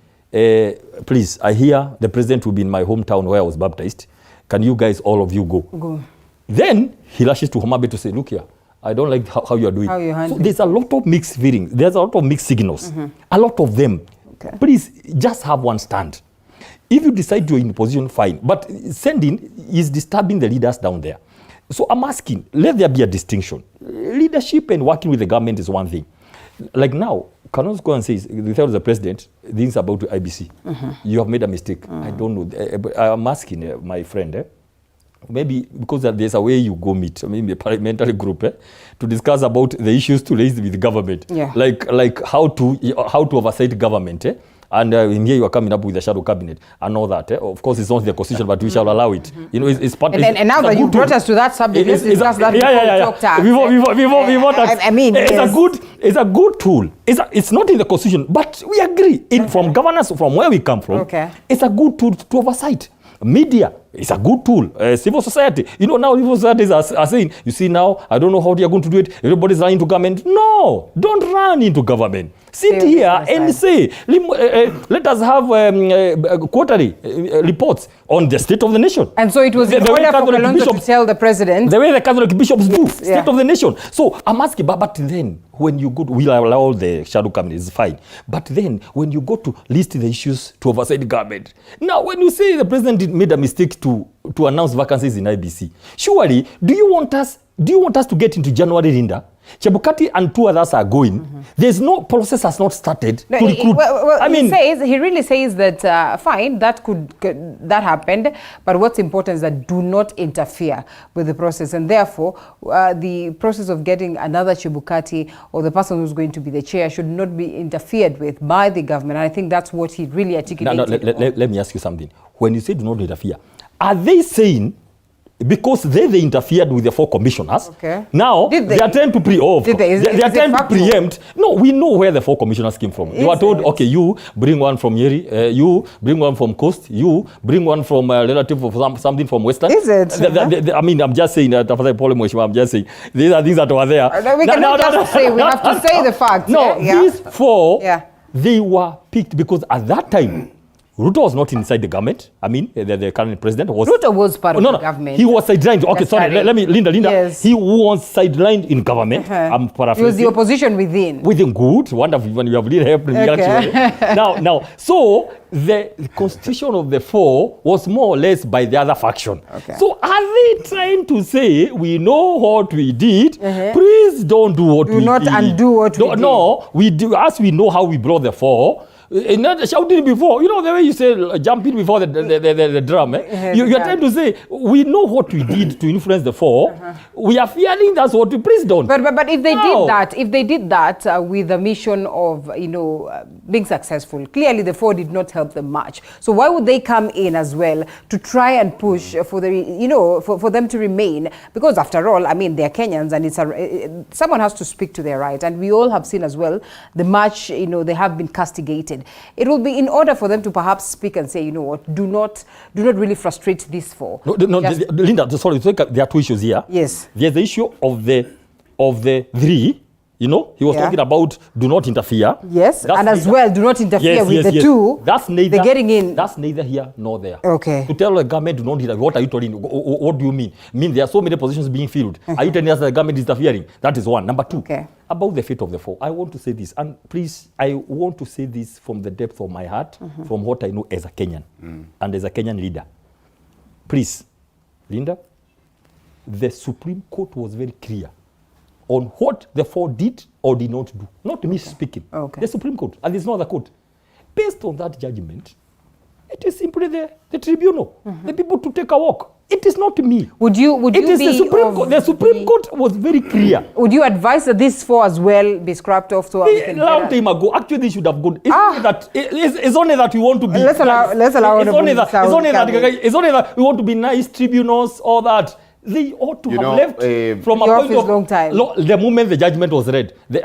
please, I hear the president will be in my hometown where I was baptized. Can you guys, all of you, go? Then he lashes to Homabe to say, look here, I don't like how you are doing. So there's a lot of mixed feelings. There's a lot of mixed signals. A lot of them. Okay. Please, just have one stand. If you decide you're in position, fine. But sending is disturbing the leaders down there. So I'm asking, let there be a distinction. Leadership and working with the government is one thing. Like now, Kalonzo go and says, tell the president things about IEBC. You have made a mistake. I don't know. I'm asking my friend, maybe because there's a way you go meet, maybe a parliamentary group, to discuss about the issues to raise with the government. Yeah. Like how to oversight government. And here you are coming up with a shadow cabinet and all that. Of course, it's not the constitution, but we shall allow it. It's part. And now that you brought us to that subject, let's discuss that. It's a good tool. It's not in the constitution, but we agree. From governance, from where we come from, it's a good tool to oversight. Media, It's a good tool. Civil society. You know, now civil societies are saying, you see now, I don't know how they are going to do it. Everybody's running into government. No, don't run into government. Sit here and say, let us have quarterly reports on the state of the nation. And so it was in order for Kalonzo to tell the president. The way the Catholic bishops do, state of the nation. So I'm asking, but then when you go to, we'll allow the shadow cabinet, it's fine. But then when you go to list the issues to oversight the government, now when you say the president made a mistake to announce vacancies in IEBC, surely do you want us to get into January, Linda? Chebukati and two others are going. There's no process has not started to recruit. I mean, he really says that fine, that happened, but what's important is that do not interfere with the process, and therefore the process of getting another Chebukati or the person who's going to be the chair should not be interfered with by the government. And I think that's what he really articulated. Let me ask you something. When you say do not interfere, are they saying because they interfered with the 4 commissioners? Okay. Now they are trying to preempt. No, we know where the 4 commissioners came from. You are told, okay, you bring one from Yeri, you bring one from Coast, you bring one from a relative of something from Western. Is it? I mean, I'm just saying that after Polio, I'm just saying these are things that were there. We cannot just say, we have to say the facts. No, these 4, they were picked because at that time, Ruto was not inside the government. I mean, the current president was... Ruto was part of the government. He was sidelined. Okay, sorry. Let me, Linda. Yes. He was sidelined in government. I'm paraphrasing. He was the opposition within. Within, good. Wonderful. When you have really helped me, actually. Now, so the constitution of the 4 was more or less by the other faction. Okay. So are they trying to say, we know what we did, please don't do what we did. Do not undo what we did. No, we do, as we know how we brought the 4, not shouting before, you know the way you say jumping before the drum. You're trying to say we know what we did to influence the 4. We are fearing that's what we please don't. But if they did that, with the mission of being successful, clearly the 4 did not help them much. So why would they come in as well to try and push for the for them to remain? Because after all, I mean, they're Kenyans, and it's someone has to speak to their right, and we all have seen as well the much they have been castigated. It will be in order for them to perhaps speak and say, you know what, do not really frustrate these 4. No, Linda, sorry, there are 2 issues here. Yes. There's the issue of the 3. He was talking about do not interfere. Yes, that's and as well, do not interfere with the 2. That's neither. They're getting in. That's neither here nor there. Okay. To tell the government do not interfere, what are you telling? What do you mean? I mean, there are so many positions being filled. Are you telling us that the government is interfering? That is one. Number 2, about the fate of the 4. I want to say this, and please, I want to say this from the depth of my heart, from what I know as a Kenyan and as a Kenyan leader. Please, Linda, the Supreme Court was very clear on what the 4 did or did not do. Not me speaking. Okay. The Supreme Court, and there's no other court. Based on that judgment, it is simply the tribunal, the people to take a walk. It is not me. Would you the Supreme Court. The Supreme Court was very clear. Would you advise that these 4 as well be scrapped off to a long time ago? Actually, they should have gone. It's only that we want to be. Let's allow. It's only that we want to be nice tribunals. All that. They ought to have left from a point of long time. The moment the judgment was read, the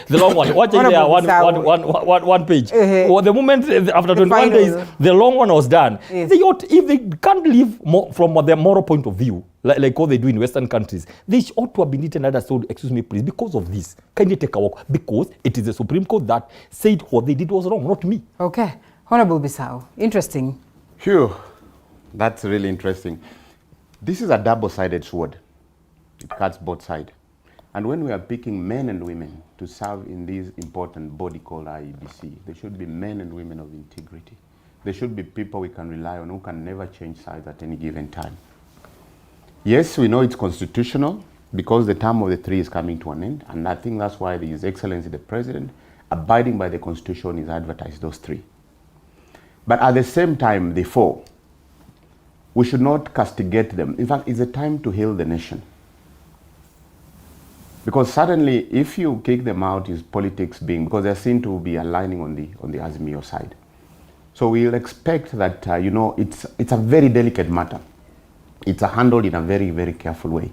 long one. Watch it there, one page. Or the moment after 21 days, the long one was done. Yes. They ought, if they can't live from their moral point of view, like what they do in Western countries, they ought to have been eaten and told, excuse me, please, because of this, can you take a walk? Because it is the Supreme Court that said what they did was wrong, not me. Okay. Honorable Bissau, interesting. Phew, that's really interesting. This is a double-sided sword. It cuts both sides. And when we are picking men and women to serve in this important body called IEBC, they should be men and women of integrity. They should be people we can rely on who can never change sides at any given time. Yes, we know it's constitutional because the term of the 3 is coming to an end, and I think that's why His Excellency the President, abiding by the Constitution, is advertised those 3. But at the same time, the 4, we should not castigate them. In fact, it's a time to heal the nation. Because suddenly, if you kick them out, is politics being, because they're seen to be aligning on the Azimio side. So we'll expect that, it's a very delicate matter. It's handled in a very, very careful way.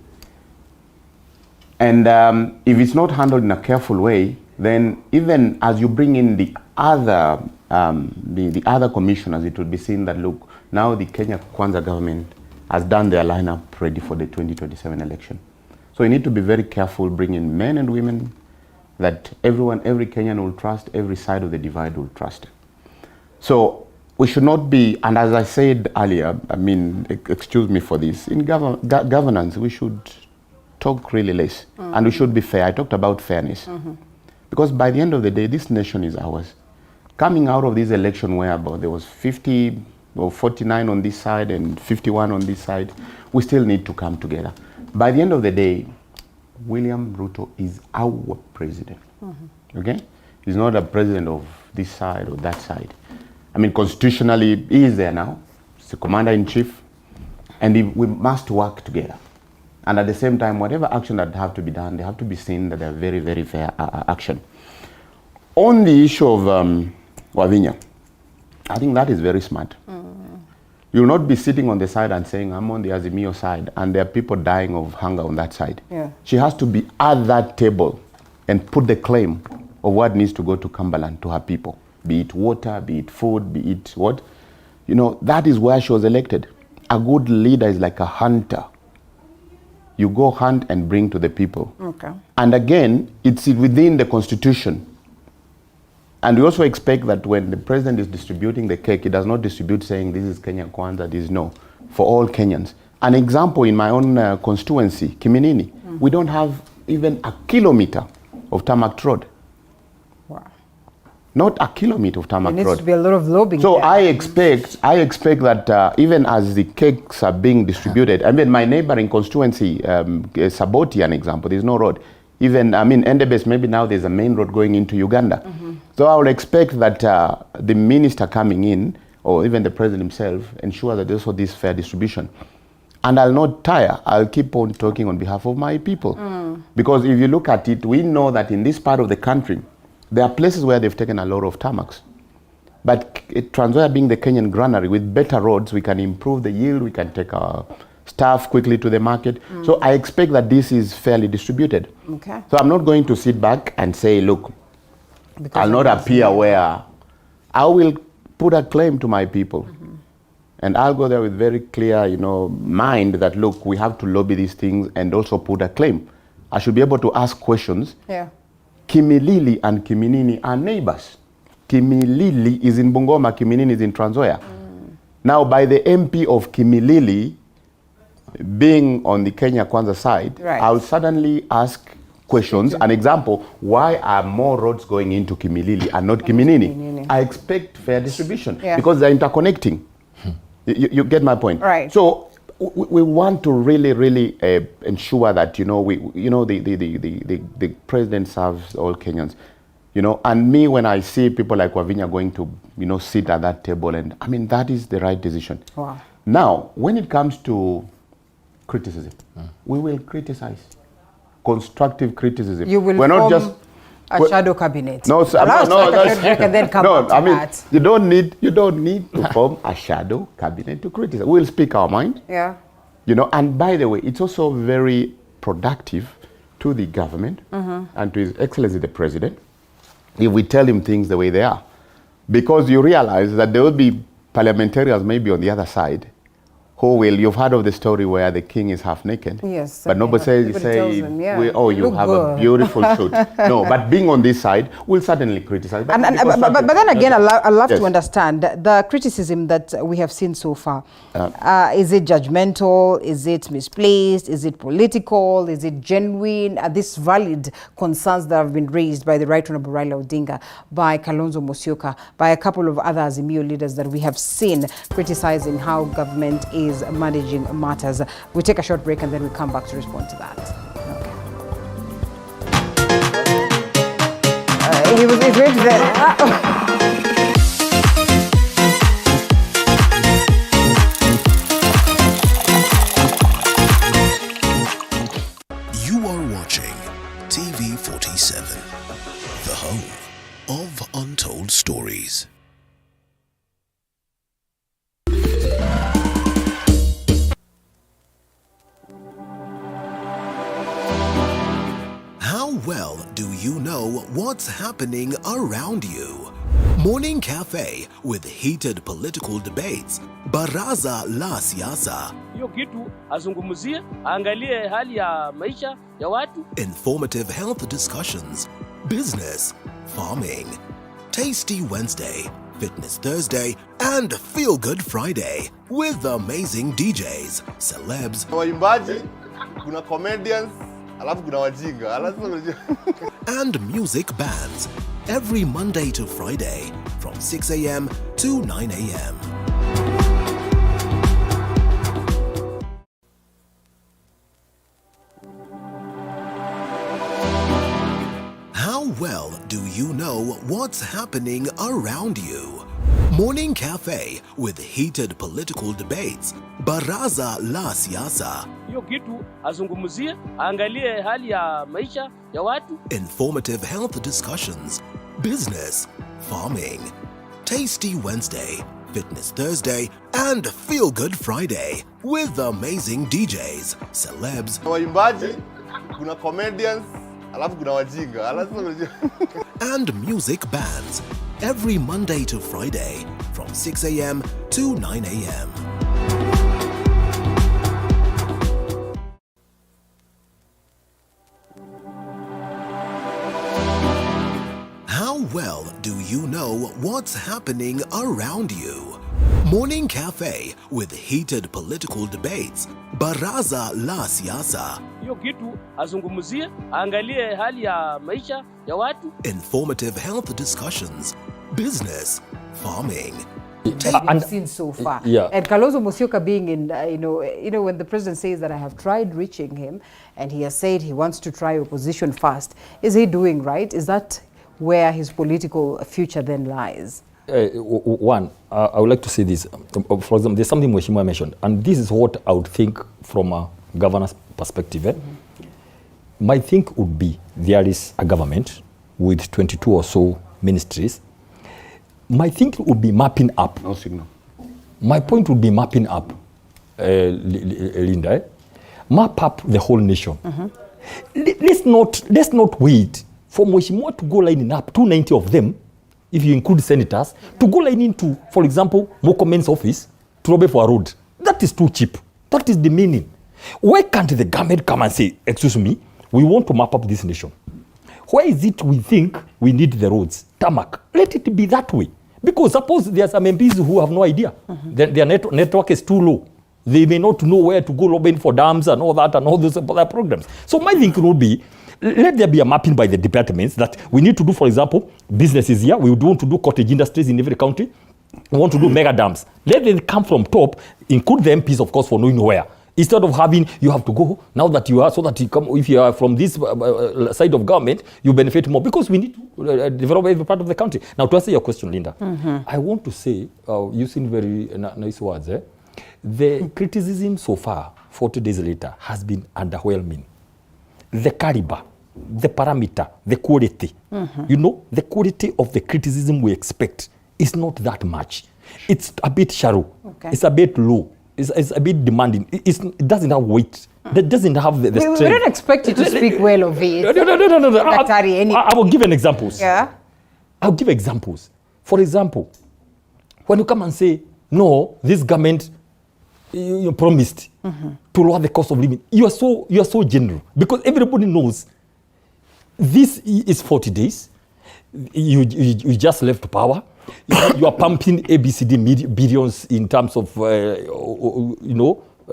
And if it's not handled in a careful way, then even as you bring in the other commissioners, it will be seen that, look, Now the Kenya Kwanza government has done their lineup ready for the 2027 election. So you need to be very careful bringing men and women that every Kenyan will trust, every side of the divide will trust. So we should not be, and as I said earlier, I mean, excuse me for this, in governance we should talk really less, and we should be fair. I talked about fairness. Because by the end of the day, this nation is ours. Coming out of this election where about there was 50 or 49 on this side and 51 on this side, we still need to come together. By the end of the day, William Ruto is our president. Okay? He's not a president of this side or that side. I mean, constitutionally, he is there now. He's the commander-in-chief. And we must work together. And at the same time, whatever action that have to be done, they have to be seen that they're very, very fair action. On the issue of Wavinya, I think that is very smart. You will not be sitting on the side and saying, I'm on the Azimio side, and there are people dying of hunger on that side. Yeah. She has to be at that table and put the claim of what needs to go to Cumberland, to her people. Be it water, be it food, be it what. You know, that is where she was elected. A good leader is like a hunter. You go hunt and bring to the people. Okay. And again, it's within the constitution. And we also expect that when the president is distributing the cake, he does not distribute saying this is Kenya Kwanza, this is no, for all Kenyans. An example in my own constituency, Kiminini, we don't have even a kilometer of tarmac road. Wow. Not a kilometer of tarmac road. There needs to be a lot of lobbying. So there. I expect that even as the cakes are being distributed, I mean, my neighboring constituency, Saboti, an example, there's no road. Even, I mean, Endebess, maybe now there's a main road going into Uganda. So I would expect that the minister coming in, or even the president himself, ensure that there's also this fair distribution. And I'll not tire. I'll keep on talking on behalf of my people. Because if you look at it, we know that in this part of the country, there are places where they've taken a lot of tarmacs. But Trans Nzoia being the Kenyan granary, with better roads, we can improve the yield, we can take our staff quickly to the market. So I expect that this is fairly distributed. Okay. So I'm not going to sit back and say, look, I'll not appear where I will put a claim to my people. And I'll go there with very clear, mind that, look, we have to lobby these things and also put a claim. I should be able to ask questions. Yeah. Kimilili and Kiminini are neighbors. Kimilili is in Bungoma, Kiminini is in Trans Nzoia. Now, by the MP of Kimilili being on the Kenya Kwanza side, right, I'll suddenly ask questions. An example, why are more roads going into Kimilili and not Kiminini? I expect fair distribution because they're interconnecting. You get my point? Right. So we want to really ensure that the president serves all Kenyans. And me, when I see people like Wavinya going to sit at that table, and I mean that is the right decision. Wow. Now, when it comes to criticism, we will criticize. Constructive criticism. You will We're not just a shadow cabinet. No, sir, and then come no. back to I mean, that. you don't need to form a shadow cabinet to criticize. We'll speak our mind. Yeah. And by the way, it's also very productive to the government and to His Excellency the President if we tell him things the way they are, because you realize that there will be parliamentarians maybe on the other side who will, you've heard of the story where the king is half naked. Yes. But nobody says, you have a beautiful suit. No, but being on this side, we'll certainly criticize. But then again, I love to understand the criticism that we have seen so far. Is it judgmental? Is it misplaced? Is it political? Is it genuine? Are these valid concerns that have been raised by the Right Honorable Raila Odinga, by Kalonzo Musyoka, by a couple of other Azimio leaders that we have seen criticizing how government is managing matters? We take a short break and then we come back to respond to that. Okay. He's ready there. You are watching TV 47, the home of untold stories. How well do you know what's happening around you? Morning Cafe with heated political debates. Baraza la Siasa. Hiyo kitu azungumzie, angalie hali ya maisha ya watu. Informative health discussions. Business, farming. Tasty Wednesday, Fitness Thursday, and Feel Good Friday with amazing DJs, celebs, Waimbaji, kuna comedians, alafu kuna wajinga. and music bands every Monday to Friday from 6 a.m. to 9 a.m. How well do you know what's happening around you? Morning Cafe with heated political debates. Baraza la Siasa. Hiyo kitu azungumzie, angalie hali ya maisha ya watu. Informative health discussions. Business, farming. Tasty Wednesday, Fitness Thursday, and Feel Good Friday with amazing DJs, celebs, Waimbaji, kuna comedians, alafu kuna wajinga. and music bands every Monday to Friday from 6 a.m. to 9 a.m. How well do you know what's happening around you? Morning Cafe with heated political debates. Baraza la Siasa. Hiyo kitu azungumzie, angalie hali ya maisha ya watu. Informative health discussions. Business, farming. We've seen so far. And Kalonzo Musyoka being in, when the president says that I have tried reaching him and he has said he wants to try opposition first, is he doing right? Is that where his political future then lies? One, I would like to say this. For example, there's something Mheshimiwa mentioned, and this is what I would think from a governor's perspective. My think would be there is a government with 22 or so ministries. My think would be mapping up. No signal. My point would be mapping up, Linda. Map up the whole nation. Let's not wait for Mheshimiwa to go lining up 290 of them, if you include senators, to go line into, for example, Mokomen's office to lobby for a road. That is too cheap. That is the meaning. Why can't the government come and say, excuse me, we want to map up this nation? Why is it we think we need the roads? Tarmac. Let it be that way. Because suppose there are some MPs who have no idea. Their network is too low. They may not know where to go lobbying for dams and all that and all those other programs. So my thinking would be, let there be a mapping by the departments that we need to do, for example, businesses here. We want to do cottage industries in every county. We want to do mega dams. Let them come from top, include the MPs, of course, for knowing where. Instead of having, you have to go, now that you are, so that you come, if you are from this side of government, you benefit more. Because we need to develop every part of the country. Now, to answer your question, Linda, I want to say, using very nice words, the criticism so far, 40 days later, has been underwhelming. The caliber, the parameter, the quality. The quality of the criticism we expect is not that much. It's a bit shallow. It's a bit low. It's a bit demanding. It doesn't have weight. It doesn't have the strength. We don't expect you to speak well of it. No. I will give an examples. I'll give examples. For example, when you come and say, no, this government you promised to lower the cost of living, you are so general, because everybody knows this is 40 days. You just left power. You are pumping ABCD billions in terms of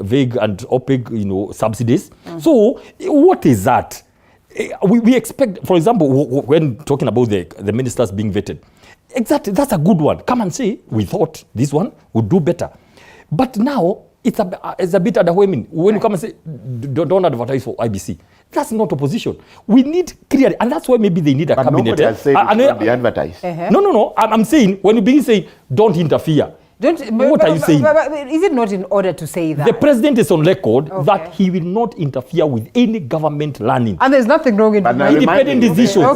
vague and opaque subsidies. So what is that? We expect, for example, when talking about the ministers being vetted, exactly, that's a good one. Come and say, we thought this one would do better. But now it's a bit underwhelming. When you come and say, don't advertise for IBC, that's not opposition. We need clearly, and that's why maybe they need a cabinet. Nobody has said it should be advertised. No. I'm saying, when you begin saying, don't interfere. What are you saying? Is it not in order to say that? The president is on record that he will not interfere with any government learning. And there's nothing wrong in independent decisions.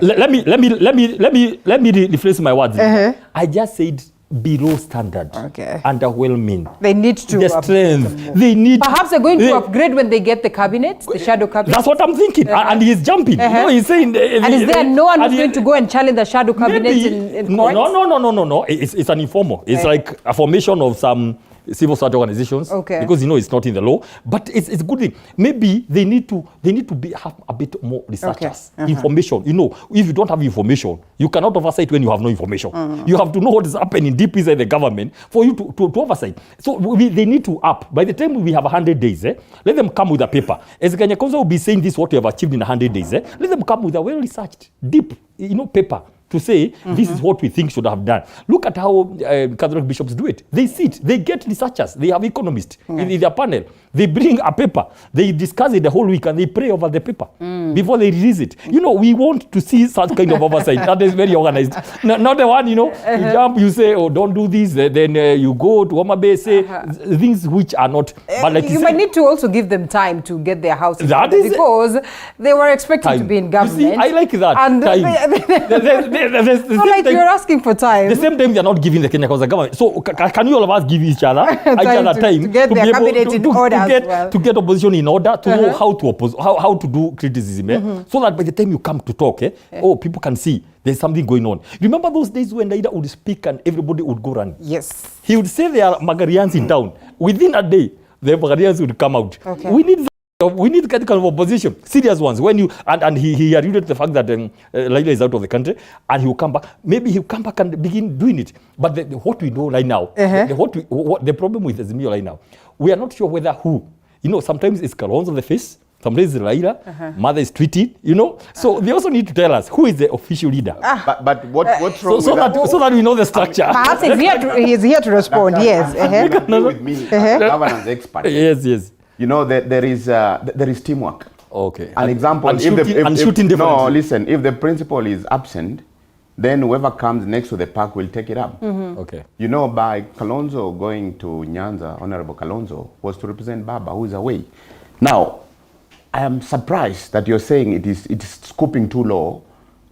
Let me rephrase my words. I just said below standard, underwhelming. They need to the strength. They need. Perhaps they're going to upgrade when they get the cabinet, the shadow cabinet. That's what I'm thinking. And he's jumping. No, he's saying. And is there no one who's going to go and challenge the shadow cabinet in court? No. It's an informal. It's like a formation of some civil society organizations, because it's not in the law, but it's a good thing. Maybe they need to have a bit more researchers, information. If you don't have information, you cannot oversight when you have no information. You have to know what is happening deep inside the government for you to oversight. So they need to up. By the time we have 100 days, let them come with a paper. As Kenya Kwanza will be saying this, what we have achieved in 100 days, let them come with a well-researched, deep, paper to say this is what we think should have done. Look at how Catholic bishops do it. They sit, they get researchers, they have economists in their panel. They bring a paper, they discuss it the whole week, and they pray over the paper before they release it. We want to see such kind of oversight that is very organized. Not the one, you jump, you say, oh, don't do this, then you go to Homa Bay, say things which are not. But like you might need to also give them time to get their house in order, because they were expected to be in government. You see, I like that. And like you're asking for time. The same time, they're not giving the Kenya Kwanza government. So can you all of us give each other time to get their cabinet in order to get opposition in order, to know how to oppose, how to do criticism, so that by the time you come to talk, people can see there's something going on. Remember those days when Raila would speak and everybody would go run? Yes. He would say there are Magarians in town. Within a day, the Magarians would come out. We need kind of opposition, serious ones. When you and he alluded to the fact that Raila is out of the country and he will come back. Maybe he'll come back and begin doing it. But what we know right now, the problem with Azimio right now, we are not sure whether who. Sometimes it's Kalonzo the face, sometimes it's Raila, mother is tweeting. So they also need to tell us who is the official leader. But what's wrong with that? So that we know the structure. Perhaps he's here to respond. Yes. With me, governance expert. Yes. There is teamwork. Okay. An example, if the principal is absent, then whoever comes next to the park will take it up. Okay. By Kalonzo going to Nyanza, Honorable Kalonzo was to represent BAMBA, who is away. Now, I am surprised that you're saying it is scooping too low,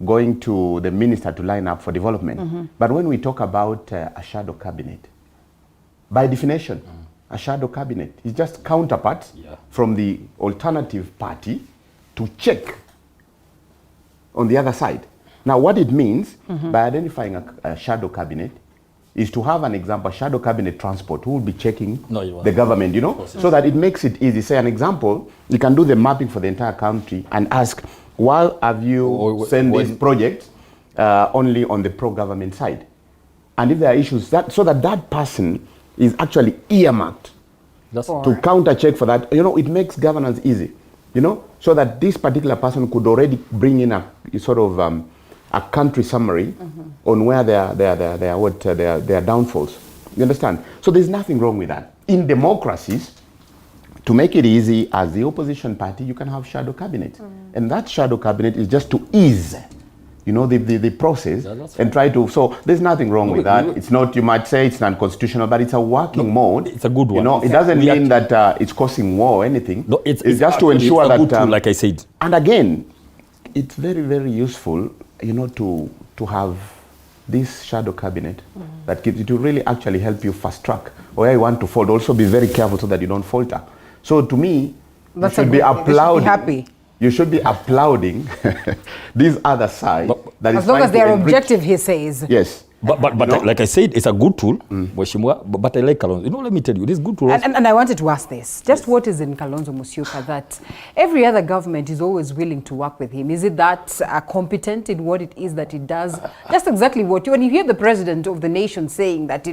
going to the minister to line up for development. But when we talk about a shadow cabinet, by definition, a shadow cabinet is just counterparts from the alternative party to check on the other side. Now, what it means by identifying a shadow cabinet is to have an example, shadow cabinet transport, who will be checking the government, so that it makes it easy. Say an example, you can do the mapping for the entire country and ask, why have you sent this project only on the pro-government side? And if there are issues, so that person is actually earmarked to counter-check for that. It makes governance easy, so that this particular person could already bring in a sort of a country summary on where their downfalls. You understand? So there's nothing wrong with that. In democracies, to make it easy, as the opposition party, you can have shadow cabinet. And that shadow cabinet is just to ease the process and try to, so there's nothing wrong with that. It's not, you might say it's unconstitutional, but it's a working mode. It's a good one. It doesn't mean that it's causing war or anything. No, it's just to ensure that, tool, like I said. And again, it's very, very useful, to have this shadow cabinet that it will really actually help you fast track where you want to fall. Also be very careful so that you don't falter. So to me, you should be applauding. You should be applauding this other side. As long as they are objective, he says. Yes. But like I said, it's a good tool, but I like Kalonzo. Let me tell you, this good tool. And I wanted to ask this. Just what is in Kalonzo Musyoka that every other government is always willing to work with him? Is it that competent in what it is that he does? Just exactly when you hear the president of the nation saying that,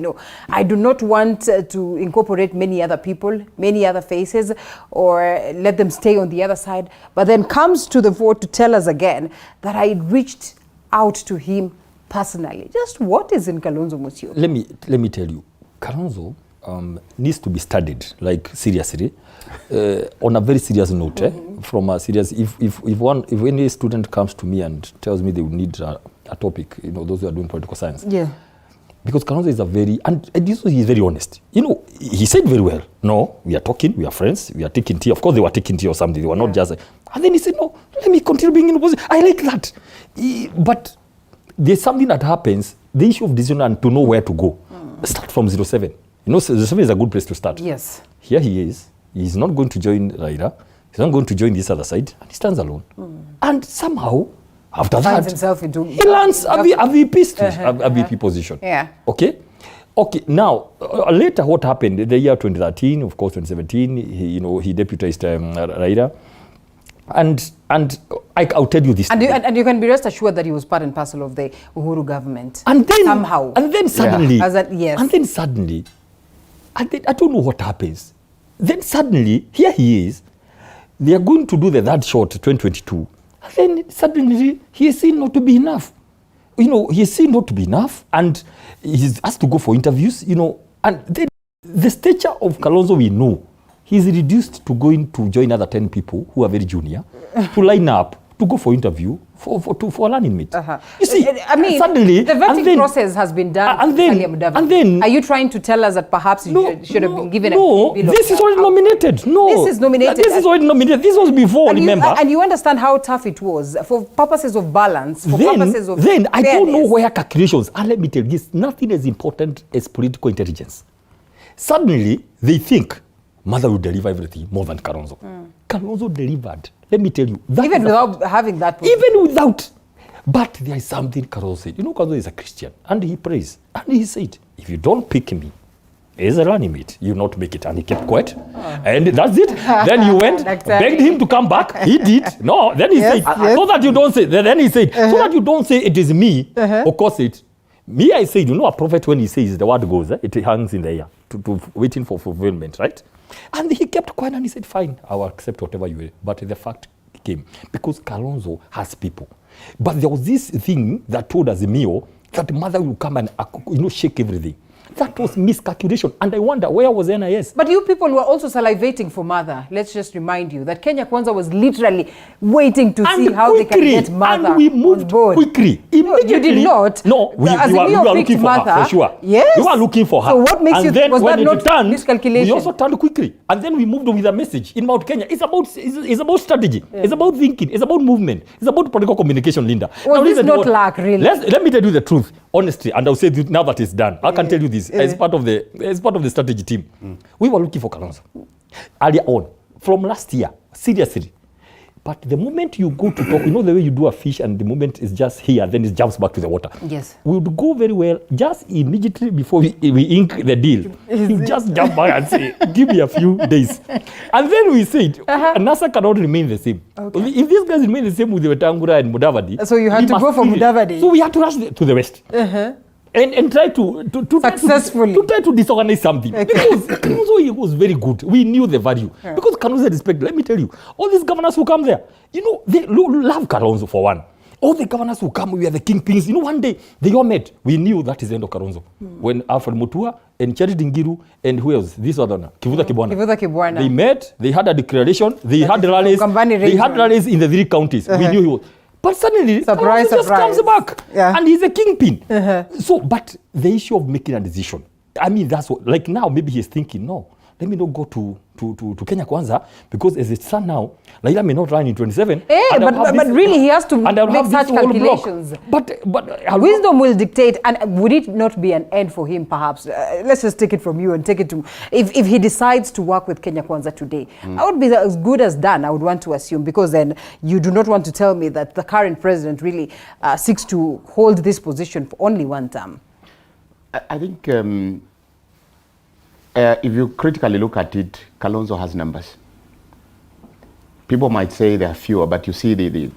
I do not want to incorporate many other people, many other faces, or let them stay on the other side, but then comes to the vote to tell us again that I reached out to him personally. Just what is in Kalonzo Musyoka? Let me tell you, Kalonzo needs to be studied, like seriously, on a very serious note. From a serious, if any student comes to me and tells me they would need a topic, those who are doing political science. Yeah. Because Kalonzo is he's very honest. He said very well, no, we are talking, we are friends, we are taking tea. Of course, they were taking tea or something. They were not just. And then he said, no, let me continue being in opposition. I like that. But there's something that happens, the issue of decision and to know where to go. Start from 07. You know, 07 is a good place to start. Yes. Here he is. He's not going to join Raila. He's not going to join this other side. And he stands alone. And somehow, after Finds that, himself into he lands a VP position. Yeah. Okay? Okay, now, later what happened, the year 2013, of course, 2017, he deputized Raila. And I'll tell you this. And you can be rest assured that he was part and parcel of the Uhuru government. And then somehow. And then suddenly. Yes. And then suddenly, I don't know what happens. Then suddenly, here he is. They are going to do the third shot 2022. And then suddenly, he is seen not to be enough. He is seen not to be enough. And he has to go for interviews, And then the stature of Kalonzo we know. He's reduced to going to join other 10 people who are very junior to line up to go for interview for a learning mate. You see, suddenly the vetting process has been done. And then, are you trying to tell us that perhaps you should have been given this is already nominated. No, this is nominated. This is already nominated. This was before. Remember, and you understand how tough it was for purposes of balance, purposes of fairness. I don't know where calculations. And let me tell you, nothing as important as political intelligence. Suddenly, they think Mother will deliver everything more than Kalonzo. Kalonzo delivered. Let me tell you. Even without having that. Even without. But there is something Kalonzo said. Kalonzo is a Christian. And he prays. And he said, if you don't pick me as a running mate, you not make it. And he kept quiet. And that's it. Then you went, begged him to come back. He did. No, then he said, so that you don't say, then he said, so that you don't say it is me. Of course me, I said, a prophet when he says the word goes, it hangs in the air, to waiting for fulfillment, right? And he kept quiet and he said, fine, I will accept whatever you will. But the fact came, because Kalonzo has people. But there was this thing that told us, that Mother will come and shake everything. That was miscalculation. And I wonder, where was NIS? But you people were also salivating for Mother. Let's just remind you that Kenya Kwanza was literally waiting to see how they can get Mother and we moved on board. Quickly. Immediately. You did not. No, we were looking for her, for sure. Yes. We were looking for her. So what makes you think, was that not miscalculation? We also turned quickly. And then we moved on with a message in Mount Kenya. It's about strategy. Yeah. It's about thinking. It's about movement. It's about political communication, Linda. Well, this is not luck, really. Let me tell you the truth, honestly, and I'll say now that it's done. I can tell you this. As part of the strategy team, we were looking for Kalonzo earlier on, from last year, seriously. But the moment you go to talk, the way you do a fish and the moment is just here, then it jumps back to the water. Yes. We would go very well just immediately before we ink the deal. You just jump back and say, give me a few days. And then we said, NASA cannot remain the same. Okay. If these guys remain the same with Wetangula and Mudavadi. So you had to go for Mudavadi. So we had to rush to the west. And try to successfully try to disorganize something. Okay. Because Kalonzo, he was very good. We knew the value. Yeah. Because Kalonzo respect, let me tell you, all these governors who come there, they love Kalonzo for one. All the governors who come, we are the kingpins. One day, they all met. We knew that is the end of Kalonzo. When Alfred Mutua and Charity Ngiru and who else? This other one, Kivuta Kibwana. They met, they had a declaration, they had rallies in the 3 counties. We knew he was. But suddenly, surprise. Just comes back, and he's a kingpin. So, but the issue of making a decision, that's what, like now, maybe he's thinking, no, let me not go to Kenya Kwanza, because as it stands now, Raila may not run in 27. But really, he has to make such calculations. But wisdom will dictate, and would it not be an end for him, perhaps? Let's just take it from you and take it to, if he decides to work with Kenya Kwanza today, that would be as good as done, I would want to assume, because then you do not want to tell me that the current president really seeks to hold this position for only one term. I think if you critically look at it, Kalonzo has numbers. People might say they are fewer, but you see the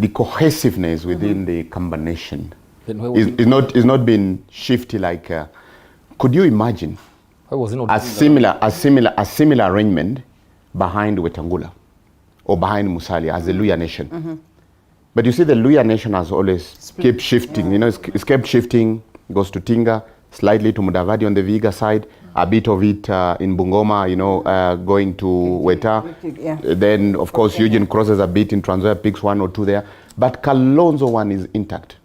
cohesiveness within the combination is not being shifty like. Could you imagine a similar arrangement behind Wetangula or behind Musalia as the Luhya nation? But you see, the Luhya nation has always kept shifting. It's kept shifting. Goes to Tinga, slightly to Mudavadi on the Vihiga side, a bit of it in Bungoma, going to Weta. Then, of course, Eugene crosses a bit in Trans Nzoia, picks 1 or 2 there. But Kalonzo one is intact.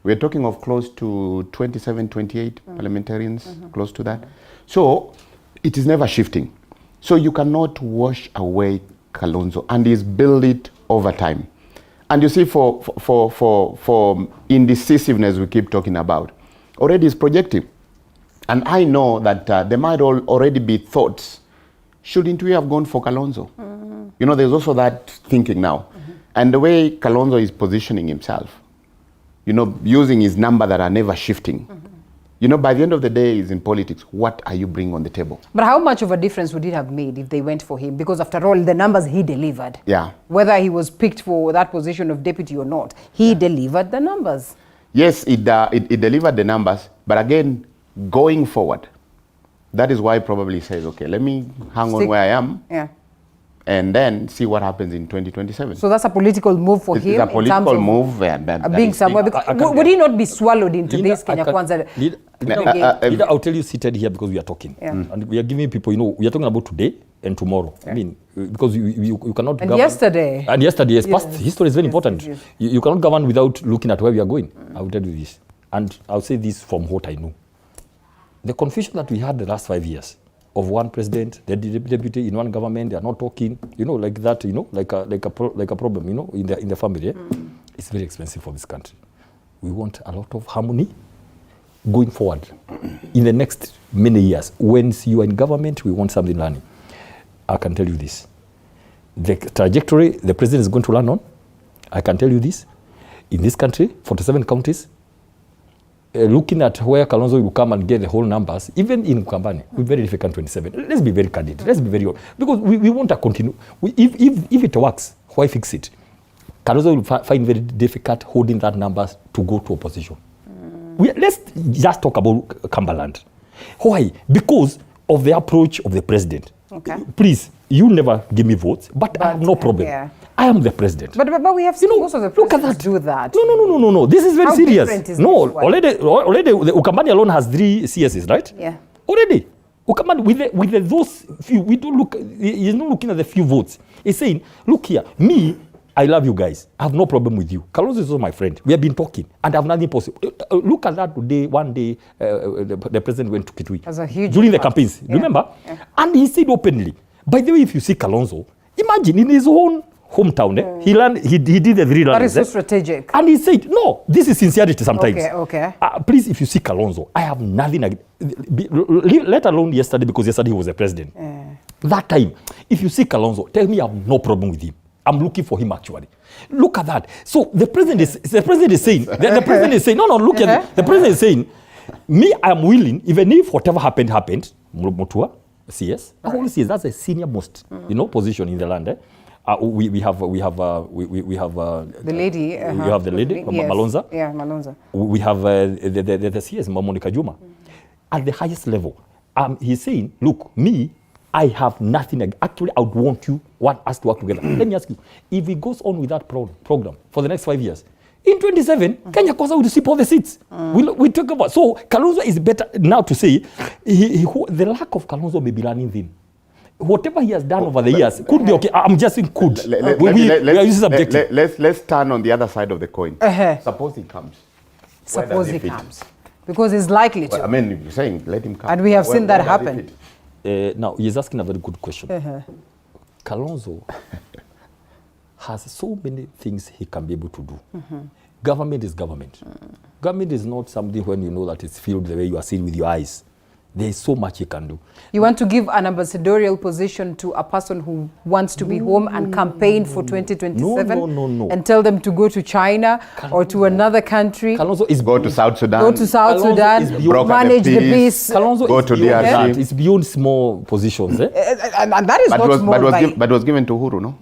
We're talking of close to 27, 28 parliamentarians, close to that. So, it is never shifting. So, you cannot wash away Kalonzo, and he's built it over time. And you see, for indecisiveness we keep talking about, already is projecting. And I know that there might already be thoughts, shouldn't we have gone for Kalonzo? You know, there's also that thinking now. And the way Kalonzo is positioning himself, you know, using his number that are never shifting. You know, by the end of the day, is in politics, what are you bringing on the table? But how much of a difference would it have made if they went for him? Because after all, the numbers he delivered. Yeah. Whether he was picked for that position of deputy or not, he delivered the numbers. Yes, it delivered the numbers. But again, going forward, that is why he probably says, okay, let me hang on where I am. Yeah. And then see what happens in 2027. So that's a political move for him. It's a political move. Being somewhere. Would he not be swallowed into this Kenya Kwanza? Leader, I'll tell you seated here because we are talking. Yeah. And we are giving people, you know, we are talking about today and tomorrow. Yeah. I mean, because you cannot and govern. Yesterday. And yesterday, yes. Past history is very important. Yes. You cannot govern without looking at where we are going. I will tell you this. And I'll say this from what I know. The confusion that we had the last 5 years of one president, the deputy in one government, they are not talking, you know, like that, you know, like a problem, you know, in the family. It's very expensive for this country. We want a lot of harmony going forward in the next many years. When you are in government, we want something learning. I can tell you this. The trajectory the president is going to learn on, I can tell you this. In this country, 47 counties, looking at where Kalonzo will come and get the whole numbers, even in Mkambani, we're very difficult 27. Let's be very candid. Let's be very honest. Because we want to continue. If it works, why fix it? Kalonzo will find very difficult holding that numbers to go to opposition. Let's just talk about Cumberland. Why? Because of the approach of the president. Okay. Please, you never give me votes, but I have no problem. Yeah. I am the president. But we have seen most of the presidents do that. No. This is very How serious. different is No, this one? already the Ukambani alone has 3 CSs, right? Yeah. Already. Ukambani with those few, we don't look. He's not looking at the few votes. He's saying, look here, me, I love you guys. I have no problem with you. Kalonzo is also my friend. We have been talking, and I have nothing possible. Look at that today. One day, the president went to Kitui That's a huge during the impact. campaigns. Yeah. Remember? Yeah. And he said openly. By the way, if you see Kalonzo, imagine in his own hometown, he did the 3 That learners. is so strategic. And he said, no, this is sincerity sometimes. Okay. Please, if you see Kalonzo, I have nothing, let alone yesterday, because yesterday he was the president. That time, if you see Kalonzo, tell me I have no problem with him. I'm looking for him actually. Look at that. So the president is saying, the president is saying, no, look at it. The president is saying, me, I'm willing, even if whatever happened, Mutua, CS, I always say that's a senior most, position in the land. We have the lady. We have the lady, Yes. Malonza. Yeah, Malonza. We have the CS, Monica Juma. At the highest level, he's saying, look, me, I have nothing. Actually, I would want us to work together. Let me ask you, if he goes on with that program for the next 5 years, in 27, Kenya Kwanza will receive all the seats. We talk about. So Kalonzo is better now to say, the lack of Kalonzo may be learning thing. Whatever he has done over the years could be okay. I'm just saying could. We are using subjective. Let's turn on the other side of the coin. Suppose he comes. Suppose he comes. Because he's likely to. Well, I mean, you're saying let him come. And we have seen that happen. Now, he's asking a very good question. Kalonzo has so many things he can be able to do. Government is government. Government is not something when you know that it's filled the way you are seeing with your eyes. There is so much he can do. You want to give an ambassadorial position to a person who wants to be home and campaign for 2027? No. And tell them to go to China or to another country? Kalonzo is go to South Sudan. Go to South Sudan, manage the peace. Kalonzo go to DRC. It's beyond small positions. And that is not small. But was given to Uhuru, no?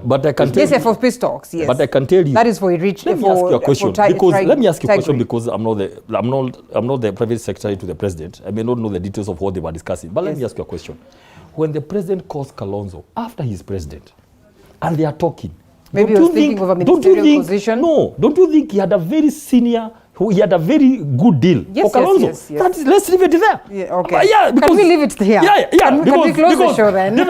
But I can tell you. Yes, for peace talks, yes. But I can tell you. That is for rich. Let me ask you a question. Let me ask you a question because I'm not the private secretary to the president. I may not know the details of what they were discussing. But let me ask you a question. When the president calls Kalonzo after he's president, and they are talking, maybe he was thinking of a ministerial position. No, don't you think he had a very senior? He had a very good deal for Kalonzo. Yes. Let's leave it there. Yeah, okay. Because, can we leave it here? Yeah. Can we close the show then? The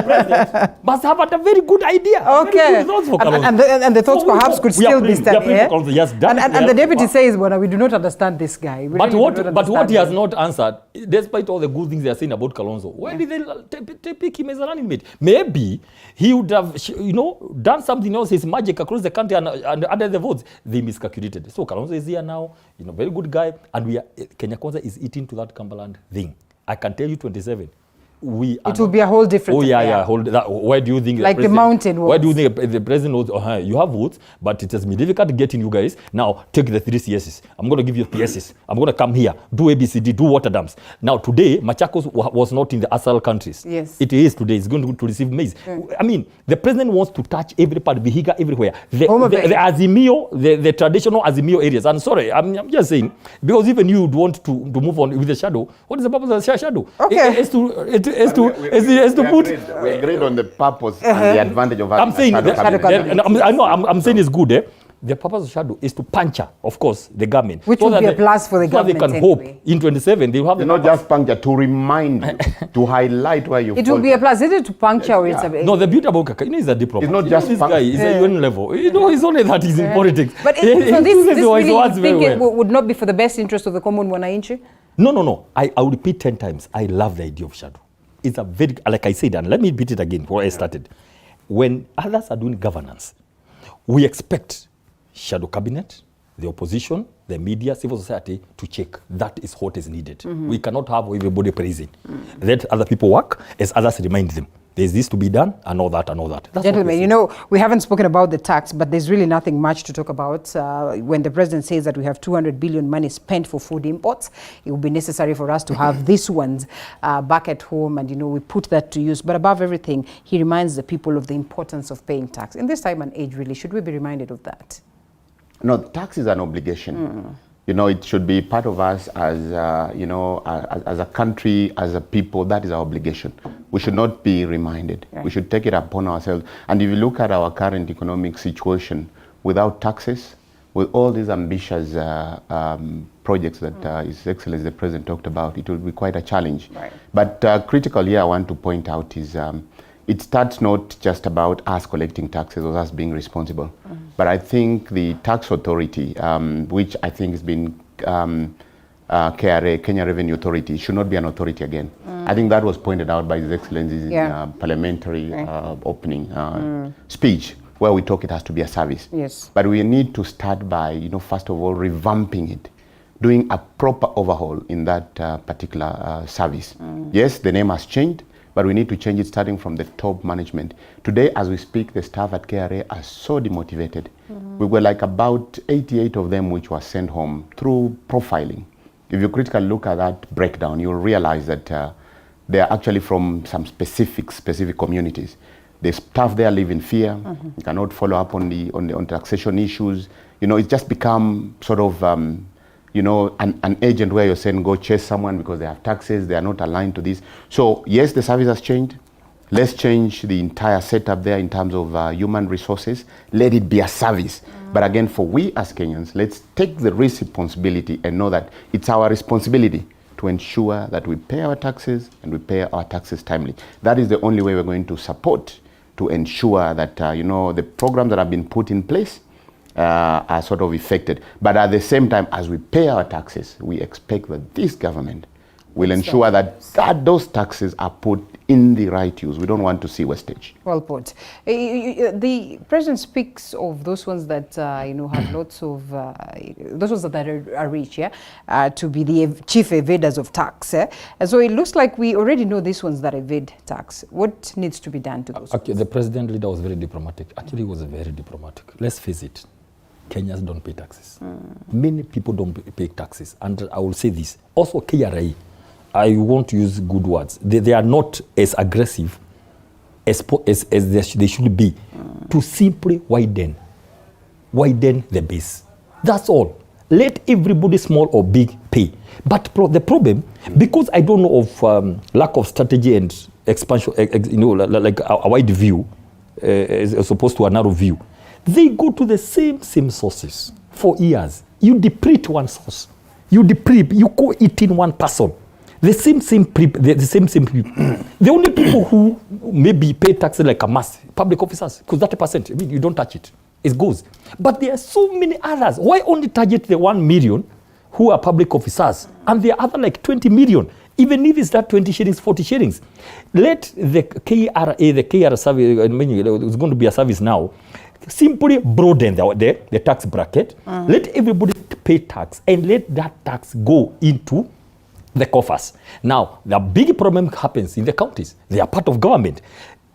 president must have had a very good idea. Okay. And the thoughts perhaps could still be standing here. Yes, and the deputy says, well, we do not understand this guy. But what he has not answered, despite all the good things they are saying about Kalonzo, why did they pick him as a running mate? Maybe he would have, done something else, his magic across the country and under the votes. They miscalculated. So Kalonzo is here now, you know, very good guy, and we are, Kenya Kwanza is eating to that Cumberland thing. I can tell you 27. It will be a whole different. Oh yeah. Why do you think? Like the mountain was. Why do you think the president knows? You have votes, but it has been difficult getting you guys. Now take the 3 CSs. I'm going to give you PSs. I'm going to come here, do ABCD, do water dams. Now today, Machakos was not in the ASAL countries. Yes. It is today. It's going to receive maize. I mean, the president wants to touch every part, Vihiga, everywhere. The Azimio, the traditional Azimio areas. And sorry, I'm just saying, because even you would want to move on with the shadow. What is the purpose of the shadow? Okay. Is to put. We agreed on the purpose and the advantage of I'm saying I'm saying it's good. The purpose of shadow is to puncture, of course, the government. Which will be a plus for the government. So they can hope in 27 they will have. Not just puncture, to remind you, to highlight where you. It will be a plus. Is it to puncture or it's a? No, the beauty about Kaka, he's a diplomat. It's not just this guy. He's a UN level. You know, it's only that he's in politics. But so this really, you think it would not be for the best interest of the common wananchi? No. I will repeat 10 times. I love the idea of shadow. It's a very, like I said, and let me repeat it again before I started. When others are doing governance, we expect shadow cabinet, the opposition, the media, civil society to check. That is what is needed. We cannot have everybody praising. Let other people work as others remind them. There's this to be done and all that. That's Gentlemen, you know, we haven't spoken about the tax, but there's really nothing much to talk about. When the president says that we have 200 billion money spent for food imports, it will be necessary for us to have these ones back at home, and, you know, we put that to use. But above everything, he reminds the people of the importance of paying tax. In this time and age, really, should we be reminded of that? No, tax is an obligation. You know, it should be part of us as, you know, as a country, as a people. That is our obligation. We should not be reminded. Right. We should take it upon ourselves. And if you look at our current economic situation, without taxes, with all these ambitious projects that His Excellency the President talked about, it will be quite a challenge. Right. But critical here I want to point out is it starts not just about us collecting taxes or us being responsible, but I think the tax authority, which I think has been KRA, Kenya Revenue Authority, should not be an authority again. I think that was pointed out by His Excellency's parliamentary opening speech, where we talk it has to be a service. Yes. But we need to start by, you know, first of all, revamping it, doing a proper overhaul in that particular service. Yes, the name has changed, but we need to change it starting from the top management. Today, as we speak, the staff at KRA are so demotivated. We were like about 88 of them which were sent home through profiling. If you critically look at that breakdown, you'll realize that they are actually from some specific communities. The staff there live in fear. You cannot follow up on the taxation issues. You know, it's just become sort of you know, an agent where you're saying go chase someone because they have taxes, they are not aligned to this. So yes, the service has changed. Let's change the entire setup there in terms of human resources. Let it be a service. But again, for we as Kenyans, let's take the responsibility and know that it's our responsibility to ensure that we pay our taxes and we pay our taxes timely. That is the only way we're going to support to ensure that, you know, the programs that have been put in place are sort of effected. But at the same time, as we pay our taxes, we expect that this government will ensure that those taxes are put in the right use. We don't want to see wastage. Well put. The president speaks of those ones that you know, have lots of those ones that are rich, to be the chief evaders of tax. And so it looks like we already know these ones that evade tax. What needs to be done to those? Actually, the president leader was very diplomatic. Actually, he was very diplomatic. Let's face it. Kenyans don't pay taxes. Many people don't pay taxes. And I will say this. Also, KRA, I want to use good words. They are not as aggressive as they should be to simply widen the base. That's all. Let everybody, small or big, pay. But the problem, because I don't know of lack of strategy and expansion, you know, like a wide view as opposed to a narrow view, they go to the same sources for years. You deplete one source. You go eat in one person. The same people. The only people who maybe pay taxes like a mass, public officers, because 30%, I mean, you don't touch it. It goes. But there are so many others. Why only target the 1 million who are public officers? And there are other like 20 million. Even if it's that 20 shillings, 40 shillings. Let the KRA service, I mean, it's going to be a service now, simply broaden the tax bracket. Let everybody don't pay tax and let that tax go into the coffers. Now, the big problem happens in the counties. They are part of government.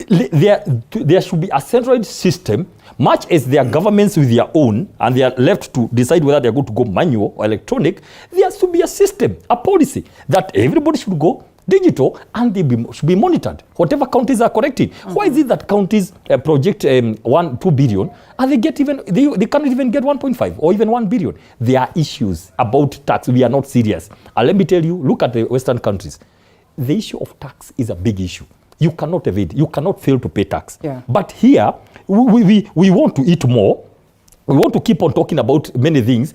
There should be a centralized system, much as their governments with their own, and they are left to decide whether they are going to go manual or electronic. There should be a system, a policy that everybody should go digital and they should be monitored. Whatever counties are correcting. Why is it that counties project 2 billion and they get even they cannot even get 1.5 or even 1 billion? There are issues about tax. We are not serious. And let me tell you, look at the Western countries. The issue of tax is a big issue. You cannot evade. You cannot fail to pay tax. Yeah. But here, we want to eat more. We want to keep on talking about many things.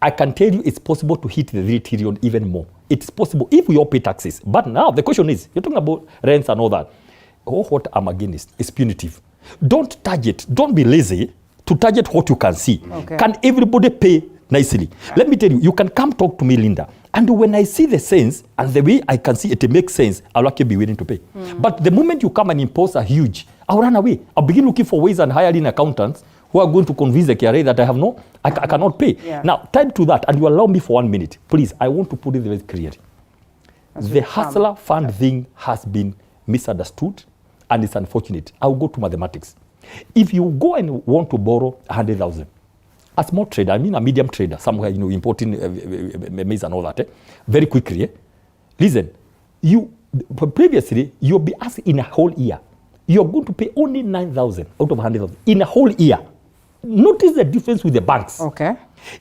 I can tell you it's possible to hit the 3 trillion even more. It's possible if we all pay taxes. But now the question is, you're talking about rents and all that. Oh, what I'm against is punitive. Don't target, don't be lazy to target what you can see. Okay. Can everybody pay nicely? Yeah. Let me tell you, you can come talk to me, Linda. And when I see the sense and the way I can see it makes sense, I'll actually be willing to pay. But the moment you come and impose a huge, I'll run away. I'll begin looking for ways and hiring accountants who are going to convince the KRA that I cannot pay. Yeah. Now, tied to that, and you allow me for 1 minute, please, I want to put it very clearly. The hustler fund thing has been misunderstood, and it's unfortunate. I'll go to mathematics. If you go and want to borrow 100,000, a small trader, I mean a medium trader, somewhere, importing maize and all that, very quickly, listen, previously, you'll be asked in a whole year, you're going to pay only 9,000 out of 100,000 in a whole year. Notice the difference with the banks. Okay.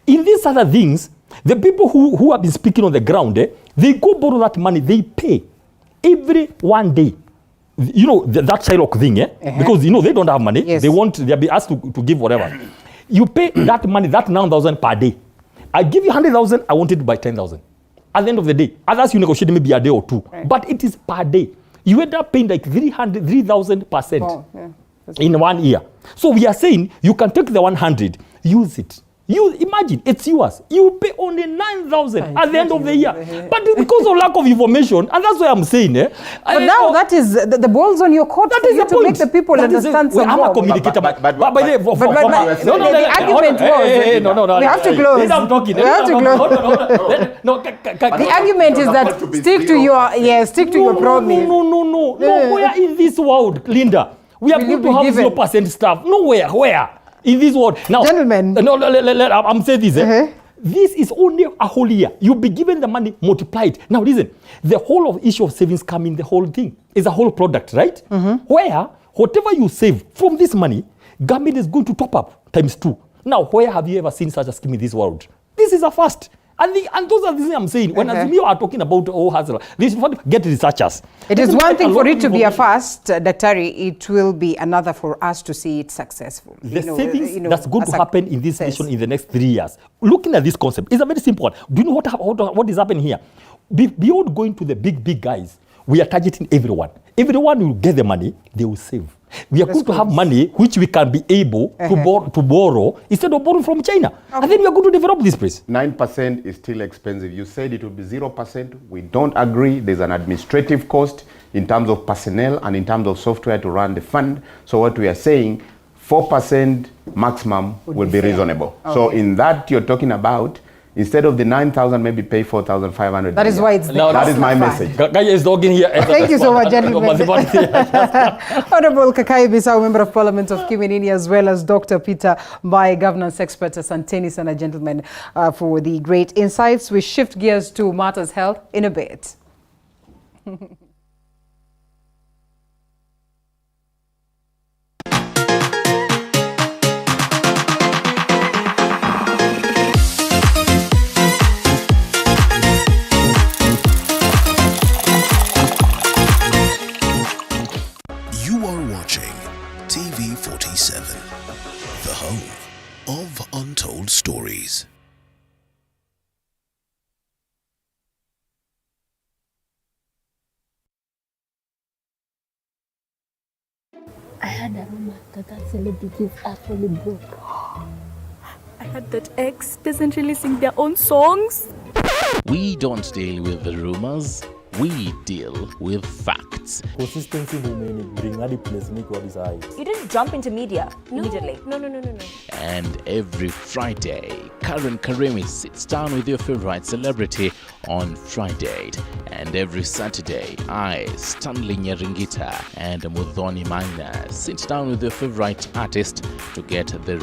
In these other things, the people who have been speaking on the ground, they go borrow that money, they pay every 1 day. That Shylock thing, because, they don't have money. Yes. They'll be asked to give whatever. You pay that money, that 9,000 per day. I give you 100,000, I want it by 10,000. At the end of the day, others you negotiate maybe a day or two, but it is per day. You end up paying like 3,000% in 1 year. So we are saying you can take the 100, use it. You imagine, it's yours. You pay only 9,000 at the end of the year. But because of lack of information, and that's why I'm saying, but now that is the ball's on your court. That is to make the people understand some more. I'm a communicator, but the argument was, we have to close. We have to close. The argument is that stick to your promise. No. Where in this world, Linda, we are going to have 0% staff? Nowhere. Where? In this world. Now, gentlemen, I'm saying this. This is only a whole year. You'll be given the money multiplied. Now, listen, the whole of issue of savings come in the whole thing. It's a whole product, right? Where, whatever you save from this money, government is going to top up ×2. Now, where have you ever seen such a scheme in this world? This is a first. And those are the things I'm saying. When you are talking about hustle, they should get researchers. It is one thing for it to be a first, Daktari. It will be another for us to see it successful. The savings that's going to happen in this nation in the next 3 years. Looking at this concept, it's a very simple one. Do you know what is happening here? Beyond going to the big guys, we are targeting everyone. Everyone will get the money, they will save. We are going to have money which we can be able to borrow instead of borrowing from China. And then we are going to develop this place. 9% is still expensive. You said it will be 0%. We don't agree. There's an administrative cost in terms of personnel and in terms of software to run the fund. So what we are saying, 4% maximum will be reasonable. So in that you're talking about, instead of the 9,000, maybe pay 4,500. That is why it's there. That is my message. Thank you so much, gentlemen. Honorable Kakai Bisau, Member of Parliament of Kiminini, as well as Dr. Peter Mbai, governance expert. Asanteni sana, gentlemen, for the great insights. We shift gears to matters health in a bit. The home of untold stories. I had a rumor that celebrities are fully broke. I heard that X doesn't really sing their own songs. We don't deal with the rumors, we deal with facts. debates. Consistency will bring hadi place make what is high. You didn't jump into media immediately. No. And every Friday, Karen Karimi sits down with your favorite celebrity on Friday. And every Saturday, I, Stanley Nyaringita and Mudhoni Maina sit down with your favorite artist to get the